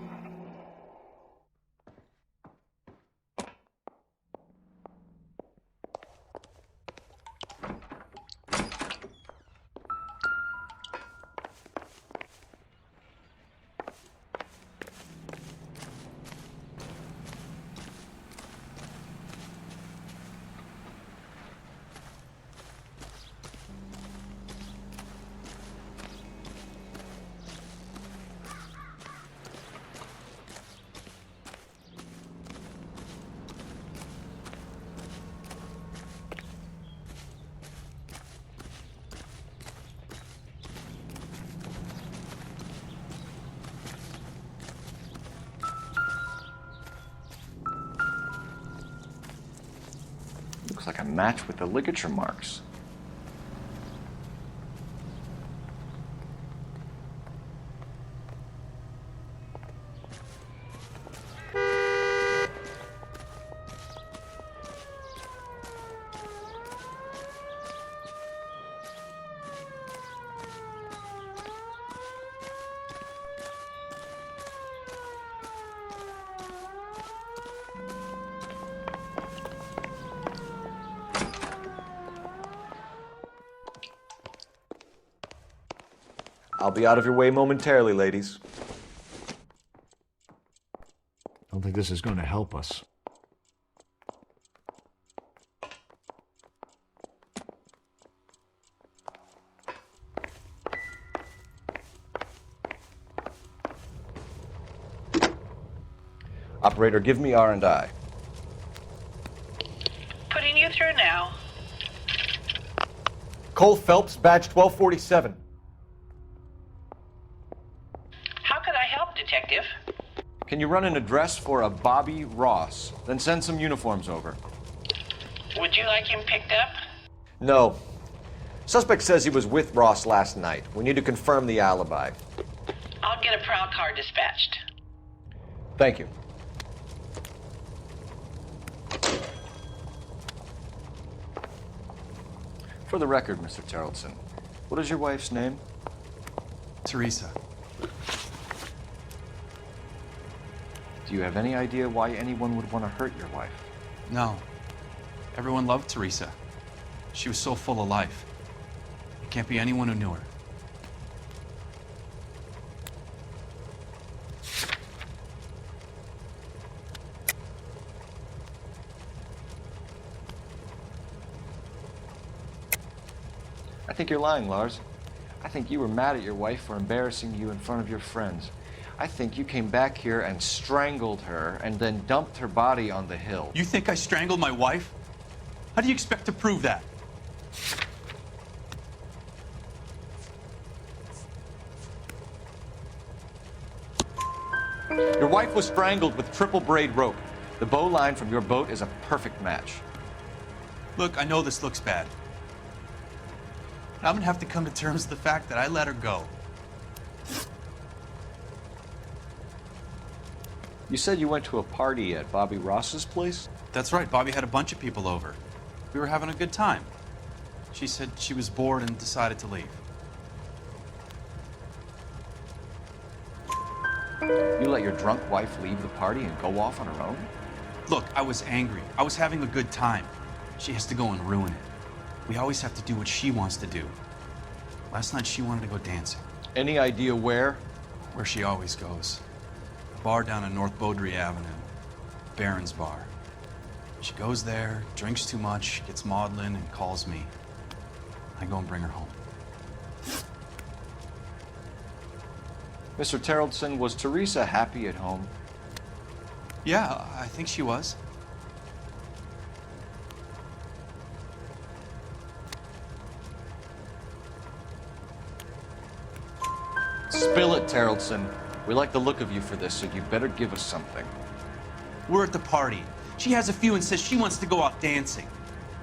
Speaker 22: Looks like a match with the ligature marks.
Speaker 3: I'll be out of your way momentarily, ladies.
Speaker 2: Don't think this is going to help us.
Speaker 3: Operator, give me R&I.
Speaker 17: Putting you through now.
Speaker 22: Cole Phelps, badge 1247.
Speaker 17: How could I help, Detective?
Speaker 3: Can you run an address for a Bobby Ross? Then send some uniforms over.
Speaker 17: Would you like him picked up?
Speaker 3: No. Suspect says he was with Ross last night. We need to confirm the alibi.
Speaker 17: I'll get a prowl car dispatched.
Speaker 3: Thank you. For the record, Mr. Terrelson, what is your wife's name?
Speaker 13: Teresa.
Speaker 3: Do you have any idea why anyone would want to hurt your wife?
Speaker 13: No. Everyone loved Teresa. She was so full of life. It can't be anyone who knew her.
Speaker 3: I think you're lying, Lars. I think you were mad at your wife for embarrassing you in front of your friends. I think you came back here and strangled her and then dumped her body on the hill.
Speaker 13: You think I strangled my wife? How do you expect to prove that?
Speaker 3: Your wife was strangled with triple braid rope. The bow line from your boat is a perfect match.
Speaker 13: Look, I know this looks bad. I'm gonna have to come to terms with the fact that I let her go.
Speaker 3: You said you went to a party at Bobby Ross's place?
Speaker 13: That's right, Bobby had a bunch of people over. We were having a good time. She said she was bored and decided to leave.
Speaker 3: You let your drunk wife leave the party and go off on her own?
Speaker 13: Look, I was angry. I was having a good time. She has to go and ruin it. We always have to do what she wants to do. Last night she wanted to go dancing.
Speaker 3: Any idea where?
Speaker 13: Where she always goes. A bar down on North Beaudry Avenue. Barron's Bar. She goes there, drinks too much, gets maudlin, and calls me. I go and bring her home.
Speaker 3: Mr. Terrelson, was Teresa happy at home?
Speaker 13: Yeah, I think she was.
Speaker 3: Spill it, Terrelson. We like the look of you for this, so you better give us something.
Speaker 13: We're at the party. She has a few and says she wants to go out dancing.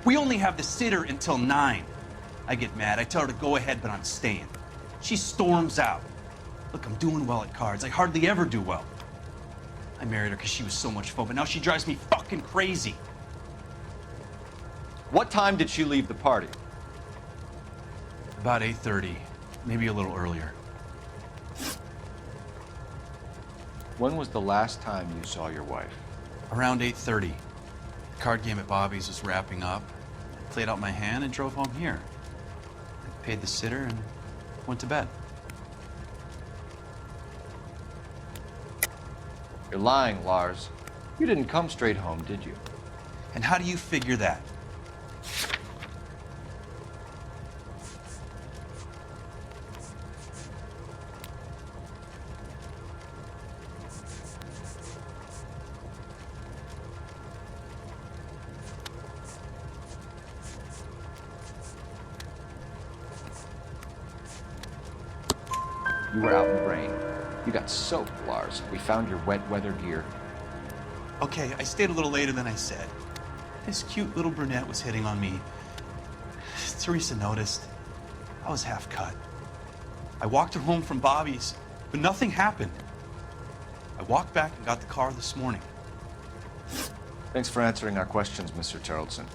Speaker 13: We only have the sitter until 9. I get mad. I tell her to go ahead, but I'm staying. She storms out. Look, I'm doing well at cards. I hardly ever do well. I married her because she was so much fun, but now she drives me fucking crazy.
Speaker 3: What time did she leave the party?
Speaker 13: About 8:30, maybe a little earlier.
Speaker 3: When was the last time you saw your wife?
Speaker 13: Around 8:30. The card game at Bobby's was wrapping up. I played out my hand and drove home here. I paid the sitter and went to bed.
Speaker 3: You're lying, Lars. You didn't come straight home, did you?
Speaker 13: And how do you figure that?
Speaker 3: You were out in the rain. You got soaked, Lars. We found your wet weather gear.
Speaker 13: Okay, I stayed a little later than I said. This cute little brunette was hitting on me. Teresa noticed. I was half cut. I walked her home from Bobby's, but nothing happened. I walked back and got the car this morning.
Speaker 3: Thanks for answering our questions, Mr. Terrelson.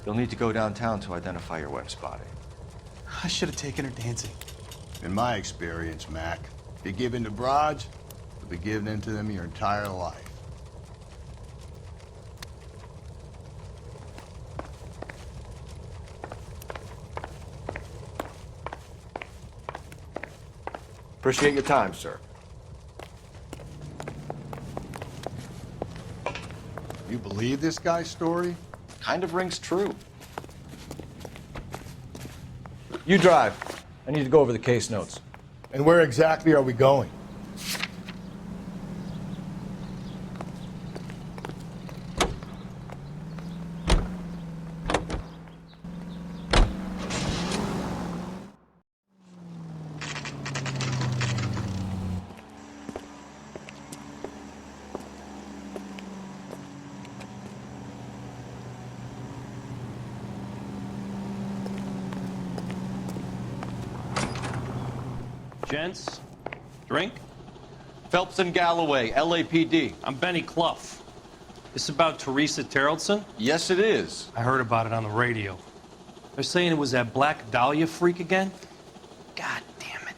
Speaker 3: You'll need to go downtown to identify your wife's body.
Speaker 13: I should have taken her dancing.
Speaker 2: In my experience, Mac, if you give in to broads, you'll be giving in to them your entire life.
Speaker 3: Appreciate your time, sir.
Speaker 2: You believe this guy's story?
Speaker 3: Kind of rings true. You drive. I need to go over the case notes.
Speaker 2: And where exactly are we going?
Speaker 7: Gents, drink?
Speaker 3: Phelps and Galloway, LAPD.
Speaker 7: I'm Benny Clough. This about Teresa Terrellson?
Speaker 3: Yes, it is.
Speaker 7: I heard about it on the radio. They're saying it was that Black Dahlia freak again? God damn it.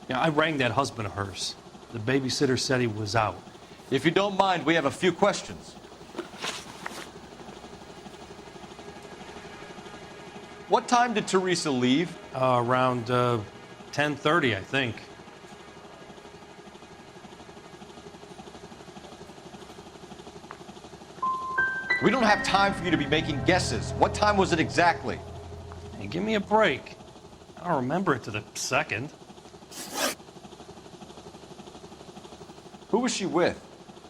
Speaker 7: Yeah, I rang that husband of hers. The babysitter said he was out.
Speaker 3: If you don't mind, we have a few questions. What time did Teresa leave?
Speaker 7: Around 10:30, I think.
Speaker 3: We don't have time for you to be making guesses. What time was it exactly?
Speaker 7: Hey, give me a break. I don't remember it to the second.
Speaker 3: Who was she with?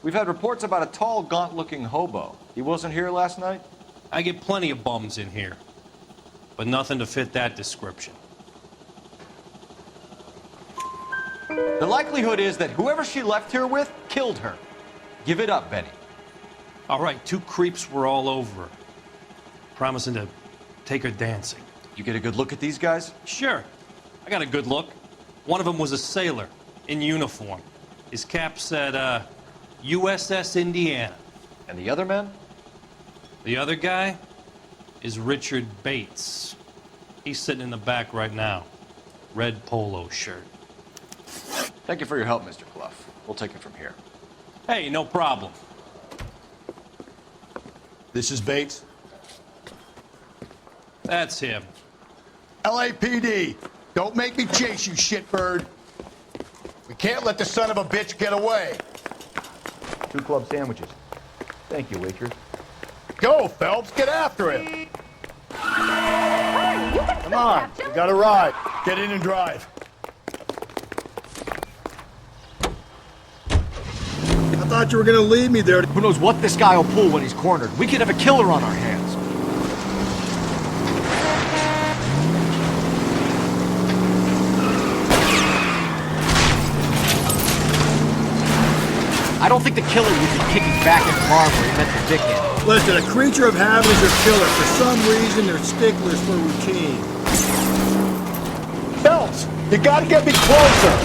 Speaker 3: We've had reports about a tall, gaunt-looking hobo. He wasn't here last night?
Speaker 7: I get plenty of bums in here, but nothing to fit that description.
Speaker 3: The likelihood is that whoever she left here with killed her. Give it up, Benny.
Speaker 7: All right, 2 creeps were all over her, promising to take her dancing.
Speaker 3: You get a good look at these guys?
Speaker 7: Sure. I got a good look. One of them was a sailor in uniform. His cap said, USS Indiana.
Speaker 3: And the other man?
Speaker 7: The other guy is Richard Bates. He's sitting in the back right now. Red polo shirt.
Speaker 3: Thank you for your help, Mr. Clough. We'll take it from here.
Speaker 7: Hey, no problem.
Speaker 2: This is Bates.
Speaker 7: That's him.
Speaker 2: LAPD, don't make me chase you, shitbird. We can't let the son of a bitch get away.
Speaker 11: 2 club sandwiches. Thank you, waitress.
Speaker 2: Go, Phelps, get after him.
Speaker 1: Hey, you can
Speaker 2: Come on, we got a ride. Get in and drive. I thought you were gonna leave me there.
Speaker 3: Who knows what this guy will pull when he's cornered? We could have a killer on our hands. I don't think the killer would be kicking back in the arm where he meant to dick in.
Speaker 2: Listen, a creature of habit is a killer. For some reason, they're sticklers for routine. Phelps, you gotta get me closer.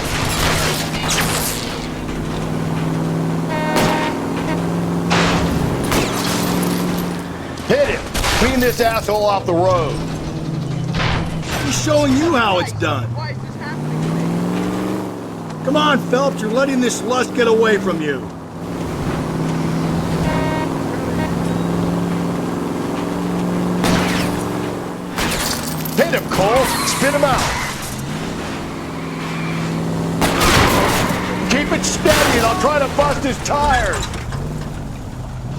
Speaker 2: Hit him! Clean this asshole off the road! He's showing you how it's done! Come on, Phelps, you're letting this lust get away from you! Hit him, Cole! Spin him out! Keep it steady and I'll try to bust his tires!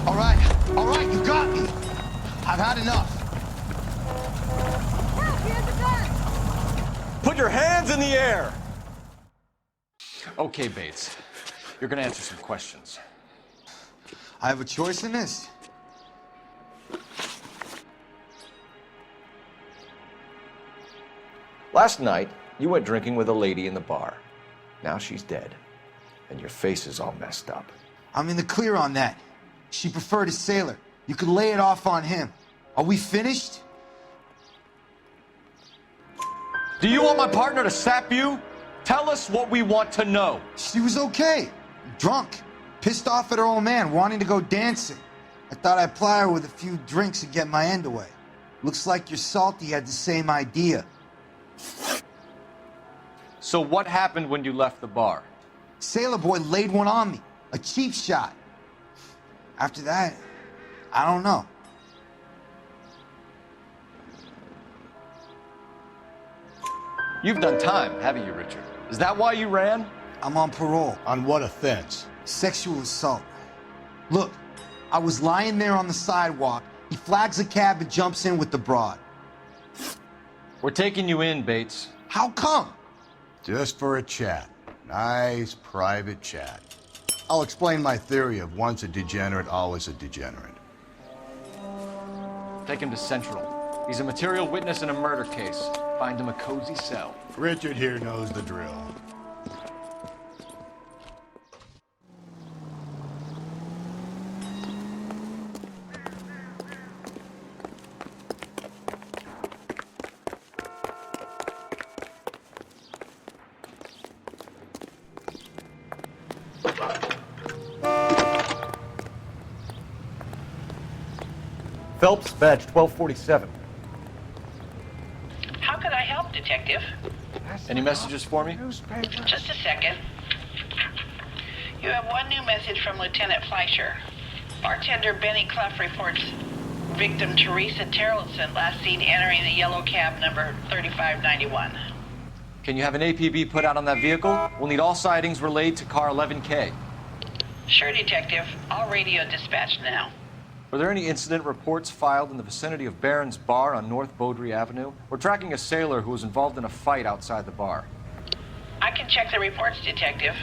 Speaker 18: All right, you got me. I've had enough.
Speaker 1: Help, he has a gun!
Speaker 3: Put your hands in the air! Okay, Bates. You're gonna answer some questions.
Speaker 18: I have a choice in this.
Speaker 3: Last night, you went drinking with a lady in the bar. Now she's dead. And your face is all messed up.
Speaker 18: I'm in the clear on that. She preferred a sailor. You could lay it off on him. Are we finished?
Speaker 3: Do you want my partner to sap you? Tell us what we want to know.
Speaker 18: She was okay. Drunk. Pissed off at her old man, wanting to go dancing. I thought I'd ply her with a few drinks and get my end away. Looks like your salty had the same idea.
Speaker 3: So what happened when you left the bar?
Speaker 18: Sailor boy laid one on me. A cheap shot. After that, I don't know.
Speaker 3: You've done time, haven't you, Richard? Is that why you ran?
Speaker 18: I'm on parole.
Speaker 2: On what offense?
Speaker 18: Sexual assault. Look, I was lying there on the sidewalk. He flags a cab and jumps in with the broad.
Speaker 3: We're taking you in, Bates.
Speaker 18: How come?
Speaker 2: Just for a chat. Nice private chat. I'll explain my theory of once a degenerate, always a degenerate.
Speaker 3: Take him to Central. He's a material witness in a murder case. Find him a cozy cell.
Speaker 2: Richard here knows the drill.
Speaker 22: Phelps, badge 1247.
Speaker 17: How could I help, Detective?
Speaker 3: Any messages for me?
Speaker 17: Just a second. You have one new message from Lieutenant Fleischer. Bartender Benny Clough reports victim Teresa Terrelson last seen entering the yellow cab number 3591.
Speaker 3: Can you have an APB put out on that vehicle? We'll need all sightings relayed to car 11K.
Speaker 17: Sure, Detective. All radio dispatched now.
Speaker 3: Were there any incident reports filed in the vicinity of Barron's Bar on North Beaudry Avenue? We're tracking a sailor who was involved in a fight outside the bar.
Speaker 17: I can check the reports, Detective.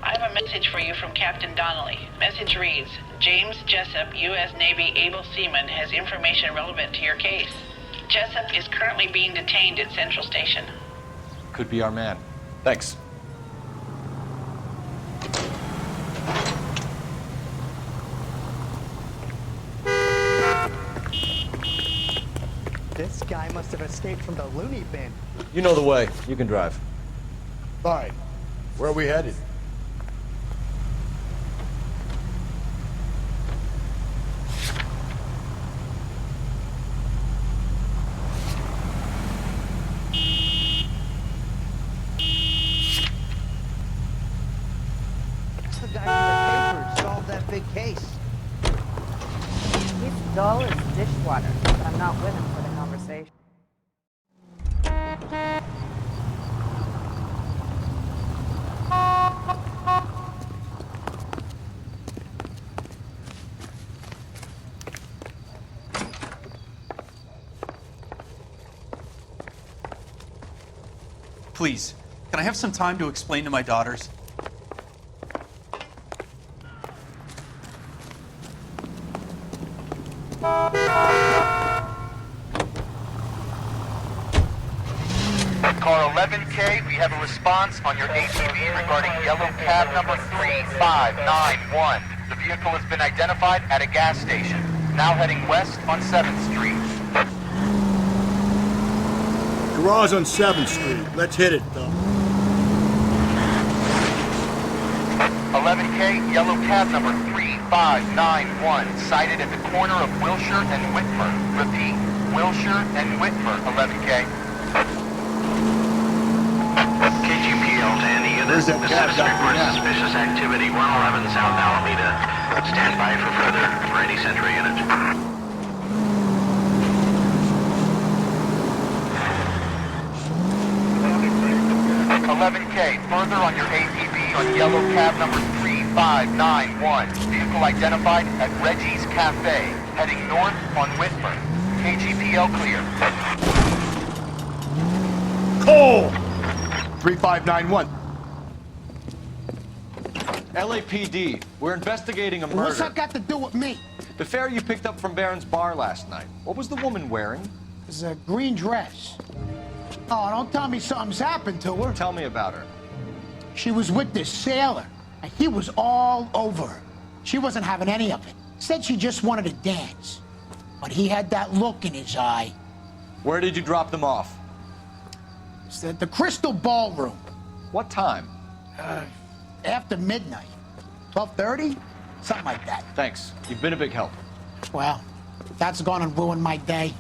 Speaker 17: I have a message for you from Captain Donnelly. Message reads, James Jessup, U.S. Navy able seaman, has information relevant to your case. Jessup is currently being detained at Central Station.
Speaker 3: Could be our man. Thanks.
Speaker 19: This guy must have escaped from the loony bin.
Speaker 22: You know the way. You can drive.
Speaker 2: Fine. Where are we headed?
Speaker 19: It's the guy from the paper solved that big case.
Speaker 20: He's dull as dishwater, but I'm not with him for the conversation.
Speaker 13: Please, can I have some time to explain to my daughters?
Speaker 21: Car 11K, we have a response on your ATV regarding yellow cab number 3591. The vehicle has been identified at a gas station. Now heading west on 7th Street.
Speaker 2: Garage on 7th Street. Let's hit it, though.
Speaker 21: 11K, yellow cab number 3591, sighted at the corner of Wilshire and Whitmer. Repeat, Wilshire and Whitmer, 11K.
Speaker 23: KGPL to any unit. The citizen reports suspicious activity 111 South Alameda. Stand by for further for any Central unit.
Speaker 21: 11K, further on your APB on yellow cab number 3591. Vehicle identified at Reggie's Cafe, heading north on Whitmer. KGPL clear.
Speaker 2: Cole! 3591.
Speaker 3: LAPD, we're investigating a murder.
Speaker 5: What's that got to do with me?
Speaker 3: The fare you picked up from Barron's Bar last night. What was the woman wearing?
Speaker 5: It's a green dress. Oh, don't tell me something's happened to her.
Speaker 3: Tell me about her.
Speaker 5: She was with this sailor, and he was all over her. She wasn't having any of it. Said she just wanted to dance. But he had that look in his eye.
Speaker 3: Where did you drop them off?
Speaker 5: It's at the Crystal Ballroom.
Speaker 3: What time?
Speaker 5: After midnight. 12:30? Something like that.
Speaker 3: Thanks. You've been a big help.
Speaker 5: Well, that's gone and ruined my day.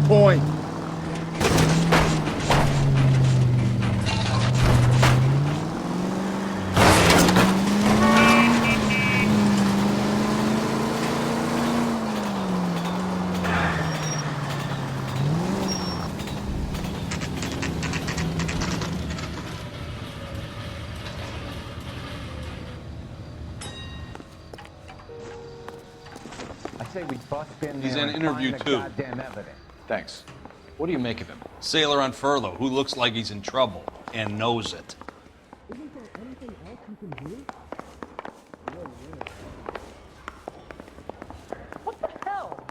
Speaker 2: point.
Speaker 19: I say we bust in
Speaker 13: He's
Speaker 19: there
Speaker 13: in
Speaker 19: and
Speaker 13: interview
Speaker 19: find the
Speaker 13: too.
Speaker 19: goddamn evidence.
Speaker 3: Thanks. What do you make of him?
Speaker 13: Sailor on furlough who looks like he's in trouble and knows it.
Speaker 1: Isn't there anything else you can do? What the hell?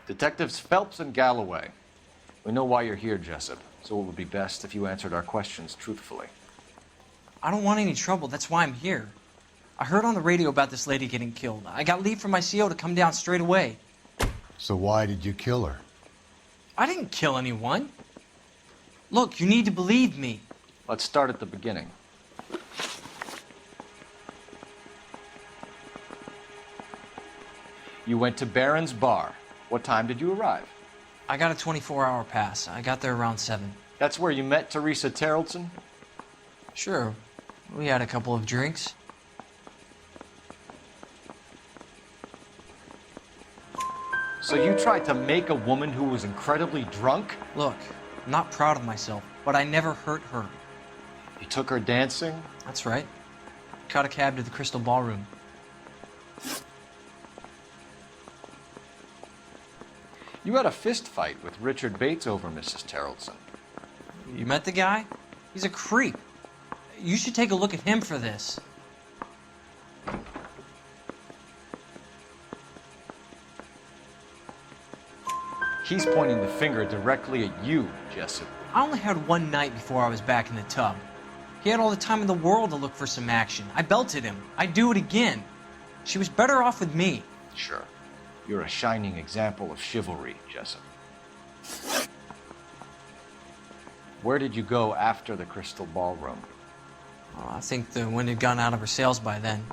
Speaker 3: Detectives Phelps and Galloway. We know why you're here, Jessup, so it would be best if you answered our questions truthfully.
Speaker 6: I don't want any trouble. That's why I'm here. I heard on the radio about this lady getting killed. I got leave from my CO to come down straight away.
Speaker 2: So why did you kill her?
Speaker 6: I didn't kill anyone. Look, you need to believe me.
Speaker 3: Let's start at the beginning. You went to Barron's Bar. What time did you arrive?
Speaker 6: I got a 24-hour pass. I got there around 7.
Speaker 3: That's where you met Teresa Terrelson?
Speaker 6: Sure. We had a couple of drinks.
Speaker 3: So you tried to make a woman who was incredibly drunk?
Speaker 6: Look, I'm not proud of myself, but I never hurt her.
Speaker 3: You took her dancing?
Speaker 6: That's right. Caught a cab to the Crystal Ballroom.
Speaker 3: You had a fist fight with Richard Bates over Mrs. Terrelson.
Speaker 6: You met the guy? He's a creep. You should take a look at him for this.
Speaker 3: He's pointing the finger directly at you, Jessup.
Speaker 6: I only had one night before I was back in the tub. He had all the time in the world to look for some action. I belted him. I'd do it again. She was better off with me.
Speaker 3: Sure. You're a shining example of chivalry, Jessup. Where did you go after the Crystal Ballroom?
Speaker 6: Oh, I think the wind had gone out of her sails by then.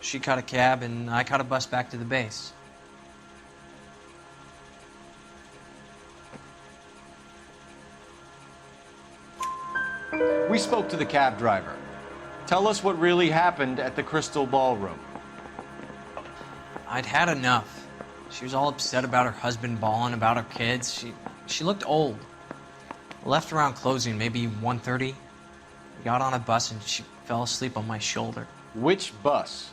Speaker 6: She caught a cab and I caught a bus back to the base.
Speaker 3: We spoke to the cab driver. Tell us what really happened at the Crystal Ballroom.
Speaker 6: I'd had enough. She was all upset about her husband bawling about her kids. She looked old. Left around closing, maybe 1:30. We got on a bus and she fell asleep on my shoulder.
Speaker 3: Which bus?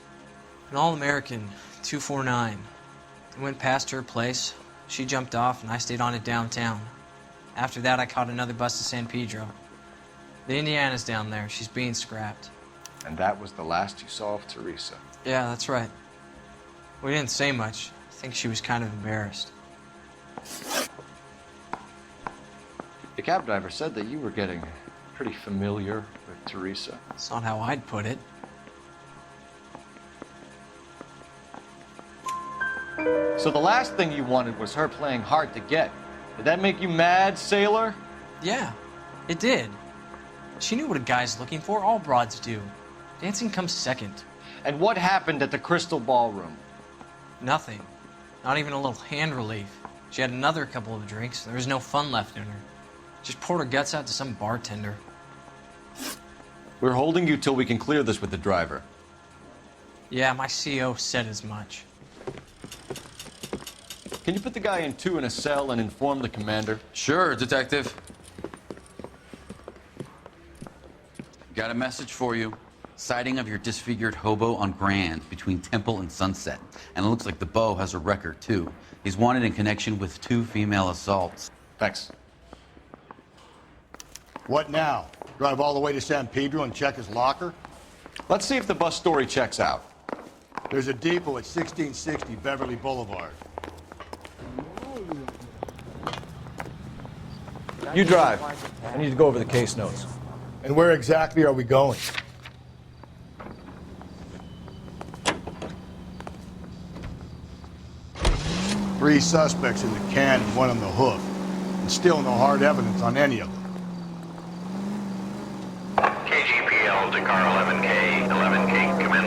Speaker 6: An All-American, 249. I went past her place. She jumped off and I stayed on it downtown. After that, I caught another bus to San Pedro. The Indiana's down there. She's being scrapped.
Speaker 3: And that was the last you saw of Teresa.
Speaker 6: Yeah, that's right. We didn't say much. I think she was kind of embarrassed.
Speaker 3: The cab driver said that you were getting pretty familiar with Teresa.
Speaker 6: That's not how I'd put it.
Speaker 3: So the last thing you wanted was her playing hard to get. Did that make you mad, sailor?
Speaker 6: Yeah, it did. She knew what a guy's looking for. All broads do. Dancing comes second.
Speaker 3: And what happened at the Crystal Ballroom?
Speaker 6: Nothing. Not even a little hand relief. She had another couple of drinks. There was no fun left in her. Just poured her guts out to some bartender.
Speaker 3: We're holding you till we can clear this with the driver.
Speaker 6: Yeah, my CO said as much.
Speaker 3: Can you put the guy in 2 in a cell and inform the commander?
Speaker 8: Sure, Detective.
Speaker 13: Got a message for you. Sighting of your disfigured hobo on Grand between Temple and Sunset. And it looks like the Beau has a record, too. He's wanted in connection with 2 female assaults.
Speaker 3: Thanks.
Speaker 2: What now? Drive all the way to San Pedro and check his locker?
Speaker 3: Let's see if the bus story checks out.
Speaker 2: There's a depot at 1660 Beverly Boulevard.
Speaker 22: You drive. I need to go over the case notes.
Speaker 2: And where exactly are we going? Three suspects in the can and 1 on the hook. And still no hard evidence on any of them.
Speaker 23: KGPL to car 11K. 11K, come in.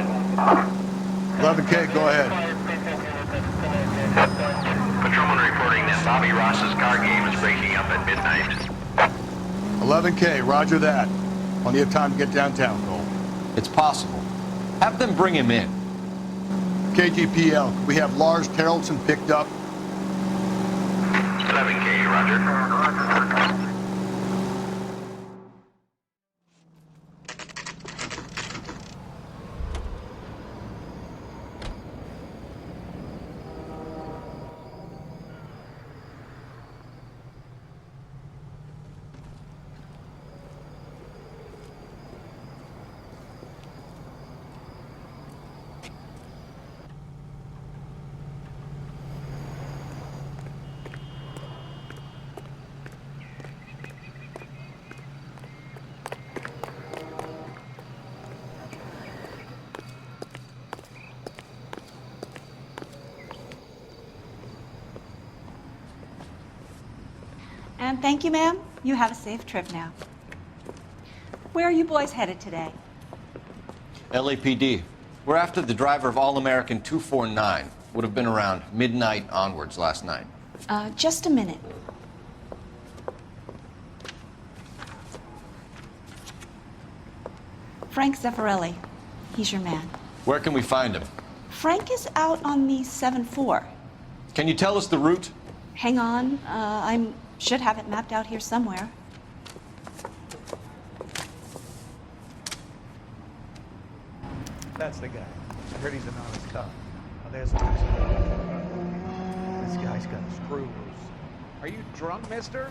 Speaker 2: 11K, go ahead.
Speaker 23: Patrolman reporting that Bobby Ross's car game is breaking up at midnight.
Speaker 2: 11K, roger that. Plenty of time to get downtown, Cole.
Speaker 3: It's possible. Have them bring him in.
Speaker 2: KGPL, could we have Lars Carrollson picked up?
Speaker 23: 11K, roger.
Speaker 8: And thank you, ma'am. You have a safe trip now. Where are you boys headed today?
Speaker 3: LAPD. We're after the driver of All-American 249. Would have been around midnight onwards last night.
Speaker 8: Just a minute. Frank Zeffirelli. He's your man.
Speaker 3: Where can we find him?
Speaker 8: Frank is out on the 7-4.
Speaker 3: Can you tell us the route?
Speaker 8: Hang on. I should have it mapped out here somewhere.
Speaker 19: That's the guy. I heard he's an honest cop. Oh, there's the This guy's got screw loose.
Speaker 10: Are you drunk, mister?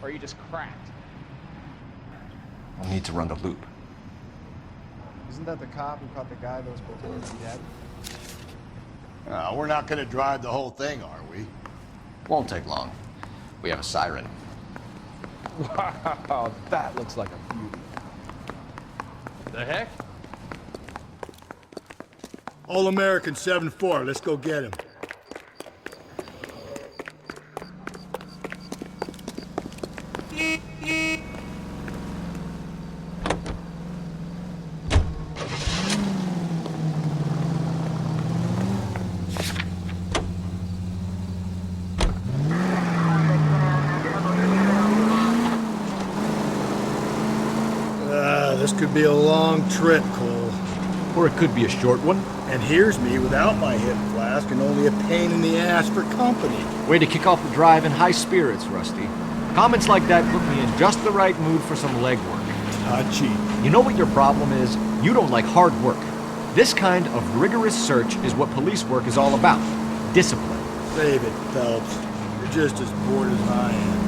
Speaker 10: Or are you just cracked?
Speaker 3: I'll need to run the loop.
Speaker 12: Isn't that the cop who caught the guy that was pretending to be dead?
Speaker 2: We're not going to drive the whole thing, are we?
Speaker 3: Won't take long. We have a siren.
Speaker 10: Wow, that looks like a beauty. The heck?
Speaker 2: All-American 7-4, let's go get him. This could be a long trip, Cole.
Speaker 22: Or it could be a short one.
Speaker 2: And here's me without my hip flask and only a pain in the ass for company.
Speaker 22: Way to kick off the drive in high spirits, Rusty. Comments like that put me in just the right mood for some legwork.
Speaker 2: Cheap.
Speaker 22: You know what your problem is? You don't like hard work. This kind of rigorous search is what police work is all about. Discipline.
Speaker 2: Save it, Phelps. You're just as bored as I am.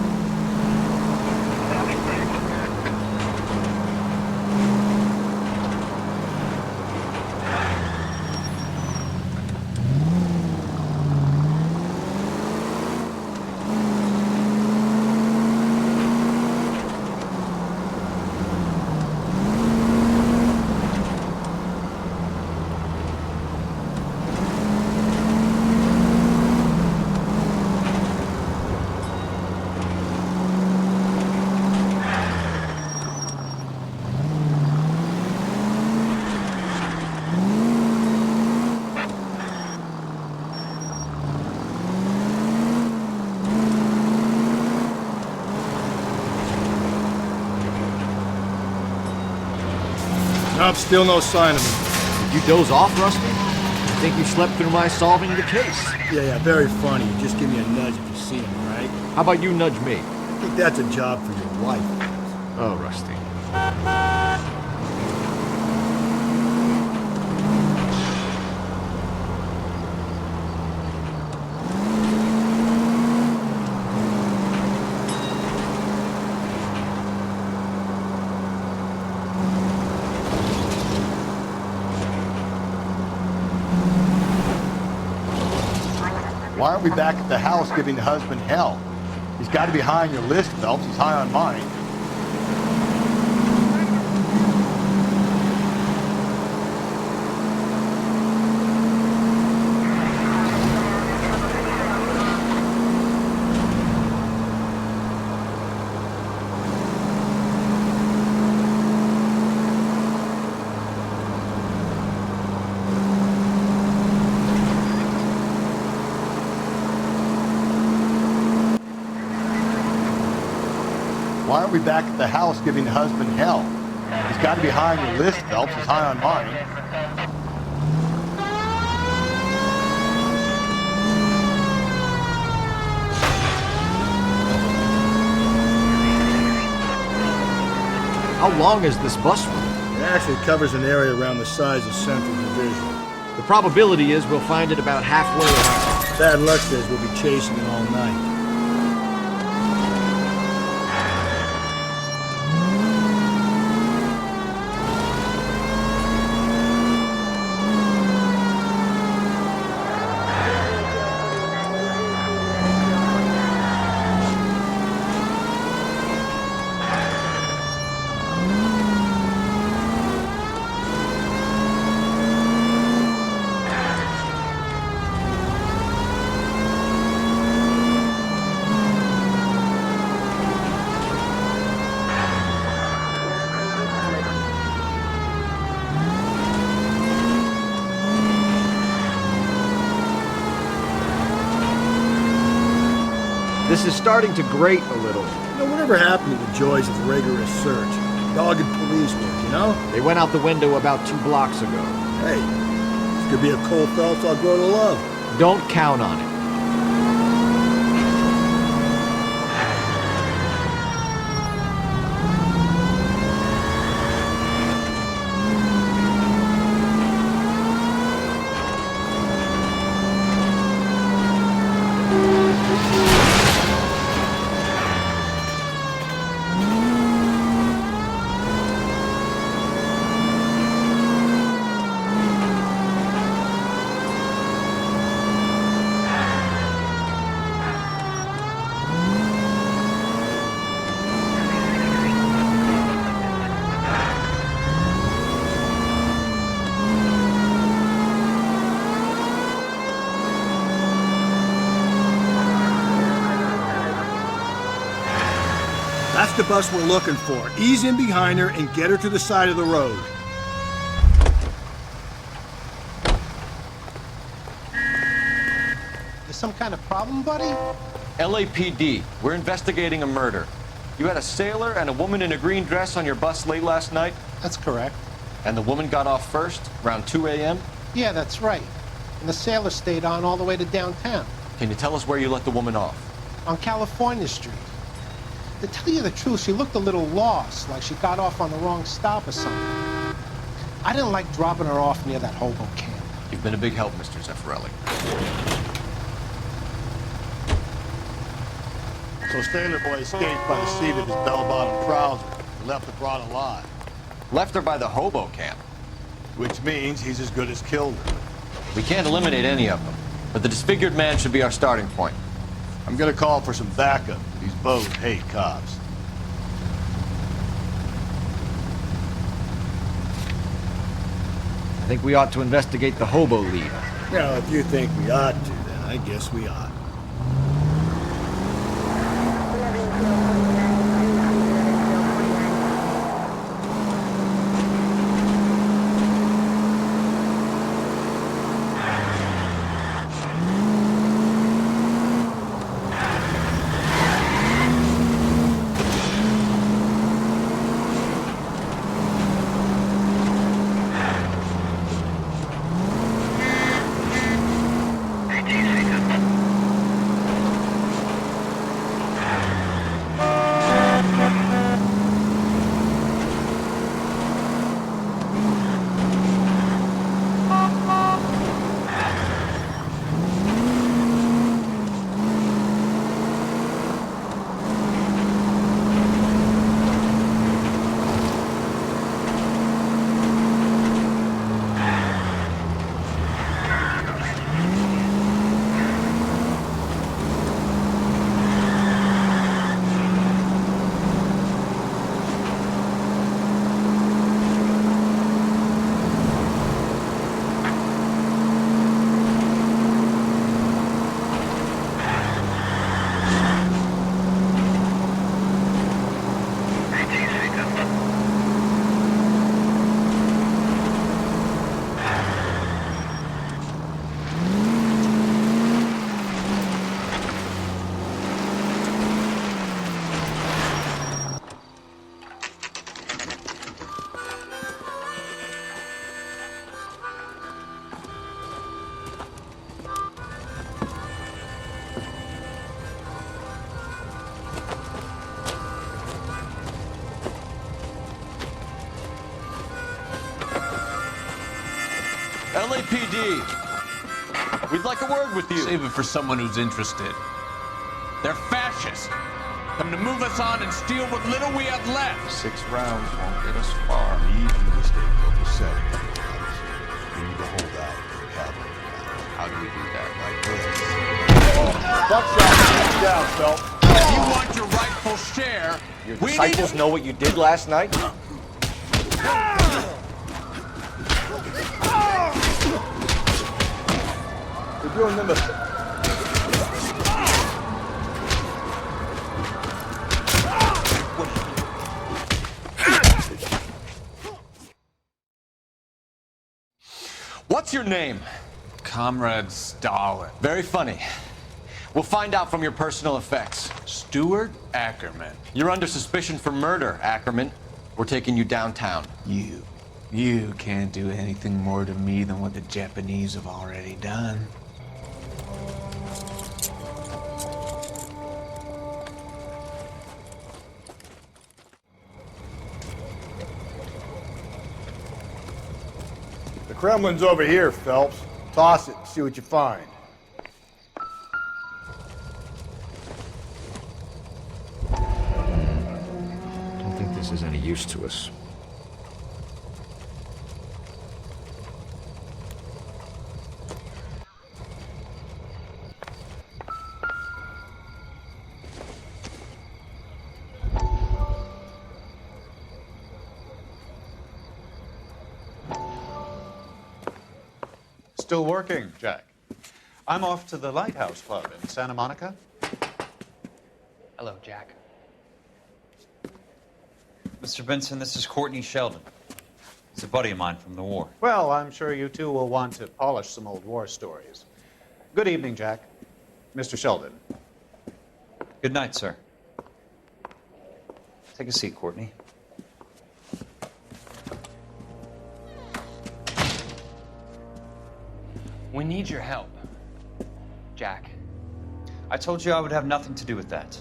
Speaker 2: Nope, still no sign of him.
Speaker 22: Did you doze off, Rusty? I think you slept through my solving the case.
Speaker 2: Yeah, very funny. Just give me a nudge if you see him, all right?
Speaker 22: How about you nudge me?
Speaker 2: I think that's a job for your wife.
Speaker 22: Oh, Rusty.
Speaker 2: Why aren't we back at the house giving the husband hell? He's got to be high on your list, Phelps. He's high on mine. Why aren't we back at the house giving the husband hell? He's got to be high on your list, Phelps. He's high on mine.
Speaker 22: How long is this bus route?
Speaker 2: It actually covers an area around the size of Central Division.
Speaker 22: The probability is we'll find it about halfway around.
Speaker 2: Bad luck says we'll be chasing it all night.
Speaker 22: This is starting to grate a little.
Speaker 2: You know, whatever happened to the joys of rigorous search? Dogged police work, you know?
Speaker 22: They went out the window about 2 blocks ago.
Speaker 2: Hey, this could be a Cole Phelps I'll grow to love.
Speaker 22: Don't count on it.
Speaker 2: That's the bus we're looking for. Ease in behind her and get her to the side of the road.
Speaker 19: There's some kind of problem, buddy?
Speaker 3: LAPD, we're investigating a murder. You had a sailor and a woman in a green dress on your bus late last night?
Speaker 19: That's correct.
Speaker 3: And the woman got off first, around 2 a.m.?
Speaker 19: Yeah, that's right. And the sailor stayed on all the way to downtown.
Speaker 3: Can you tell us where you let the woman off?
Speaker 19: On California Street. To tell you the truth, she looked a little lost, like she got off on the wrong stop or something. I didn't like dropping her off near that hobo camp.
Speaker 3: You've been a big help, Mr. Zeffirelli.
Speaker 2: So Sailor Boy escaped by the seat of his bell-bottom trousers and left the broad alive.
Speaker 3: Left her by the hobo camp.
Speaker 2: Which means he's as good as killed her.
Speaker 3: We can't eliminate any of them, but the disfigured man should be our starting point.
Speaker 2: I'm gonna call for some backup. These both hate cops.
Speaker 22: I think we ought to investigate the hobo lead.
Speaker 2: Well, if you think we ought to, then I guess we ought.
Speaker 13: LAPD. We'd like a word with you. Save it for someone who's interested. They're fascists. Come to move us on and steal what little we have left.
Speaker 3: 6 rounds won't get us far.
Speaker 10: We need you to stay copacetic. We need to hold out for cavalry.
Speaker 3: How do we do that?
Speaker 10: Like this.
Speaker 2: Buckshot, down, Phelps.
Speaker 13: If you want your rightful share,
Speaker 3: Your
Speaker 13: we
Speaker 3: disciples know what you did last night?
Speaker 2: We're doing them a...
Speaker 3: What's your name?
Speaker 13: Comrade Stalin.
Speaker 3: Very funny. We'll find out from your personal effects.
Speaker 13: Stuart Ackerman.
Speaker 3: You're under suspicion for murder, Ackerman. We're taking you downtown.
Speaker 13: You can't do anything more to me than what the Japanese have already done.
Speaker 2: The Kremlin's over here, Phelps. Toss it and see what you find.
Speaker 22: Don't think this is any use to us.
Speaker 14: Still working, Jack. I'm off to the Lighthouse Club in Santa Monica.
Speaker 6: Hello, Jack.
Speaker 15: Mr. Benson, this is Courtney Sheldon. He's a buddy of mine from the war.
Speaker 14: Well, I'm sure you two will want to polish some old war stories. Good evening, Jack. Mr. Sheldon.
Speaker 15: Good night, sir. Take a seat, Courtney.
Speaker 6: We need your help, Jack.
Speaker 15: I told you I would have nothing to do with that.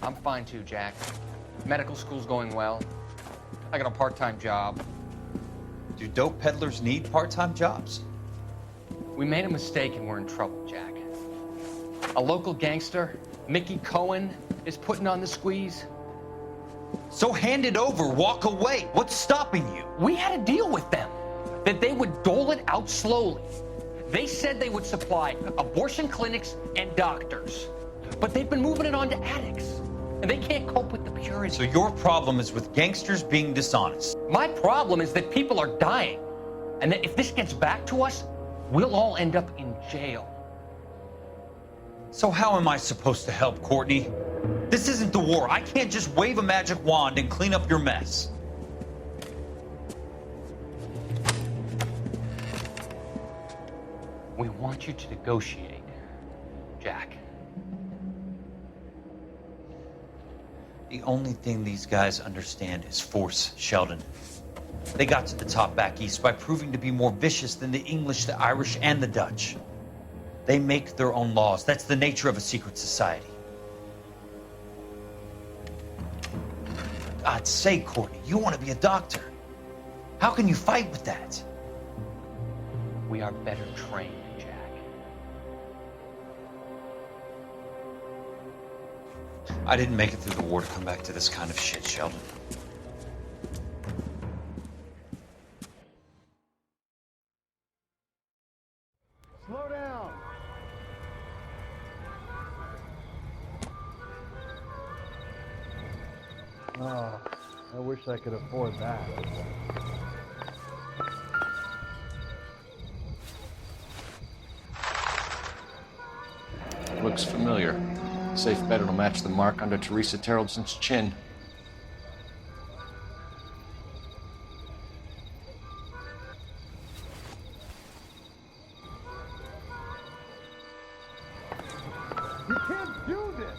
Speaker 6: I'm fine too, Jack. Medical school's going well. I got a part-time job.
Speaker 15: Do dope peddlers need part-time jobs?
Speaker 6: We made a mistake and we're in trouble, Jack. A local gangster, Mickey Cohen, is putting on the squeeze.
Speaker 15: So hand it over, walk away. What's stopping you?
Speaker 6: We had a deal with them that they would dole it out slowly. They said they would supply abortion clinics and doctors, but they've been moving it on to addicts, and they can't cope with the purity.
Speaker 15: So your problem is with gangsters being dishonest.
Speaker 6: My problem is that people are dying, and that if this gets back to us, we'll all end up in jail.
Speaker 15: So how am I supposed to help, Courtney? This isn't the war. I can't just wave a magic wand and clean up your mess.
Speaker 6: We want you to negotiate, Jack.
Speaker 15: The only thing these guys understand is force, Sheldon. They got to the top back east by proving to be more vicious than the English, the Irish, and the Dutch. They make their own laws. That's the nature of a secret society. For God's sake, Courtney, you want to be a doctor. How can you fight with that?
Speaker 6: We are better trained, Jack.
Speaker 15: I didn't make it through the war to come back to this kind of shit, Sheldon.
Speaker 2: Slow down.
Speaker 12: Oh, I wish I could afford that.
Speaker 3: Looks familiar. Safe bet it'll match the mark under Teresa Terreldson's chin.
Speaker 12: You can't do this!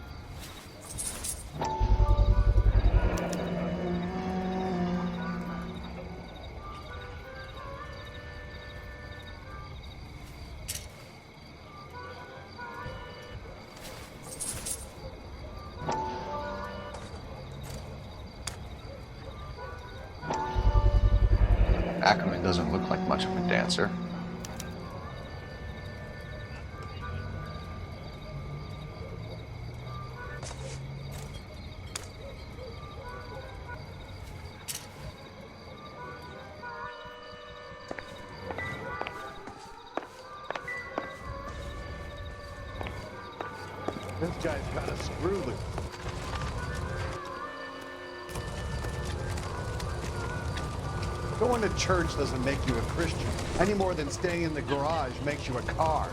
Speaker 3: doesn't look like much of a dancer.
Speaker 10: This guy's got a screw loose. Going to church doesn't make you a Christian, any more than staying in the garage makes you a car.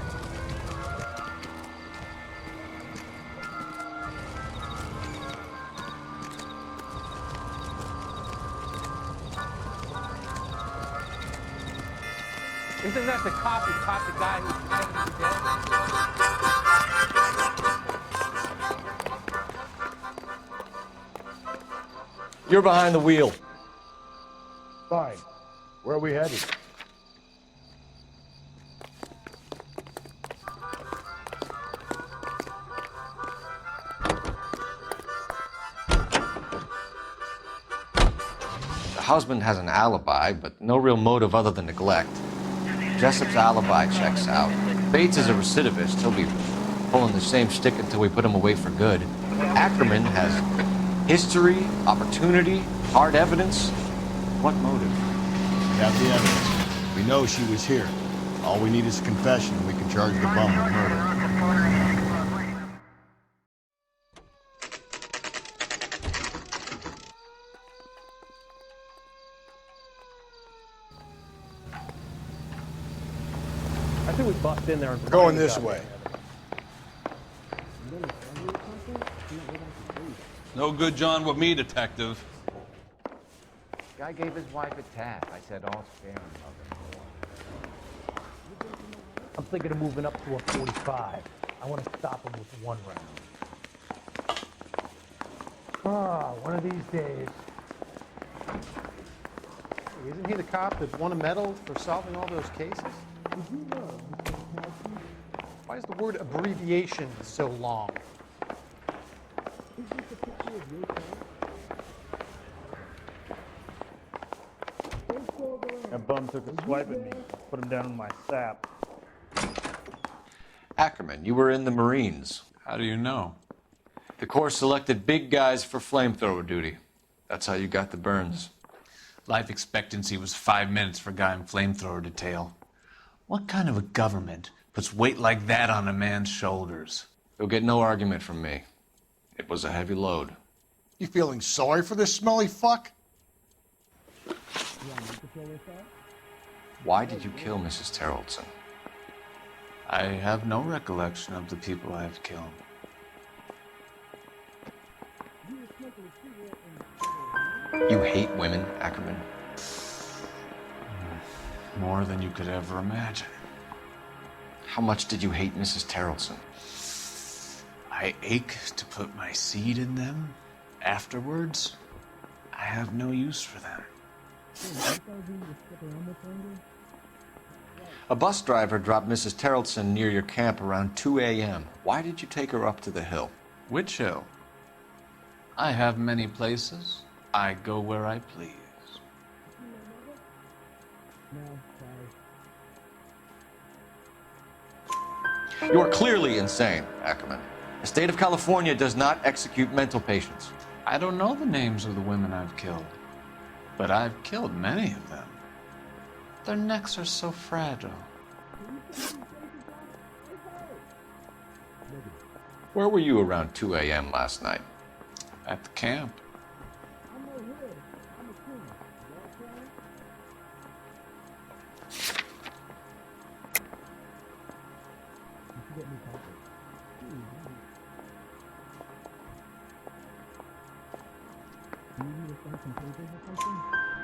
Speaker 11: Isn't that the cop who caught the guy who pretended to be dead?
Speaker 22: You're behind the wheel.
Speaker 2: Fine. Where are we headed?
Speaker 3: The husband has an alibi, but no real motive other than neglect. Jessup's alibi checks out. Bates is a recidivist. He'll be pulling the same stick until we put him away for good. Ackerman has history, opportunity, hard evidence. What motive?
Speaker 2: We have the evidence. We know she was here. All we need is a confession, and we can charge the bum with murder.
Speaker 11: I think we bust in there and
Speaker 2: We're going this way.
Speaker 13: No good John with me, detective.
Speaker 4: Guy gave his wife a tap. I said all's fair in love.
Speaker 11: I'm thinking of moving up to a 45. I want to stop him with one round. One of these days.
Speaker 19: Isn't he the cop that won a medal for solving all those cases? Why is the word abbreviation so long?
Speaker 11: That bum took a swipe at me. Put him down in my sap.
Speaker 3: Ackerman, you were in the Marines.
Speaker 13: How do you know?
Speaker 3: The Corps selected big guys for flamethrower duty. That's how you got the burns.
Speaker 13: Life expectancy was 5 minutes for a guy in flamethrower detail. What kind of a government puts weight like that on a man's shoulders?
Speaker 3: You'll get no argument from me. It was a heavy load.
Speaker 2: You feeling sorry for this smelly fuck?
Speaker 3: Why did you kill Mrs. Terrellson?
Speaker 13: I have no recollection of the people I have killed.
Speaker 3: You hate women, Ackerman?
Speaker 13: More than you could ever imagine.
Speaker 3: How much did you hate Mrs. Terrellson?
Speaker 13: I ache to put my seed in them. Afterwards, I have no use for them.
Speaker 3: A bus driver dropped Mrs. Terrellson near your camp around 2 a.m. Why did you take her up to the hill?
Speaker 13: Which hill? I have many places. I go where I please.
Speaker 3: You are clearly insane, Ackerman. The state of California does not execute mental patients.
Speaker 13: I don't know the names of the women I've killed, but I've killed many of them. Their necks are so fragile.
Speaker 3: Where were you around 2 a.m. last night?
Speaker 13: At the camp.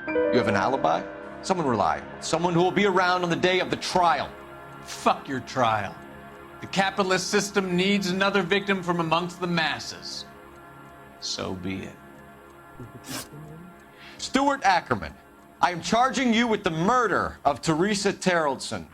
Speaker 3: You have an alibi? Someone reliable. Someone who will be around on the day of the trial.
Speaker 13: Fuck your trial. The capitalist system needs another victim from amongst the masses. So be it.
Speaker 3: Stuart Ackerman, I am charging you with the murder of Teresa Terrellson.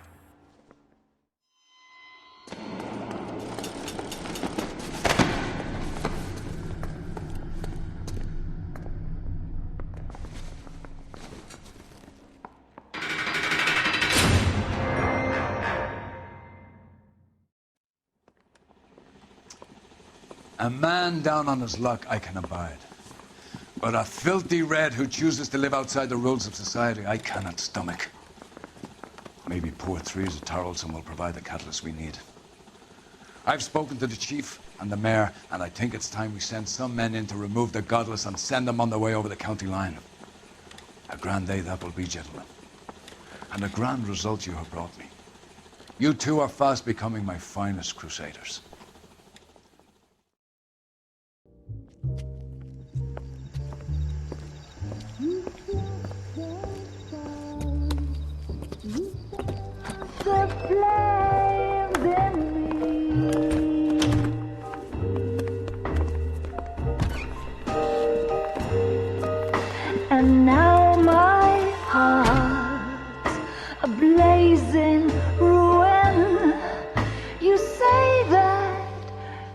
Speaker 7: A man down on his luck I can abide. But a filthy red who chooses to live outside the rules of society, I cannot stomach. Maybe poor Theresa Tarleton will provide the catalyst we need. I've spoken to the chief and the mayor, and I think it's time we send some men in to remove the godless and send them on their way over the county line. A grand day that will be, gentlemen. And a grand result you have brought me. You two are fast becoming my finest crusaders.
Speaker 9: The flames in me. And now my heart's a blazing ruin. You say that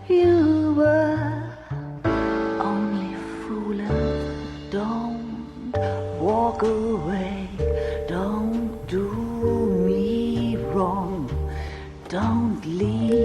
Speaker 9: you were only fooling. Don't walk away. Don't do me wrong. Don't leave.